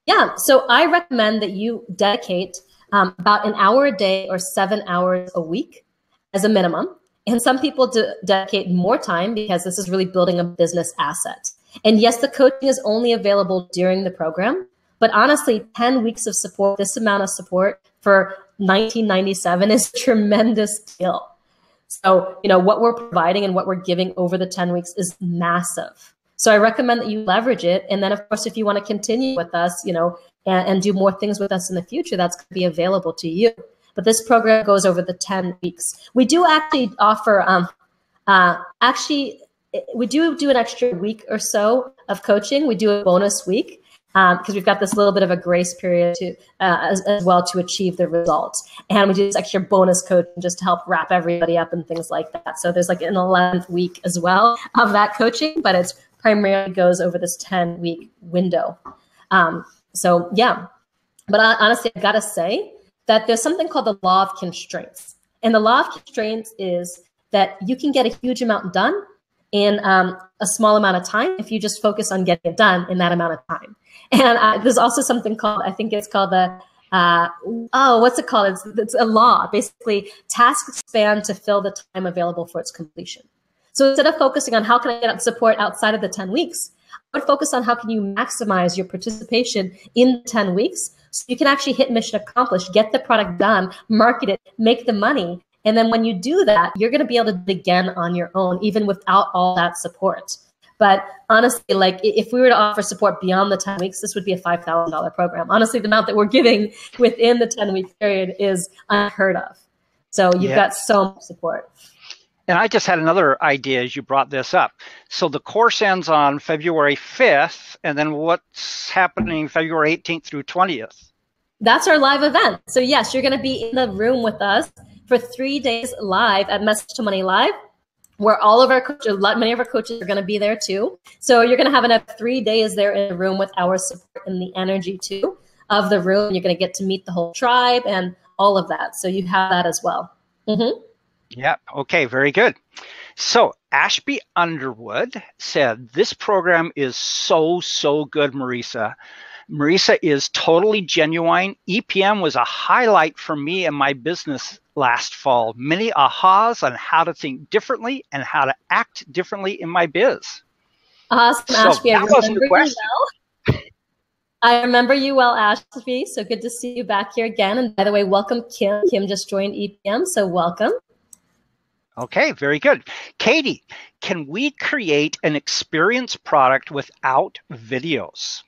Yeah, so I recommend that you dedicate about an hour a day or 7 hours a week as a minimum. And some people dedicate more time because this is really building a business asset. And yes, the coaching is only available during the program, but honestly, 10 weeks of support, this amount of support for $19.97 is a tremendous deal. So, what we're providing and what we're giving over the 10 weeks is massive. So I recommend that you leverage it. And then of course, if you want to continue with us, and do more things with us in the future, that's going to be available to you. But this program goes over the 10 weeks. We do actually offer, we do an extra week or so of coaching. We do a bonus week because we've got this little bit of a grace period to as well to achieve the results. And we do this extra bonus coaching just to help wrap everybody up and things like that. So there's like an 11th week as well of that coaching, but it's primarily goes over this 10-week window. So yeah, but honestly, I've got to say that there's something called the law of constraints. And the law of constraints is that you can get a huge amount done in a small amount of time if you just focus on getting it done in that amount of time. And there's also something called, I think it's called the, what's it called? It's a law. Basically, tasks expand to fill the time available for its completion. So instead of focusing on how can I get support outside of the 10 weeks, I would focus on how can you maximize your participation in 10 weeks so you can actually hit mission accomplished, get the product done, market it, make the money. And then when you do that, you're going to be able to do it again on your own, even without all that support. But honestly, like if we were to offer support beyond the 10 weeks, this would be a $5,000 program. Honestly, the amount that we're giving within the 10-week period is unheard of. So you've got so much support. And I just had another idea as you brought this up. So the course ends on February 5th, and then what's happening February 18th through 20th? That's our live event. So yes, you're going to be in the room with us for 3 days live at Message to Money Live, where all of our coaches, many of our coaches are going to be there too. So you're going to have another 3 days there in the room with our support and the energy too of the room. You're going to get to meet the whole tribe and all of that. So you have that as well. Mm-hmm. Yeah. Okay. Very good. So Ashby Underwood said, this program is so good, Marisa. Marisa is totally genuine. EPM was a highlight for me in my business last fall. Many ahas on how to think differently and how to act differently in my biz. Awesome, So Ashby. that wasn't the question. I remember you well, Ashby. So good to see you back here again. And by the way, welcome, Kim. Kim just joined EPM, so welcome. Okay, very good. Katie, can we create an experience product without videos?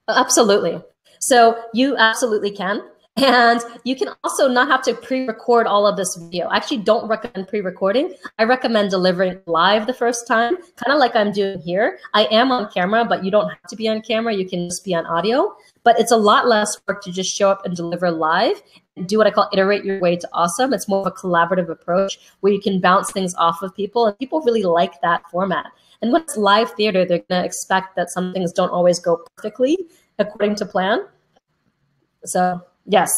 Absolutely. So you absolutely can. And you can also not have to pre-record all of this video. I actually don't recommend pre-recording. I recommend delivering live the first time, kind of like I'm doing here. I am on camera, but you don't have to be on camera. You can just be on audio. But it's a lot less work to just show up and deliver live and do what I call iterate your way to awesome. It's more of a collaborative approach where you can bounce things off of people, and people really like that format. And when it's live theater, they're going to expect that some things don't always go perfectly according to plan. So yes.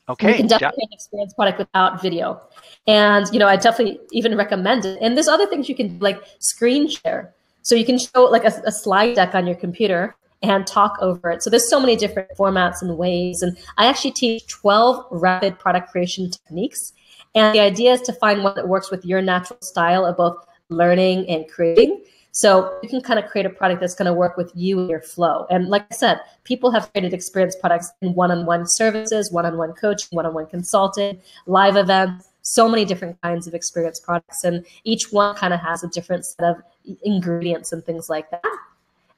Okay. You can definitely make an experience product without video. And, you know, I definitely even recommend it. And there's other things you can like screen share. So you can show like a slide deck on your computer and talk over it. So there's so many different formats and ways. And I actually teach 12 rapid product creation techniques. And the idea is to find one that works with your natural style of both learning and creating. So you can kind of create a product that's going to work with you and your flow. And like I said, people have created experience products in one-on-one services, one-on-one coaching, one-on-one consulting, live events, so many different kinds of experience products. And each one kind of has a different set of ingredients and things like that.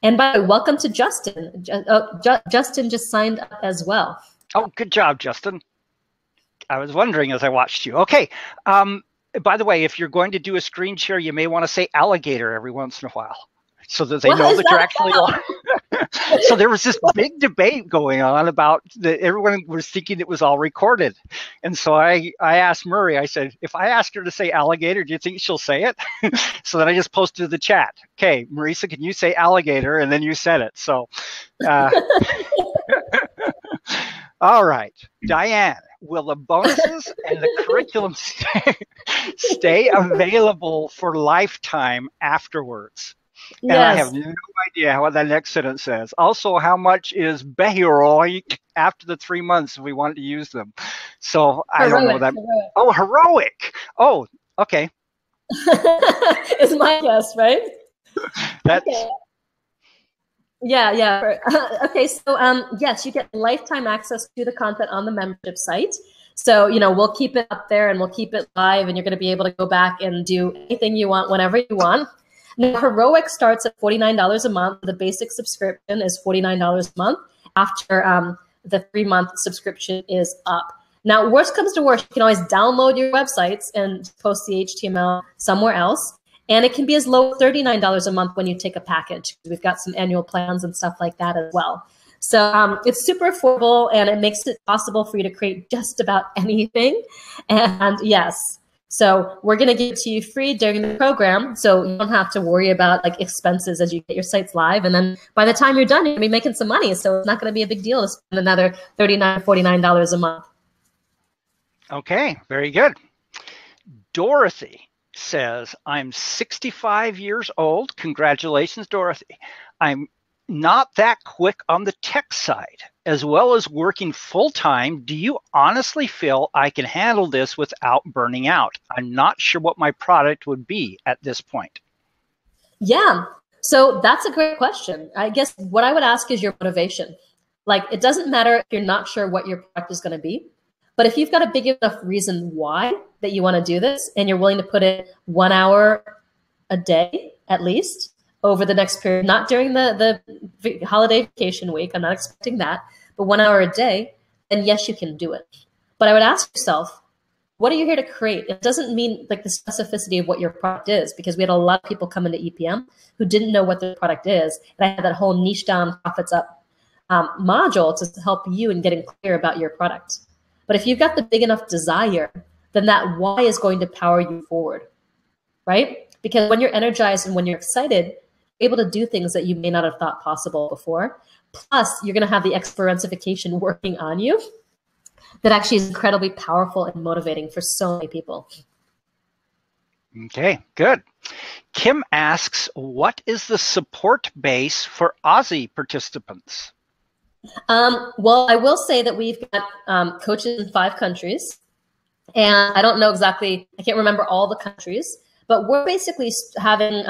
And by the way, welcome to Justin. Justin just signed up as well. Oh, good job, Justin. I was wondering as I watched you. Okay. By the way, if you're going to do a screen share, you may want to say alligator every once in a while so that they know that you're actually on. So there was this big debate going on about that everyone was thinking it was all recorded. And so I asked Murray, I said, if I ask her to say alligator, do you think she'll say it? So then I just posted to the chat, okay, Marisa, can you say alligator? And then you said it. So, all right, Diane, will the bonuses and the curriculum stay available for lifetime afterwards? And yes. I have no idea what that next sentence says. Also, how much is heroic after the 3 months if we wanted to use them? So I don't know that. Heroic. Oh, heroic. Oh, okay. Is my guess, right? That's. Okay. Yeah. Okay, so yes, you get lifetime access to the content on the membership site. So, you know, we'll keep it up there and we'll keep it live, and you're going to be able to go back and do anything you want whenever you want. Now, Heroic starts at $49 a month. The basic subscription is $49 a month after the 3-month subscription is up. Now, worst comes to worst, you can always download your websites and post the HTML somewhere else. And it can be as low as $39 a month when you take a package. We've got some annual plans and stuff like that as well. So it's super affordable, and it makes it possible for you to create just about anything. And yes, so we're going to give it to you free during the program, so you don't have to worry about like expenses as you get your sites live. And then by the time you're done, you're going to be making some money. So it's not going to be a big deal to spend another $39, $49 a month. Okay, very good. Dorothy says, I'm 65 years old. Congratulations, Dorothy. I'm not that quick on the tech side, as well as working full-time. Do you honestly feel I can handle this without burning out? I'm not sure what my product would be at this point. Yeah, so that's a great question. I guess what I would ask is your motivation. Like, it doesn't matter if you're not sure what your product is going to be, but if you've got a big enough reason why that you want to do this, and you're willing to put in 1 hour a day at least over the next period, not during the holiday vacation week, I'm not expecting that, but 1 hour a day, then yes, you can do it. But I would ask yourself, what are you here to create? It doesn't mean like the specificity of what your product is, because we had a lot of people come into EPM who didn't know what their product is. And I had that whole niche down profits up module to help you in getting clear about your product. But if you've got the big enough desire then that why is going to power you forward, right? Because when you're energized and when you're excited, you're able to do things that you may not have thought possible before. Plus, you're going to have the exponentification working on you that actually is incredibly powerful and motivating for so many people. Okay, good. Kim asks, what is the support base for Aussie participants? Well, I will say that we've got coaches in 5 countries. And I don't know exactly, I can't remember all the countries, but we're basically having,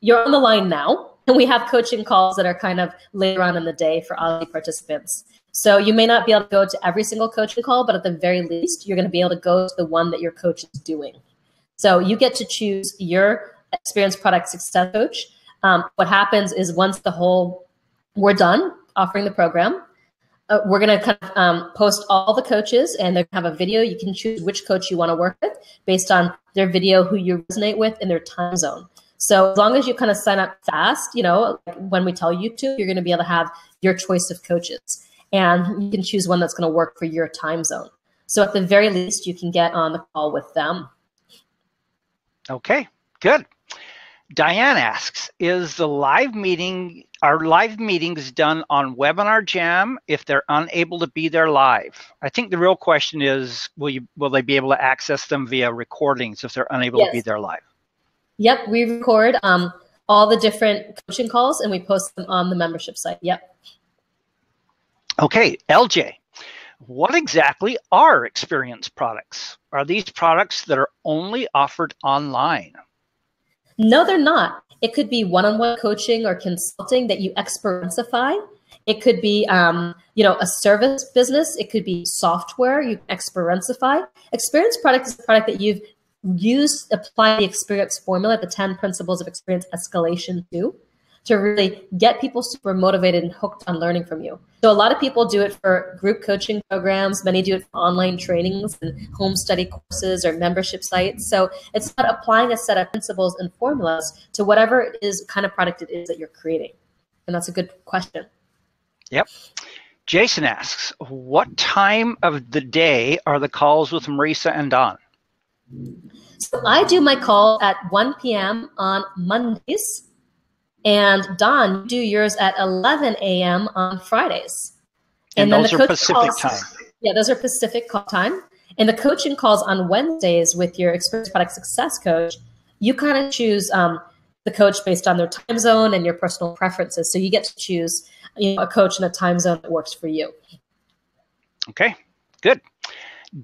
you're on the line now, and we have coaching calls that are kind of later on in the day for Aussie participants. So you may not be able to go to every single coaching call, but at the very least, you're going to be able to go to the one that your coach is doing. So you get to choose your experience product success coach. What happens is once we're done offering the program, we're going to kind of post all the coaches, and they're going to have a video. You can choose which coach you want to work with based on their video, who you resonate with, and their time zone. So as long as you kind of sign up fast, when we tell you to, you're going to be able to have your choice of coaches. And you can choose one that's going to work for your time zone. So at the very least, you can get on the call with them. Okay, good. Diane asks, are live meetings done on Webinar Jam if they're unable to be there live? I think the real question is, will they be able to access them via recordings if they're unable to be there live? Yep, we record all the different coaching calls and we post them on the membership site. Yep. Okay, LJ, what exactly are experience products? Are these products that are only offered online? No, they're not. It could be one-on-one coaching or consulting that you experientify. It could be, a service business. It could be software you experientify. Experience product is a product that you've used, apply the experience formula, the 10 principles of experience escalation to really get people super motivated and hooked on learning from you. So a lot of people do it for group coaching programs. Many do it for online trainings and home study courses or membership sites. So it's about applying a set of principles and formulas to whatever it is, kind of product it is that you're creating. And that's a good question. Yep. Jason asks, what time of the day are the calls with Marisa and Don? So I do my call at 1 p.m. on Mondays. And Don, you do yours at 11 a.m. on Fridays. And then those are Pacific time. Yeah, those are Pacific call time. And the coaching calls on Wednesdays with your Experience Product Success coach, you kind of choose the coach based on their time zone and your personal preferences. So you get to choose a coach in a time zone that works for you. Okay, good.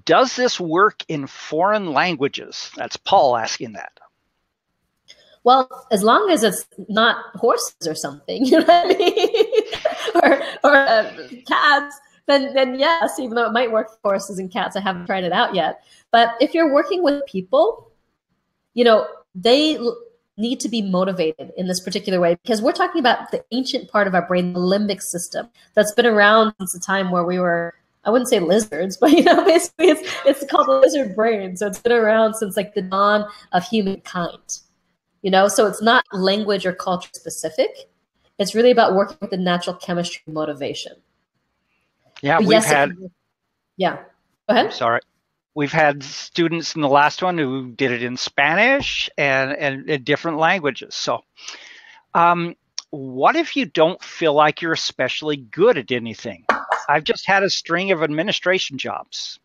Does this work in foreign languages? That's Paul asking that. Well, as long as it's not horses or something, you know what I mean? or cats, then yes, even though it might work for horses and cats, I haven't tried it out yet. But if you're working with people, they need to be motivated in this particular way, because we're talking about the ancient part of our brain, the limbic system, that's been around since the time where we were, I wouldn't say lizards, but basically it's called the lizard brain. So it's been around since like the dawn of humankind. So it's not language or culture specific. It's really about working with the natural chemistry and motivation. Yeah, yeah. Go ahead. Sorry. We've had students in the last one who did it in Spanish and in different languages. So what if you don't feel like you're especially good at anything? I've just had a string of administration jobs.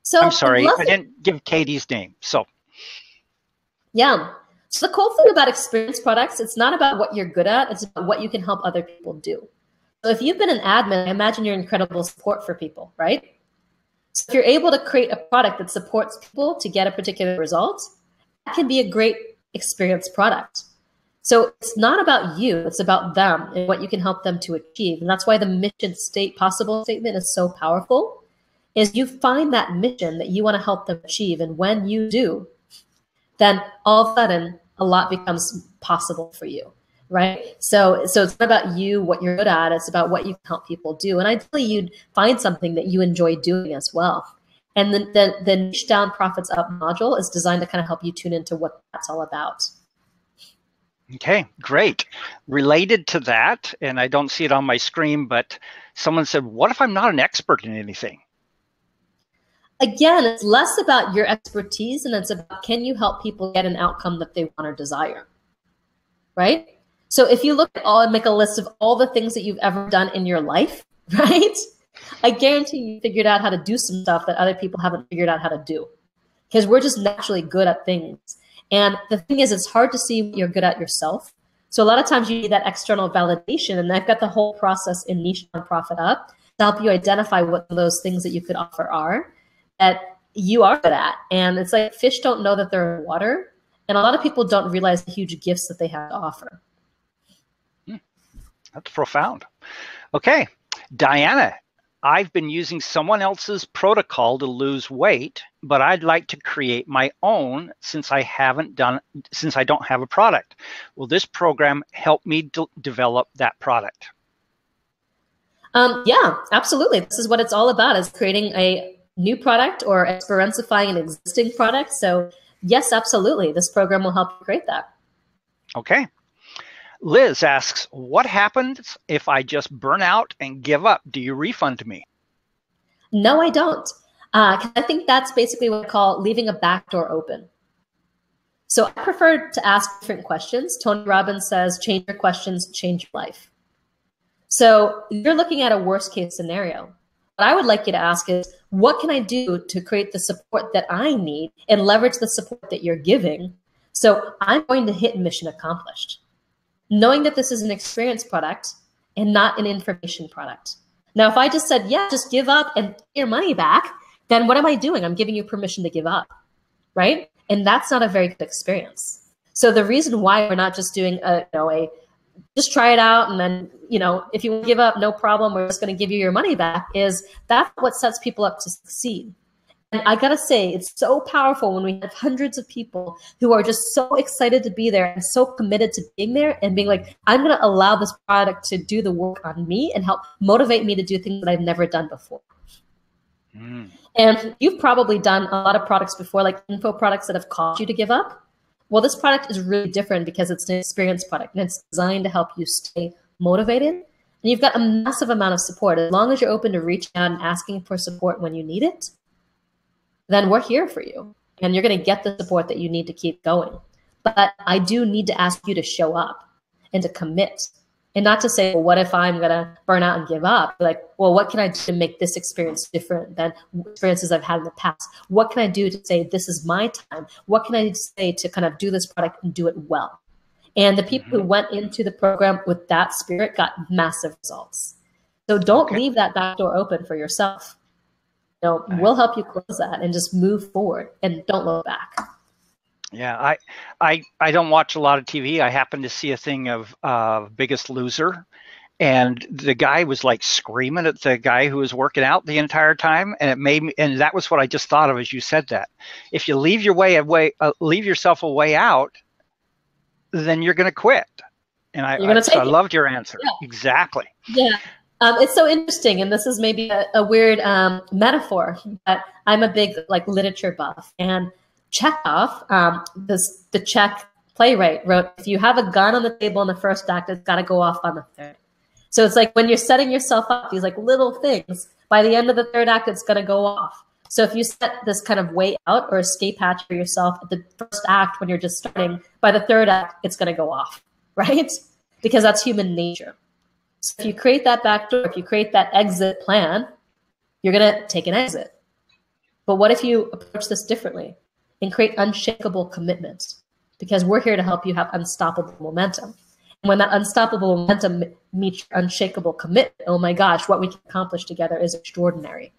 So I'm sorry, I didn't give Katie's name. So yeah. So the cool thing about experience products, it's not about what you're good at, it's about what you can help other people do. So if you've been an admin, I imagine you're incredible support for people, right? So if you're able to create a product that supports people to get a particular result, that can be a great experience product. So it's not about you, it's about them and what you can help them to achieve. And that's why the mission possible statement is so powerful, is you find that mission that you want to help them achieve. And when you do, then all of a sudden a lot becomes possible for you, right? So it's not about you, what you're good at, it's about what you can help people do. And ideally you'd find something that you enjoy doing as well. And the Niche Down Profits Up module is designed to kind of help you tune into what that's all about. Okay, great. Related to that, and I don't see it on my screen, but someone said, what if I'm not an expert in anything? again, it's less about your expertise and it's about, can you help people get an outcome that they want or desire, right? So if you look at all and make a list of all the things that you've ever done in your life, right? I guarantee you figured out how to do some stuff that other people haven't figured out how to do, because we're just naturally good at things. And the thing is, it's hard to see what you're good at yourself. So a lot of times you need that external validation. And I've got the whole process in Niche Nonprofit up to help you identify what those things that you could offer are that you are good at. And it's like fish don't know that they're in water. And a lot of people don't realize the huge gifts that they have to offer. That's profound. Okay, Diana, I've been using someone else's protocol to lose weight, but I'd like to create my own since I don't have a product. Will this program help me develop that product? Yeah, absolutely. This is what it's all about, is creating a new product or experiencifying an existing product. So yes, absolutely. This program will help you create that. Okay. Liz asks, what happens if I just burn out and give up? Do you refund me? No, I don't. I think that's basically what I call leaving a back door open. So I prefer to ask different questions. Tony Robbins says, change your questions, change your life. So you're looking at a worst case scenario. What I would like you to ask is, what can I do to create the support that I need and leverage the support that you're giving? So I'm going to hit mission accomplished, knowing that this is an experience product and not an information product. Now, if I just said, yeah, just give up and get your money back, then what am I doing? I'm giving you permission to give up, right? And that's not a very good experience. So the reason why we're not just doing just try it out and then, if you give up, no problem, we're just going to give you your money back, is that's what sets people up to succeed. And I got to say, it's so powerful when we have hundreds of people who are just so excited to be there and so committed to being there and being like, I'm going to allow this product to do the work on me and help motivate me to do things that I've never done before. And you've probably done a lot of products before, like info products that have caused you to give up. Well, this product is really different because it's an experience product and it's designed to help you stay motivated. And you've got a massive amount of support. As long as you're open to reaching out and asking for support when you need it, then we're here for you. And you're going to get the support that you need to keep going. But I do need to ask you to show up and to commit. And not to say, well, what if I'm going to burn out and give up? Like, well, what can I do to make this experience different than experiences I've had in the past? What can I do to say, this is my time? What can I say to kind of do this product and do it well? And the people who went into the program with that spirit got massive results. So don't leave that back door open for yourself. We'll help you close that and just move forward and don't look back. Yeah, I don't watch a lot of TV. I happened to see a thing of Biggest Loser, and the guy was like screaming at the guy who was working out the entire time, and it made me. And that was what I just thought of as you said that. If you leave leave yourself a way out, then you're going to quit. And I loved your answer. Yeah. Exactly. Yeah. It's so interesting, and this is maybe a weird metaphor, but I'm a big literature buff, and Chekhov, the Czech playwright, wrote, if you have a gun on the table in the first act, it's got to go off on the third. So it's like when you're setting yourself up, these little things, by the end of the third act, it's going to go off. So if you set this kind of way out or escape hatch for yourself at the first act when you're just starting, by the third act, it's going to go off, right? Because that's human nature. So if you create that back door, if you create that exit plan, you're going to take an exit. But what if you approach this differently and create unshakable commitments? Because we're here to help you have unstoppable momentum. And when that unstoppable momentum meets your unshakable commitment, oh my gosh, what we can accomplish together is extraordinary.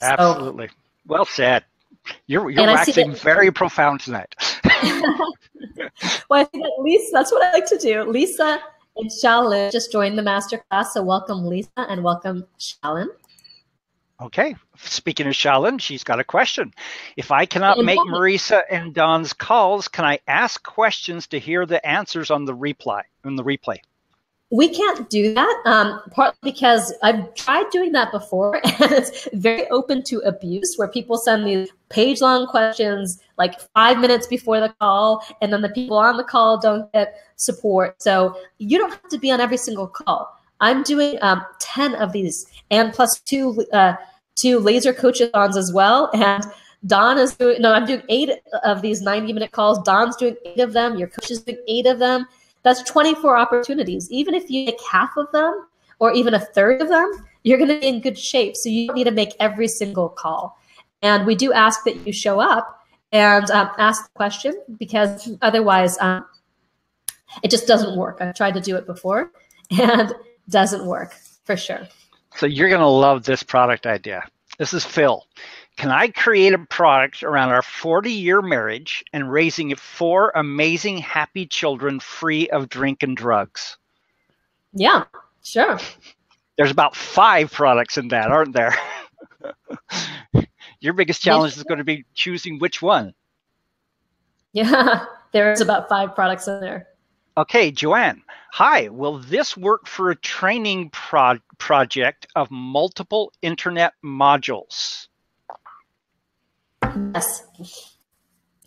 Absolutely. Well said. You're waxing very profound tonight. Well, I think at least that's what I like to do. Lisa and Shalin just joined the masterclass. So welcome, Lisa, and welcome, Shalin. Okay. Speaking of Shalin, she's got a question. If I cannot make Marisa and Don's calls, can I ask questions to hear the answers on the replay? We can't do that, partly because I've tried doing that before, and it's very open to abuse, where people send these page-long questions 5 minutes before the call, and then the people on the call don't get support. So you don't have to be on every single call. I'm doing 10 of these, and plus two to laser coachathons as well. And Don is doing, no, I'm doing 8 of these 90-minute calls. Don's doing 8 of them. Your coach is doing 8 of them. That's 24 opportunities. Even if you make half of them or even a third of them, you're going to be in good shape. So you don't need to make every single call. And we do ask that you show up and ask the question, because otherwise it just doesn't work. I've tried to do it before and it doesn't work for sure. So you're going to love this product idea. This is Phil. Can I create a product around our 40-year marriage and raising 4 amazing, happy children free of drink and drugs? Yeah, sure. There's about 5 products in that, aren't there? Your biggest challenge is going to be choosing which one. Yeah, there's about 5 products in there. Okay, Joanne. Hi, will this work for a training project of multiple internet modules? Yes.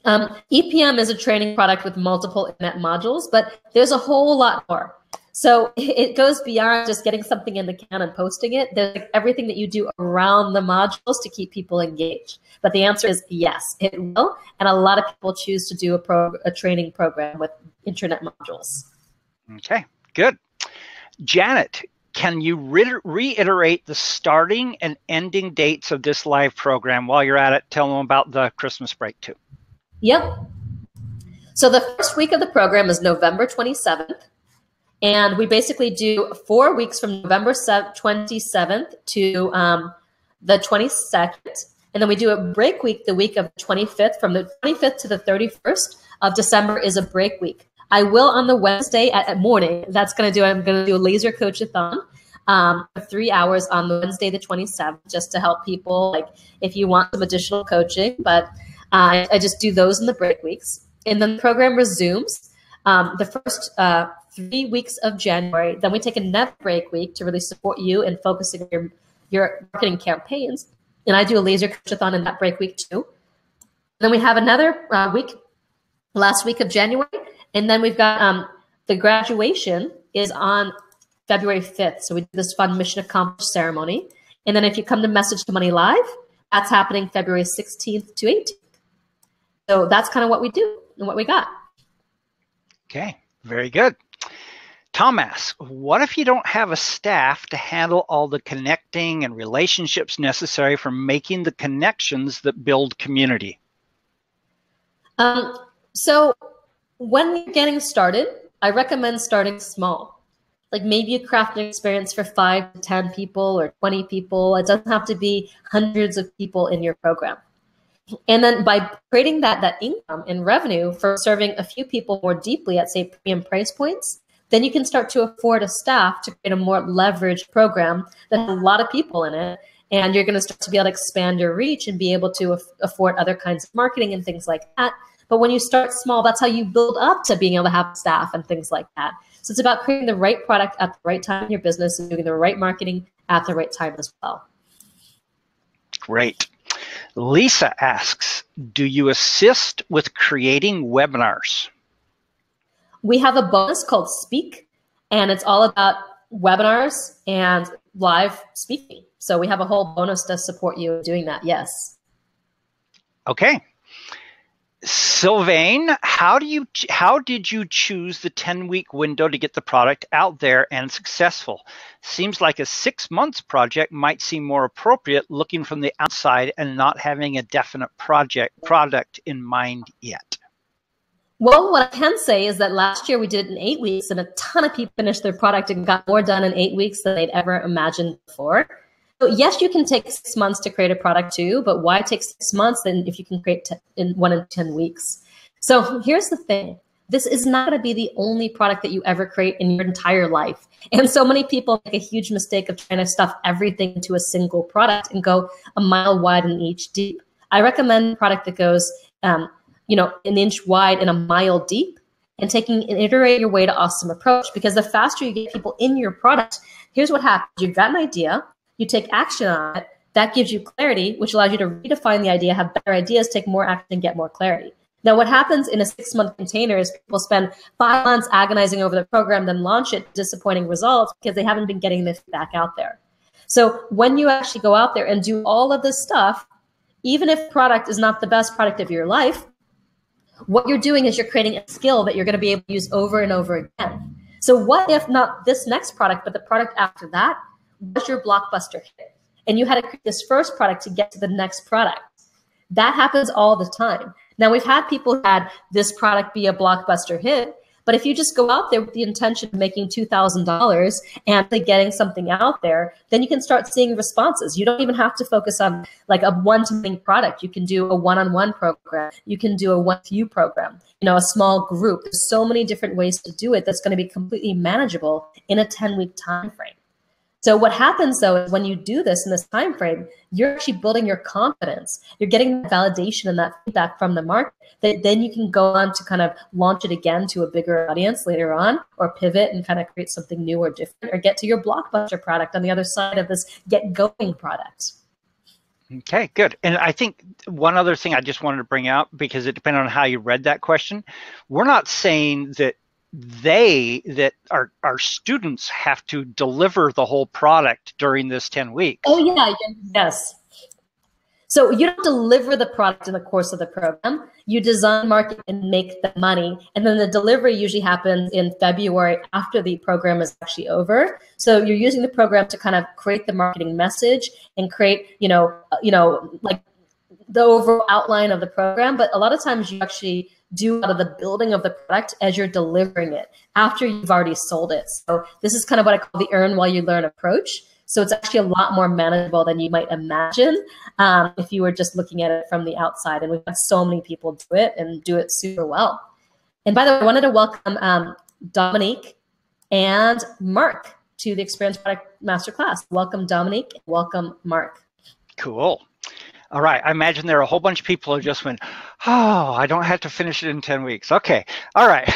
EPM is a training product with multiple internet modules, but there's a whole lot more. So it goes beyond just getting something in the can and posting it. There's like everything that you do around the modules to keep people engaged. But the answer is yes, it will. And a lot of people choose to do a training program with internet modules. Okay, good. Janet, can you reiterate the starting and ending dates of this live program while you're at it? Tell them about the Christmas break too. Yep. So the first week of the program is November 27th. And we basically do 4 weeks from November 27th to the 22nd. And then we do a break week the week of the 25th. From the 25th to the 31st of December is a break week. I will on the Wednesday at morning. I'm going to do a laser coach-a-thon for 3 hours on the Wednesday, the 27th, just to help people, like if you want some additional coaching. But I just do those in the break weeks. And then the program resumes the first 3 weeks of January. Then we take another break week to really support you in focusing on your marketing campaigns. And I do a laser coach-a-thon in that break week too. Then we have another week, last week of January. And then we've got the graduation is on February 5th. So we do this fun mission accomplished ceremony. And then if you come to Message to Money Live, that's happening February 16th to 18th. So that's kind of what we do and what we got. Okay, very good. Tom asks, what if you don't have a staff to handle all the connecting and relationships necessary for making the connections that build community? So when you're getting started, I recommend starting small. Like maybe you craft an experience for 5 to 10 people or 20 people. It doesn't have to be hundreds of people in your program. And then by creating that income and revenue for serving a few people more deeply at, say, premium price points, then you can start to afford a staff to create a more leveraged program that has a lot of people in it. And you're going to start to be able to expand your reach and be able to afford other kinds of marketing and things like that. But when you start small, that's how you build up to being able to have staff and things like that. So it's about creating the right product at the right time in your business and doing the right marketing at the right time as well. Great. Lisa asks, do you assist with creating webinars? We have a bonus called Speak, and it's all about webinars and live speaking. So we have a whole bonus to support you doing that, yes. Okay. Sylvain, how did you choose the 10-week window to get the product out there and successful? Seems like a 6 months project might seem more appropriate looking from the outside and not having a definite product in mind yet. Well, what I can say is that last year we did it in 8 weeks, and a ton of people finished their product and got more done in 8 weeks than they'd ever imagined before. So yes, you can take 6 months to create a product too, but why take 6 months then if you can create in 1 in 10 weeks? So here's the thing. This is not going to be the only product that you ever create in your entire life. And so many people make a huge mistake of trying to stuff everything into a single product and go a mile wide and inch deep. I recommend a product that goes, an inch wide and a mile deep, and taking an iterate your way to awesome approach, because the faster you get people in your product, here's what happens. You've got an idea. You take action on it, that gives you clarity, which allows you to redefine the idea, have better ideas, take more action, and get more clarity. Now, what happens in a 6-month container is people spend 5 months agonizing over the program, then launch it, disappointing results because they haven't been getting the feedback out there. So when you actually go out there and do all of this stuff, even if product is not the best product of your life, what you're doing is you're creating a skill that you're going to be able to use over and over again. So what if not this next product, but the product after that was your blockbuster hit? And you had to create this first product to get to the next product. That happens all the time. Now, we've had people who had this product be a blockbuster hit, but if you just go out there with the intention of making $2,000 and getting something out there, then you can start seeing responses. You don't even have to focus on like a one-to-many product. You can do a one-on-one program. You can do a one-to-you program, a small group. There's so many different ways to do it that's going to be completely manageable in a 10-week time frame. So what happens though is when you do this in this time frame, you're actually building your confidence. You're getting that validation and that feedback from the market that then you can go on to kind of launch it again to a bigger audience later on, or pivot and kind of create something new or different, or get to your blockbuster product on the other side of this get going product. Okay, good. And I think one other thing I just wanted to bring out, because it depends on how you read that question, we're not saying that our students have to deliver the whole product during this 10 weeks. Oh yeah, yes. So you don't deliver the product in the course of the program. You design, market, and make the money. And then the delivery usually happens in February after the program is actually over. So you're using the program to kind of create the marketing message and create, like the overall outline of the program. But a lot of times you actually do a lot of the building of the product as you're delivering it after you've already sold it. So this is kind of what I call the earn while you learn approach. So it's actually a lot more manageable than you might imagine if you were just looking at it from the outside. And we've had so many people do it and do it super well. And by the way, I wanted to welcome Dominique and Mark to the Experience Product Masterclass. Welcome, Dominique, and welcome, Mark. Cool. All right. I imagine there are a whole bunch of people who just went, oh, I don't have to finish it in 10 weeks. Okay. All right.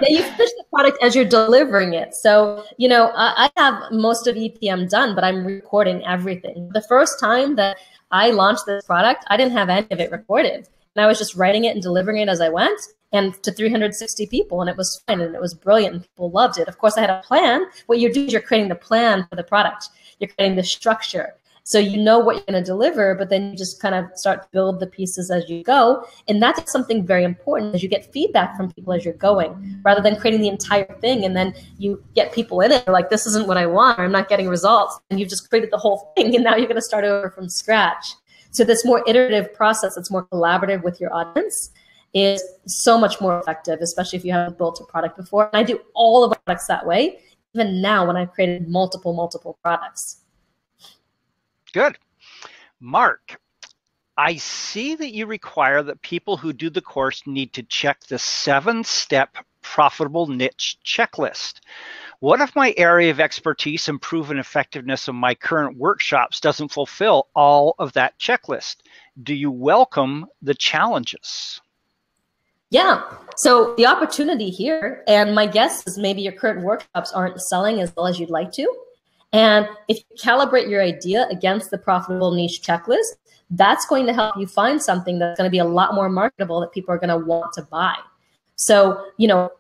Yeah, you finish the product as you're delivering it. So, I have most of EPM done, but I'm recording everything. The first time that I launched this product, I didn't have any of it recorded. And I was just writing it and delivering it as I went, and to 360 people. And it was fun and it was brilliant and people loved it. Of course, I had a plan. What you're doing is you're creating the plan for the product. You're creating the structure. So you know what you're going to deliver, but then you just kind of start to build the pieces as you go. And that's something very important, as you get feedback from people as you're going, rather than creating the entire thing. And then you get people in it, like, this isn't what I want, or I'm not getting results. And you've just created the whole thing. And now you're going to start over from scratch. So this more iterative process, that's more collaborative with your audience, is so much more effective, especially if you haven't built a product before. And I do all of the products that way, even now when I've created multiple products. Good. Mark, I see that you require that people who do the course need to check the 7-step profitable niche checklist. What if my area of expertise and proven effectiveness of my current workshops doesn't fulfill all of that checklist? Do you welcome the challenges? Yeah. So the opportunity here, and my guess is maybe your current workshops aren't selling as well as you'd like to. And if you calibrate your idea against the profitable niche checklist, that's going to help you find something that's going to be a lot more marketable that people are going to want to buy. So,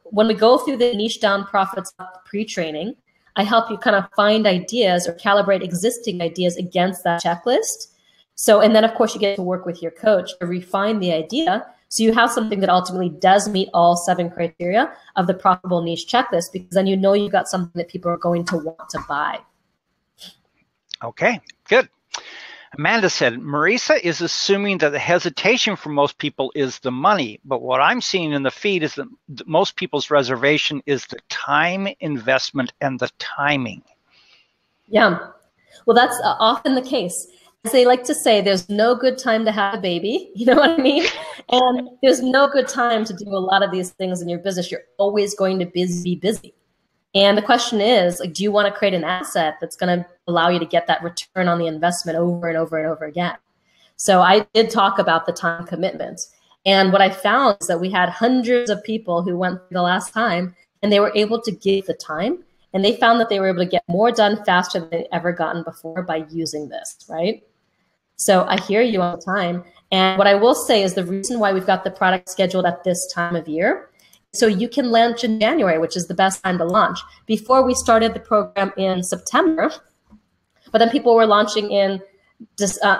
when we go through the niche down profits up pre-training, I help you kind of find ideas or calibrate existing ideas against that checklist. So, and then of course you get to work with your coach to refine the idea. So you have something that ultimately does meet all 7 criteria of the profitable niche checklist, because then you've got something that people are going to want to buy. Okay, good. Amanda said, Marisa is assuming that the hesitation for most people is the money, but what I'm seeing in the feed is that most people's reservation is the time investment and the timing. Yeah, well, that's often the case. As they like to say, there's no good time to have a baby, you know what I mean? And there's no good time to do a lot of these things in your business. You're always going to be busy. And the question is, do you want to create an asset that's going to allow you to get that return on the investment over and over and over again? So I did talk about the time commitment. And what I found is that we had hundreds of people who went the last time, and they were able to give the time. And they found that they were able to get more done faster than they'd ever gotten before by using this, right? So I hear you all the time. And what I will say is the reason why we've got the product scheduled at this time of year, so you can launch in January, which is the best time to launch. Before we started the program in September, But then people were launching in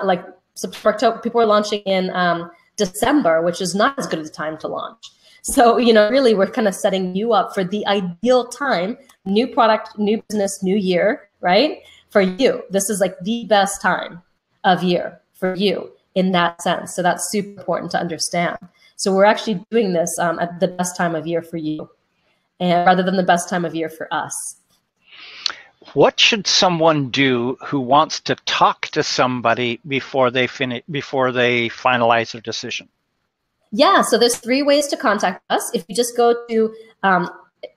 like September, October. People were launching in December, which is not as good a time to launch. So, really we're kind of setting you up for the ideal time, new product, new business, new year, right? For you, this is like the best time of year for you in that sense. So that's super important to understand. So we're actually doing this at the best time of year for you, and rather than the best time of year for us. What should someone do who wants to talk to somebody before they finalize their decision? Yeah, so there's 3 ways to contact us. If you just go to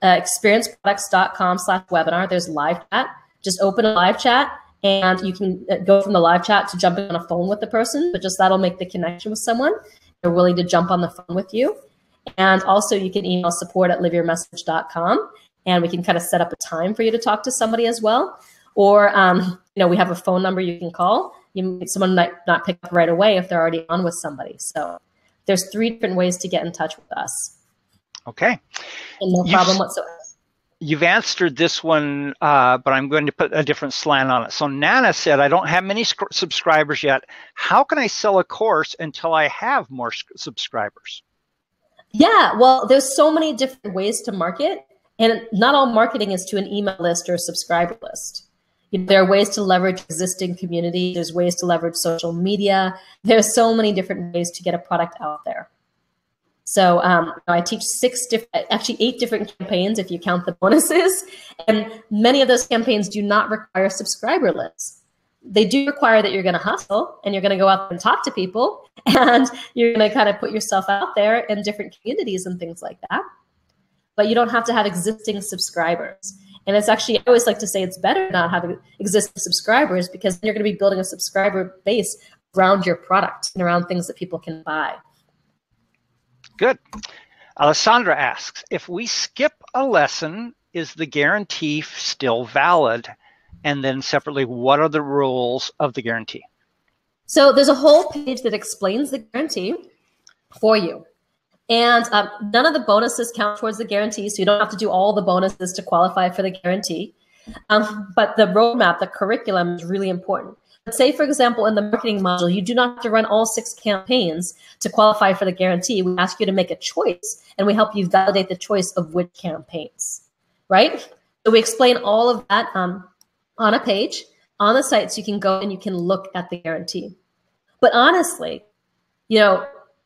experienceproducts.com/webinar, there's live chat. Just open a live chat, and you can go from the live chat to jumping on a phone with the person, but just that'll make the connection with someone. They're willing to jump on the phone with you. And also you can email support@liveyourmessage.com, and we can kind of set up a time for you to talk to somebody as well. Or, we have a phone number you can call. Someone might not pick up right away if they're already on with somebody. So there's 3 different ways to get in touch with us. Okay. And no problem whatsoever. You've answered this one, but I'm going to put a different slant on it. So Nana said, I don't have many subscribers yet. How can I sell a course until I have more subscribers? Yeah, well, there's so many different ways to market, and not all marketing is to an email list or a subscriber list. There are ways to leverage existing community. There's ways to leverage social media. There's so many different ways to get a product out there. So I teach 8 different campaigns if you count the bonuses. And many of those campaigns do not require subscriber lists. They do require that you're going to hustle and you're going to go out and talk to people, and you're going to kind of put yourself out there in different communities and things like that. But you don't have to have existing subscribers. And it's actually, I always like to say it's better not having existing subscribers, because then you're going to be building a subscriber base around your product and around things that people can buy. Good. Alessandra asks, if we skip a lesson, is the guarantee still valid? And then separately, what are the rules of the guarantee? So there's a whole page that explains the guarantee for you. And none of the bonuses count towards the guarantee, so you don't have to do all the bonuses to qualify for the guarantee. But the roadmap, the curriculum is really important. Let's say, for example, in the marketing module, you do not have to run all 6 campaigns to qualify for the guarantee. We ask you to make a choice, and we help you validate the choice of which campaigns, right? So we explain all of that on a page on the site, so you can go and you can look at the guarantee. But honestly,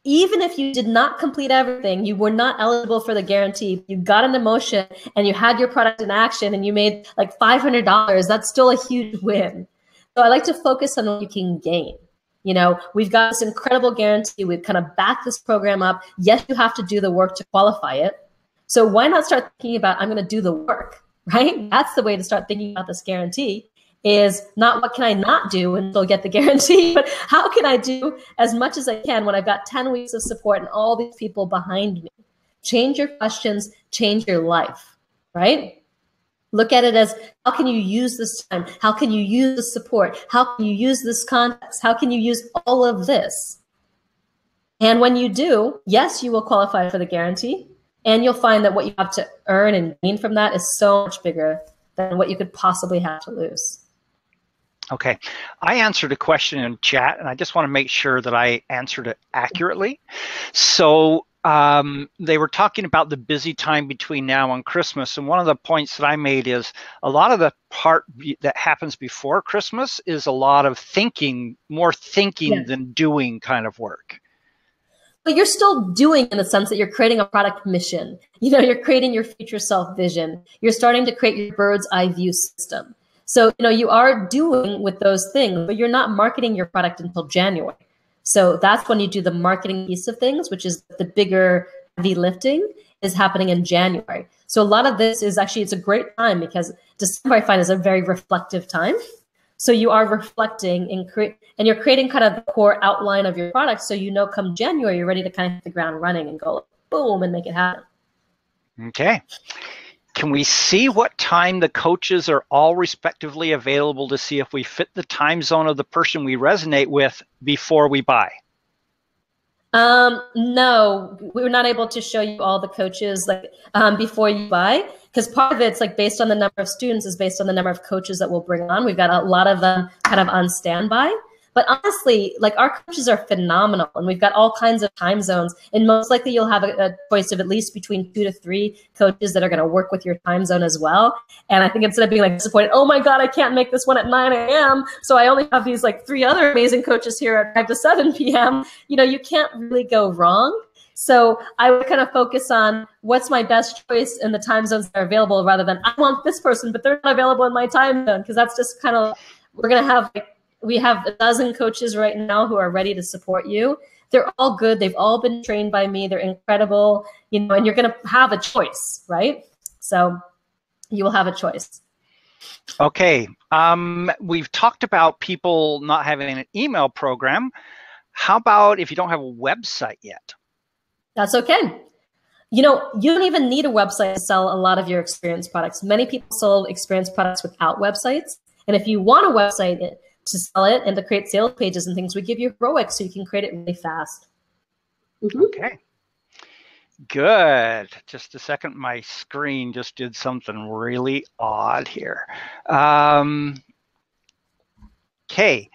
even if you did not complete everything, you were not eligible for the guarantee, you got an emotion and you had your product in action and you made like $500, that's still a huge win. So I like to focus on what you can gain. We've got this incredible guarantee. We've kind of backed this program up. Yes, you have to do the work to qualify it. So why not start thinking about, I'm going to do the work, right? That's the way to start thinking about this guarantee, is not what can I not do and still get the guarantee, but how can I do as much as I can when I've got 10 weeks of support and all these people behind me? Change your questions, change your life, right? Look at it as, how can you use this time? How can you use the support? How can you use this context? How can you use all of this? And when you do, yes, you will qualify for the guarantee, and you'll find that what you have to earn and gain from that is so much bigger than what you could possibly have to lose. Okay, I answered a question in chat, and I just want to make sure that I answered it accurately. So they were talking about the busy time between now and Christmas, and one of the points that I made is a lot of the part that happens before Christmas is a lot of thinking, more thinking than doing kind of work. But you're still doing, in the sense that you're creating a product mission. You're creating your future self vision. You're starting to create your bird's eye view system. So, you are doing with those things, but you're not marketing your product until January. So that's when you do the marketing piece of things, which is the bigger heavy lifting is happening in January. So a lot of this is actually, it's a great time, because December I find is a very reflective time. So you are reflecting and you're creating kind of the core outline of your product. So, come January, you're ready to kind of hit the ground running and go boom and make it happen. Okay. Can we see what time the coaches are all respectively available to see if we fit the time zone of the person we resonate with before we buy? No, we were not able to show you all the coaches before you buy, because part of it's like based on the number of students is based on the number of coaches that we'll bring on. We've got a lot of them kind of on standby. But honestly, like our coaches are phenomenal, and we've got all kinds of time zones. And most likely you'll have a choice of at least between 2 to 3 coaches that are going to work with your time zone as well. And I think instead of being like disappointed, oh my God, I can't make this one at 9 a.m. So I only have these like 3 other amazing coaches here at 5 to 7 p.m. You know, you can't really go wrong. So I would kind of focus on what's my best choice in the time zones that are available rather than I want this person, but they're not available in my time zone. Because that's just kind of, we're going to have like, we have a dozen coaches right now who are ready to support you. They're all good. They've all been trained by me. They're incredible, you know, and you're going to have a choice, right? So you will have a choice. Okay. We've talked about people not having an email program. How about if you don't have a website yet? That's okay. You know, you don't even need a website to sell a lot of your experience products. Many people sold experience products without websites. And if you want a website to sell it and to create sales pages and things, we give you heroic so you can create it really fast. Okay. Good. Just a second. My screen just did something really odd here. Okay.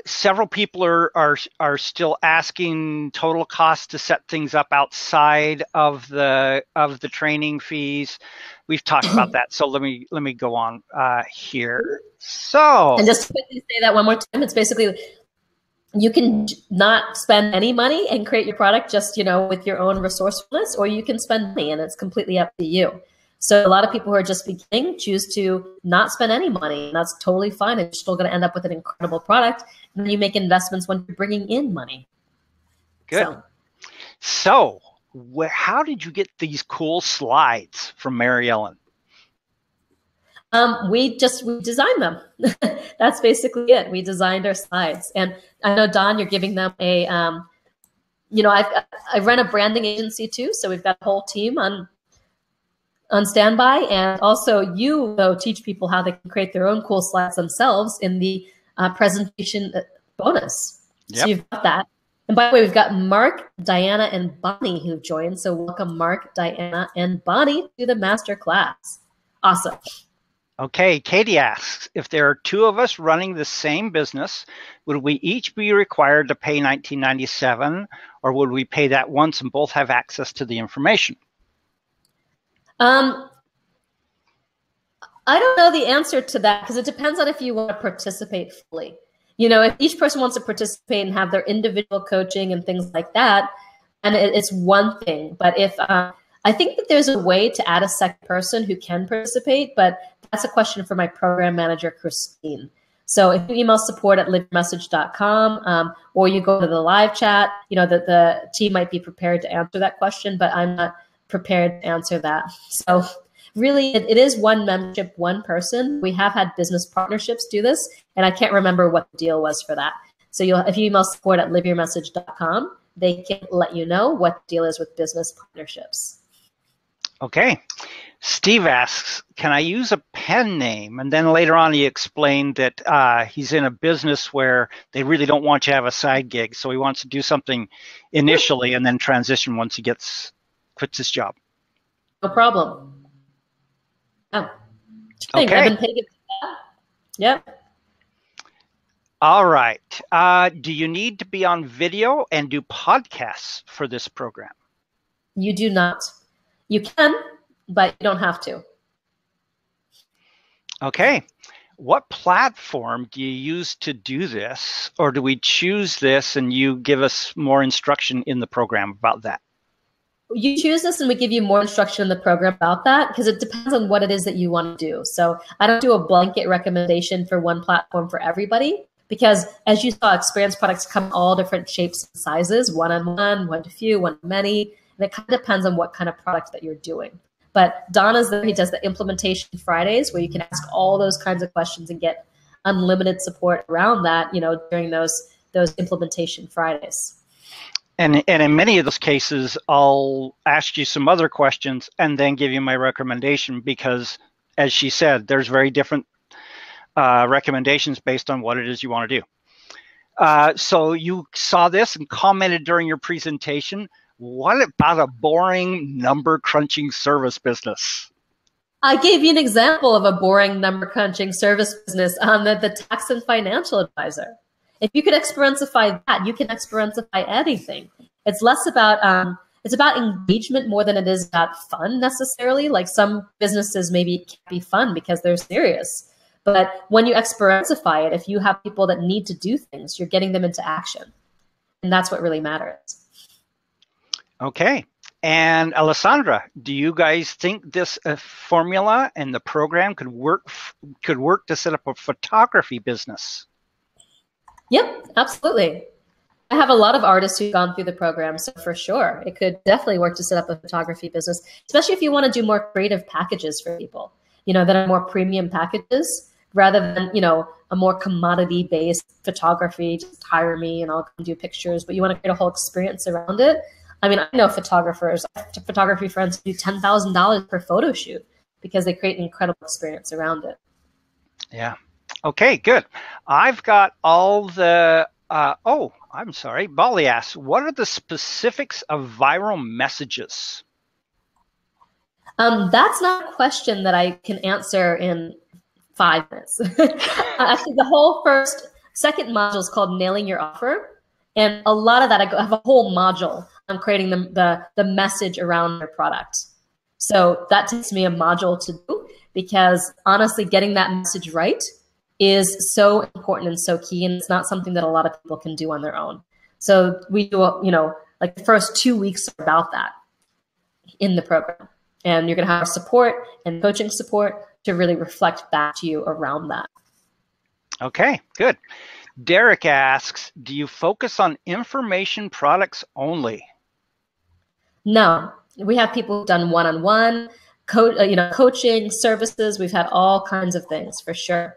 Several people are still asking total cost to set things up outside of the training fees. We've talked about that, so let me go on here. So, and just to quickly say that one more time, it's basically you can not spend any money and create your product just, you know, with your own resourcefulness, or you can spend money, and it's completely up to you. So a lot of people who are just beginning choose to not spend any money, and that's totally fine. And you're still going to end up with an incredible product. And then you make investments when you're bringing in money. Good. So how did you get these cool slides from Mary Ellen? We designed them. That's basically it. We designed our slides. And I know, Don, you're giving them a, you know, I run a branding agency too. So we've got a whole team on standby, and also you though teach people how they can create their own cool slides themselves in the presentation bonus. Yep. So you've got that. And by the way, we've got Mark, Diana, and Bonnie who've joined. So welcome Mark, Diana, and Bonnie to the master class. Awesome. Okay, Katie asks, if there are 2 of us running the same business, would we each be required to pay $19.97, or would we pay that once and both have access to the information? I don't know the answer to that because it depends on if you want to participate fully. You know, if each person wants to participate and have their individual coaching and things like that, and it's one thing. But if I think that there's a way to add a second person who can participate, but that's a question for my program manager, Christine. So if you email support@liveyourmessage.com or you go to the live chat, you know, the team might be prepared to answer that question, but I'm not prepared to answer that. So really, it is one membership, one person. We have had business partnerships do this, and I can't remember what the deal was for that. So if you email support@liveyourmessage.com, they can let you know what the deal is with business partnerships. Okay. Steve asks, can I use a pen name? And then later on, he explained that he's in a business where they really don't want you to have a side gig. So he wants to do something initially and then transition once he quits his job. No problem. Oh. Okay. I've been taking that. Yep. All right. Do you need to be on video and do podcasts for this program? You do not. You can, but you don't have to. Okay. What platform do you use to do this? Or do we choose this and you give us more instruction in the program about that? You choose this and we give you more instruction in the program about that because it depends on what it is that you want to do. So I don't do a blanket recommendation for one platform for everybody because as you saw, experience products come in all different shapes and sizes, one-on-one, one-to-few, one-to-many. And it kind of depends on what kind of product that you're doing. But Donna's there. He does the implementation Fridays where you can ask all those kinds of questions and get unlimited support around that, you know, during those implementation Fridays. And in many of those cases, I'll ask you some other questions and then give you my recommendation because, as she said, there's very different recommendations based on what it is you want to do. So you saw this and commented during your presentation. What about a boring number crunching service business? I gave you an example of a boring number crunching service business on the tax and financial advisor. If you could experientify that, you can experientify anything. It's less about it's about engagement more than it is about fun necessarily. Like some businesses maybe can't be fun because they're serious. But when you experientify it, if you have people that need to do things, you're getting them into action. And that's what really matters. Okay. And Alessandra, do you guys think this formula and the program could work to set up a photography business? Yep, absolutely. I have a lot of artists who've gone through the program, so for sure, it could definitely work to set up a photography business, especially if you want to do more creative packages for people, that are more premium packages rather than, a more commodity-based photography, just hire me and I'll come do pictures, but you want to create a whole experience around it. I mean, I know photography friends who do $10,000 per photo shoot because they create an incredible experience around it. Yeah. Okay, good. I've got all the, I'm sorry. Bali asks, what are the specifics of viral messages? That's not a question that I can answer in 5 minutes. Actually, the second module is called Nailing Your Offer. And a lot of that, I have a whole module on creating the message around your product. So that takes me a module to do because honestly, getting that message right is so important and so key. And it's not something that a lot of people can do on their own. So we do, like the first 2 weeks are about that in the program. And you're going to have support and coaching support to really reflect back to you around that. Okay, good. Derek asks, do you focus on information products only? No, we have people who've done one-on-one, coaching services. We've had all kinds of things for sure.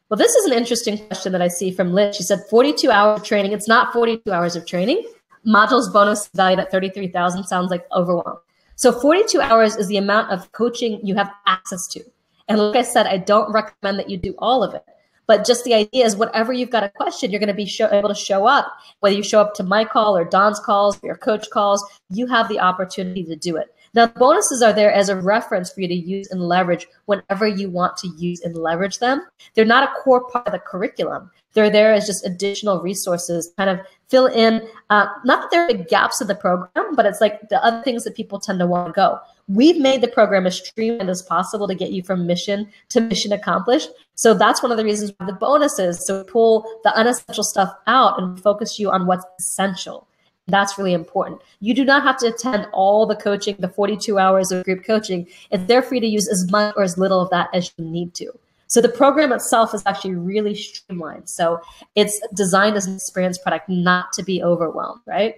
Well, this is an interesting question that I see from Liz. She said 42 hours of training. It's not 42 hours of training. Modules bonus valued at $33,000 sounds like overwhelm. So 42 hours is the amount of coaching you have access to. And like I said, I don't recommend that you do all of it. But just the idea is whatever you've got a question, you're going to be able to show up. Whether you show up to my call or Don's calls or your coach calls, you have the opportunity to do it. Now, the bonuses are there as a reference for you to use and leverage whenever you want to use and leverage them. They're not a core part of the curriculum. They're there as just additional resources, kind of fill in, not that there are big gaps in the program, but it's like the other things that people tend to want to go. We've made the program as streamlined as possible to get you from mission to mission accomplished. So that's one of the reasons why the bonuses. So we pull the unessential stuff out and focus you on what's essential. That's really important. You do not have to attend all the coaching, the 42 hours of group coaching. It's there for you to use as much or as little of that as you need to. So the program itself is actually really streamlined. So it's designed as an experience product, not to be overwhelmed, right?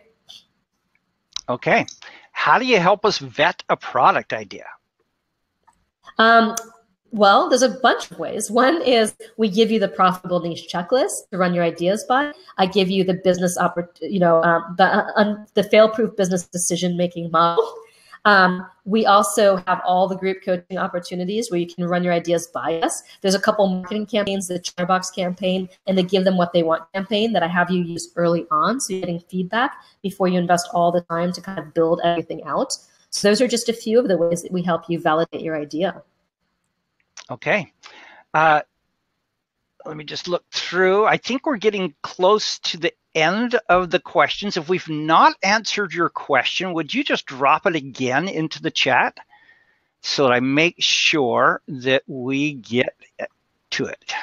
Okay. How do you help us vet a product idea? Well, there's a bunch of ways. One is we give you the profitable niche checklist to run your ideas by. I give you the business, the fail-proof business decision-making model. We also have all the group coaching opportunities where you can run your ideas by us. There's a couple marketing campaigns, the Chatterbox campaign and the Give Them What They Want campaign that I have you use early on. So you're getting feedback before you invest all the time to kind of build everything out. So those are just a few of the ways that we help you validate your idea. Okay. Let me just look through. I think we're getting close to the end of the questions. If we've not answered your question, would you just drop it again into the chat so that I make sure that we get to it?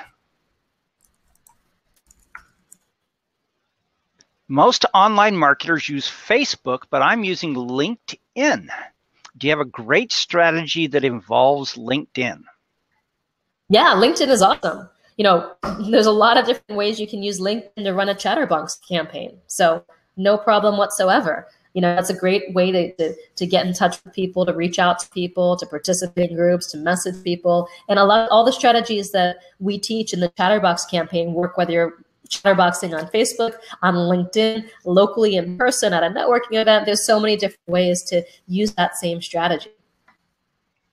Most online marketers use Facebook, but I'm using LinkedIn. Do you have a great strategy that involves LinkedIn? Yeah, LinkedIn is awesome. There's a lot of different ways you can use LinkedIn to run a Chatterbox campaign. So no problem whatsoever. That's a great way to get in touch with people, to reach out to people, to participate in groups, to message people. And all the strategies that we teach in the Chatterbox campaign work whether you're Chatterboxing on Facebook, on LinkedIn, locally in person at a networking event. There's so many different ways to use that same strategy.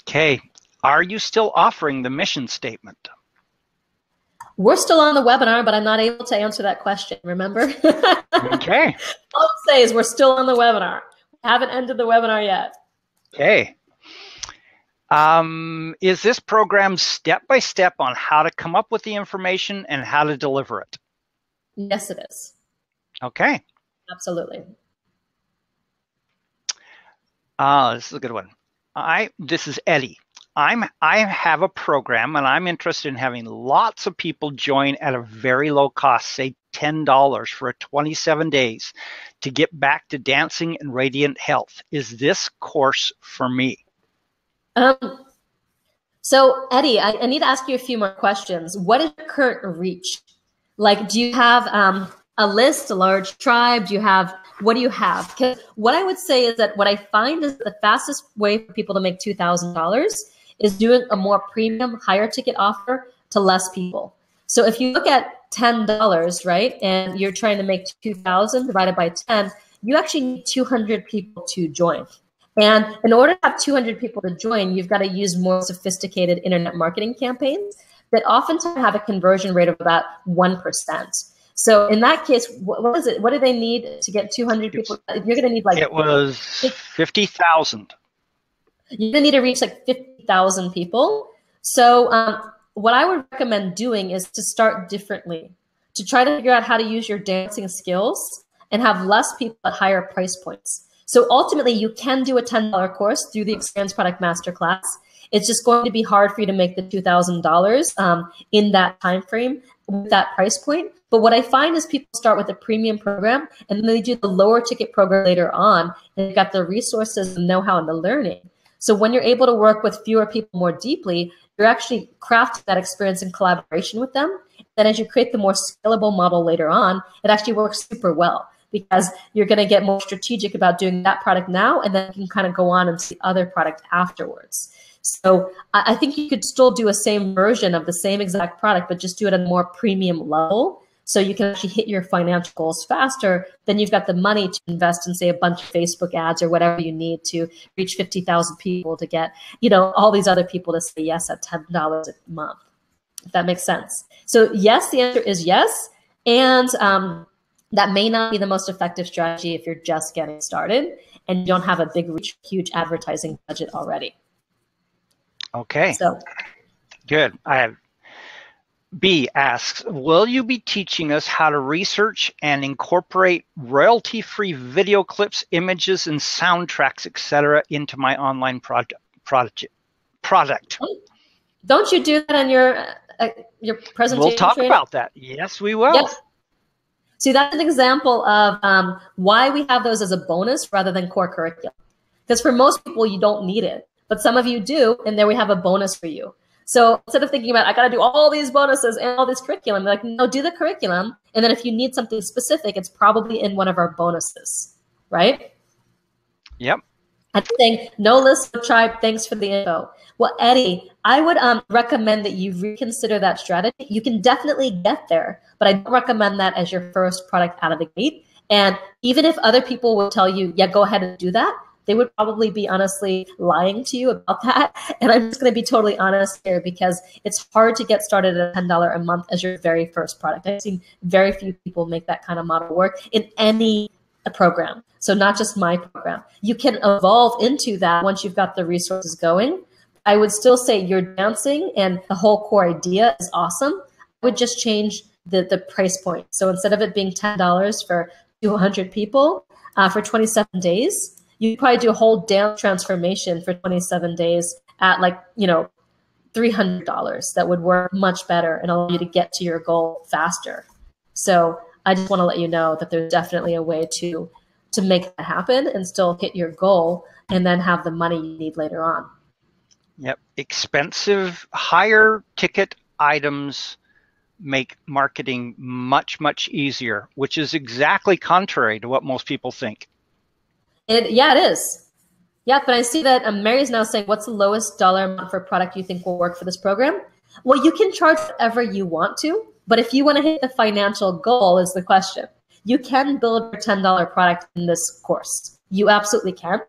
Okay. Are you still offering the mission statement? We're still on the webinar, but I'm not able to answer that question, remember? Okay. All I'll say is we're still on the webinar. We haven't ended the webinar yet. Okay. Is this program step-by-step on how to come up with the information and how to deliver it? Yes, it is. Okay. Absolutely. This is a good one. This is Eddie. I have a program and I'm interested in having lots of people join at a very low cost, say $10 for a 27 days to get back to dancing and radiant health. Is this course for me? So Eddie, I need to ask you a few more questions. What is your current reach? Like, do you have a list, a large tribe? What do you have? Because what I would say is that what I find is the fastest way for people to make $2,000 is doing a more premium, higher ticket offer to less people. So if you look at $10, right, and you're trying to make 2,000 divided by 10, you actually need 200 people to join. And in order to have 200 people to join, you've got to use more sophisticated internet marketing campaigns that oftentimes have a conversion rate of about 1%. So in that case, what is it? What do they need to get 200 people? You're going to need like... It was 50,000. You're going to need to reach like 50,000 people. So what I would recommend doing is to start differently, to try to figure out how to use your dancing skills and have less people at higher price points. So ultimately, you can do a $10 course through the Experience Product Masterclass. It's just going to be hard for you to make the $2,000 in that time frame with that price point. But what I find is people start with a premium program and then they do the lower ticket program later on, and they've got the resources, the know-how, and the learning. So when you're able to work with fewer people more deeply, you're actually crafting that experience in collaboration with them. Then as you create the more scalable model later on, it actually works super well, because you're going to get more strategic about doing that product now, and then you can kind of go on and see other product afterwards. So I think you could still do a same version of the same exact product, but just do it at a more premium level, so you can actually hit your financial goals faster. Then you've got the money to invest in, say, a bunch of Facebook ads or whatever you need to reach 50,000 people to get, all these other people to say yes at $10 a month, if that makes sense. So yes, the answer is yes. And that may not be the most effective strategy if you're just getting started and you don't have a big reach, huge advertising budget already. Okay. So good. B asks, will you be teaching us how to research and incorporate royalty-free video clips, images, and soundtracks, etc., into my online product? Don't you do that on your presentation? We'll talk about that. Yes, we will. Yes. See, that's an example of why we have those as a bonus rather than core curriculum. Because for most people, you don't need it, but some of you do, and there we have a bonus for you. So instead of thinking about, I got to do all these bonuses and all this curriculum, like, no, do the curriculum. And then if you need something specific, it's probably in one of our bonuses, right? Yep. I'm saying, no list, no tribe, thanks for the info. Well, Eddie, I would recommend that you reconsider that strategy. You can definitely get there, but I don't recommend that as your first product out of the gate. And even if other people will tell you, yeah, go ahead and do that, they would probably be honestly lying to you about that. And I'm just going to be totally honest here, because it's hard to get started at $10 a month as your very first product. I've seen very few people make that kind of model work in any program. So not just my program. You can evolve into that once you've got the resources going. I would still say your dancing and the whole core idea is awesome. I would just change the price point. So instead of it being $10 for 200 people for 27 days, you probably do a whole dance transformation for 27 days at $300. That would work much better and allow you to get to your goal faster. So I just want to let you know that there's definitely a way to make that happen and still hit your goal and then have the money you need later on. Yep. Expensive, higher ticket items make marketing much, much easier, which is exactly contrary to what most people think. Yeah, it is. Yeah, but I see that Mary's now saying, what's the lowest dollar amount for a product you think will work for this program? Well, you can charge whatever you want to, but if you want to hit the financial goal is the question. You can build your $10 product in this course. You absolutely can.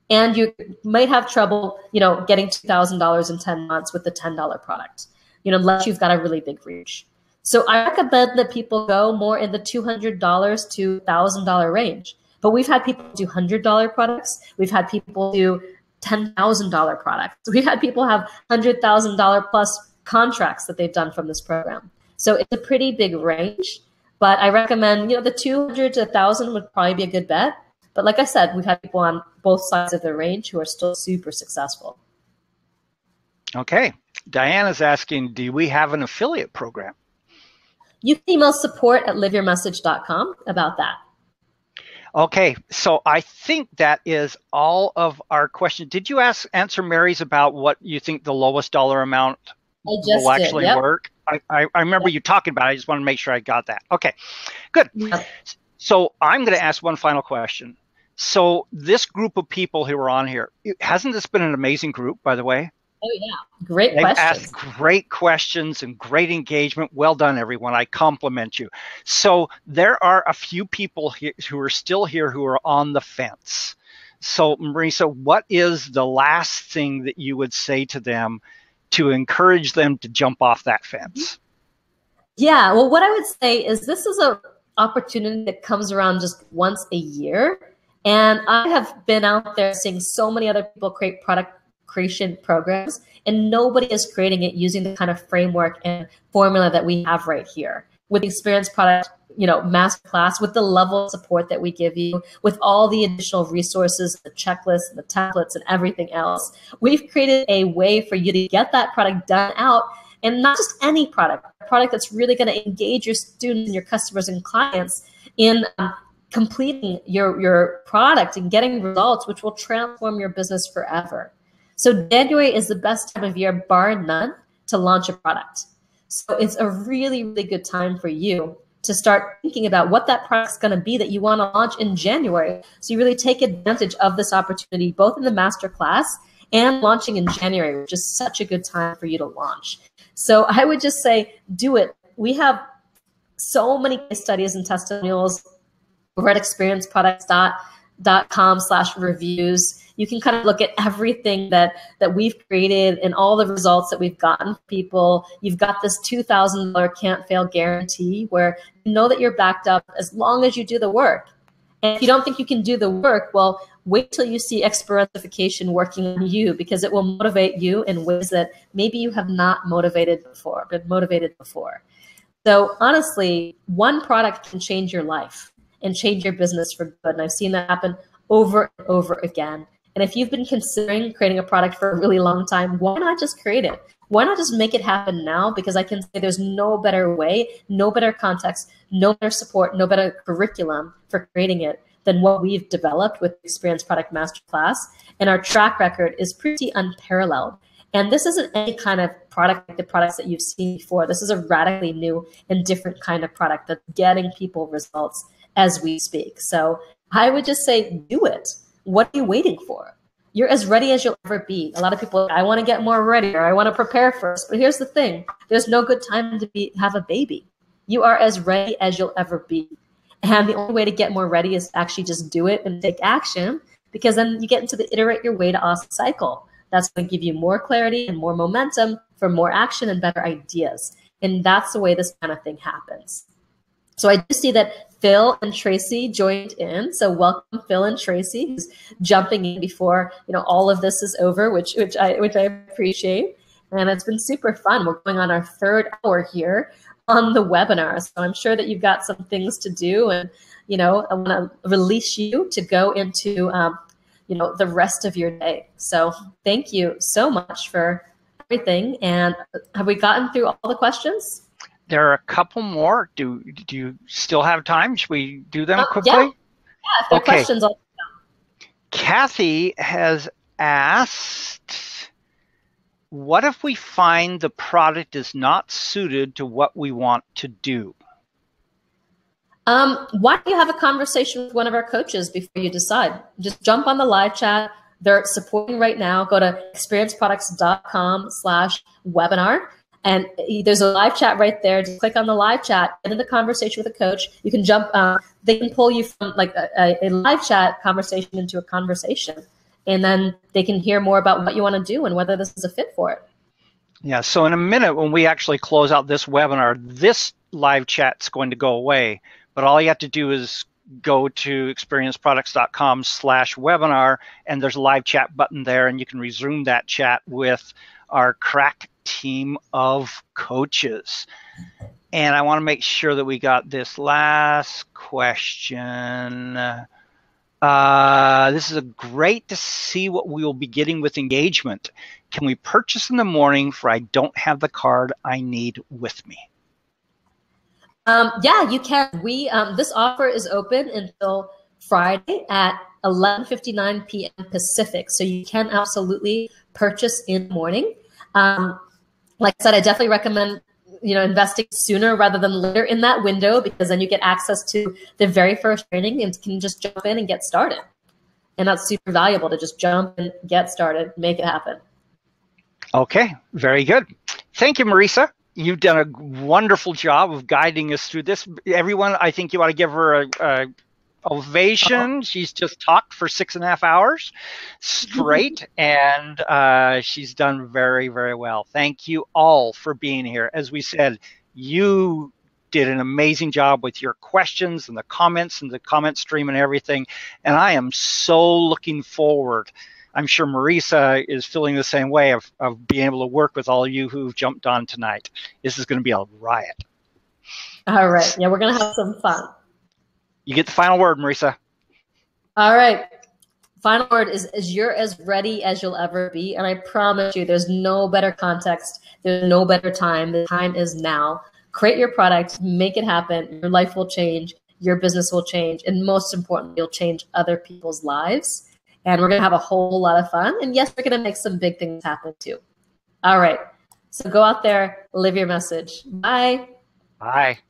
And you might have trouble, getting $2,000 in 10 months with the $10 product, unless you've got a really big reach. So I recommend that people go more in the $200 to $1,000 range. But we've had people do $100 products. We've had people do $10,000 products. We've had people have $100,000 plus contracts that they've done from this program. So it's a pretty big range, but I recommend, the 200 to 1,000 would probably be a good bet. But like I said, we've had people on both sides of the range who are still super successful. Okay. Diana's asking, do we have an affiliate program? You can email support@liveyourmessage.com about that. Okay, so I think that is all of our questions. Did you answer Mary's about what you think the lowest dollar amount will actually work? I remember you talking about it. I just want to make sure I got that. Okay, good. Yep. So I'm going to ask one final question. So this group of people who are on here, hasn't this been an amazing group, by the way? Oh, yeah. Great They've questions. asked great questions and great engagement. Well done, everyone. I compliment you. So there are a few people here who are still here who are on the fence. So, Marisa, what is the last thing that you would say to them to encourage them to jump off that fence? Yeah, well, what I would say is this is an opportunity that comes around just once a year. And I have been out there seeing so many other people create product creation programs, and nobody is creating it using the kind of framework and formula that we have right here with the Experience Product, masterclass, with the level of support that we give you, with all the additional resources, the checklists, the templates, and everything else. We've created a way for you to get that product done out, and not just any product, a product that's really going to engage your students and your customers and clients in completing your product and getting results, which will transform your business forever. So January is the best time of year, bar none, to launch a product. So it's a really, really good time for you to start thinking about what that product's going to be that you want to launch in January. So you really take advantage of this opportunity, both in the masterclass and launching in January, which is such a good time for you to launch. So I would just say, do it. We have so many case studies and testimonials over at experienceproducts.com/reviews. You can kind of look at everything that we've created and all the results that we've gotten for people. You've got this $2,000 can't fail guarantee where you know that you're backed up as long as you do the work. And if you don't think you can do the work, well, wait till you see experientification working on you, because it will motivate you in ways that maybe you have not been motivated before. So honestly, one product can change your life and change your business for good. And I've seen that happen over and over again. And if you've been considering creating a product for a really long time, why not just create it? Why not just make it happen now? Because I can say there's no better way, no better context, no better support, no better curriculum for creating it than what we've developed with Experience Product Masterclass. And our track record is pretty unparalleled. And this isn't any kind of product like the products that you've seen before. This is a radically new and different kind of product that's getting people results as we speak. So I would just say, do it. What are you waiting for? You're as ready as you'll ever be. A lot of people, I want to get more ready, or I want to prepare first. But here's the thing. There's no good time to have a baby. You are as ready as you'll ever be. And the only way to get more ready is actually just do it and take action, because then you get into the iterate your way to awesome cycle. That's going to give you more clarity and more momentum for more action and better ideas. And that's the way this kind of thing happens. So I do see that Phil and Tracy joined in. So welcome, Phil and Tracy, who's jumping in before all of this is over, which I appreciate. And it's been super fun. We're going on our third hour here on the webinar. So I'm sure that you've got some things to do, and I want to release you to go into the rest of your day. So thank you so much for everything. And have we gotten through all the questions? There are a couple more. Do you still have time? Should we do them quickly? Yeah, if there are questions, I'll... Kathy has asked, what if we find the product is not suited to what we want to do? Why don't you have a conversation with one of our coaches before you decide? Just jump on the live chat. They're supporting right now. Go to experienceproducts.com/webinar. And there's a live chat right there. Just click on the live chat, get in the conversation with a coach. You can jump, they can pull you from like a live chat conversation into a conversation. And then they can hear more about what you want to do and whether this is a fit for it. Yeah, so in a minute when we actually close out this webinar, this live chat's going to go away. But all you have to do is go to experienceproducts.com/webinar, and there's a live chat button there, and you can resume that chat with our crack team of coaches. And I want to make sure that we got this last question. This is great to see what we will be getting with engagement. Can we purchase in the morning for I don't have the card I need with me? Yeah, you can. This offer is open until Friday at 11:59 p.m. Pacific. So you can absolutely purchase in the morning. Like I said, I definitely recommend investing sooner rather than later in that window, because then you get access to the very first training and can just jump in and get started. And that's super valuable to just jump and get started, make it happen. Okay, very good. Thank you, Marisa. You've done a wonderful job of guiding us through this. Everyone, I think you ought to give her a ovation. She's just talked for 6.5 hours straight, and she's done very, very well. Thank you all for being here. As we said, you did an amazing job with your questions and the comments and the comment stream and everything, and I am so looking forward. I'm sure Marisa is feeling the same way of being able to work with all of you who've jumped on tonight. This is going to be a riot. All right. Yeah, we're going to have some fun. You get the final word, Marisa. All right. Final word is you're as ready as you'll ever be. And I promise you, there's no better context. There's no better time. The time is now. Create your product, make it happen. Your life will change. Your business will change. And most importantly, you'll change other people's lives. And we're going to have a whole lot of fun. And yes, we're going to make some big things happen too. All right. So go out there, live your message. Bye. Bye.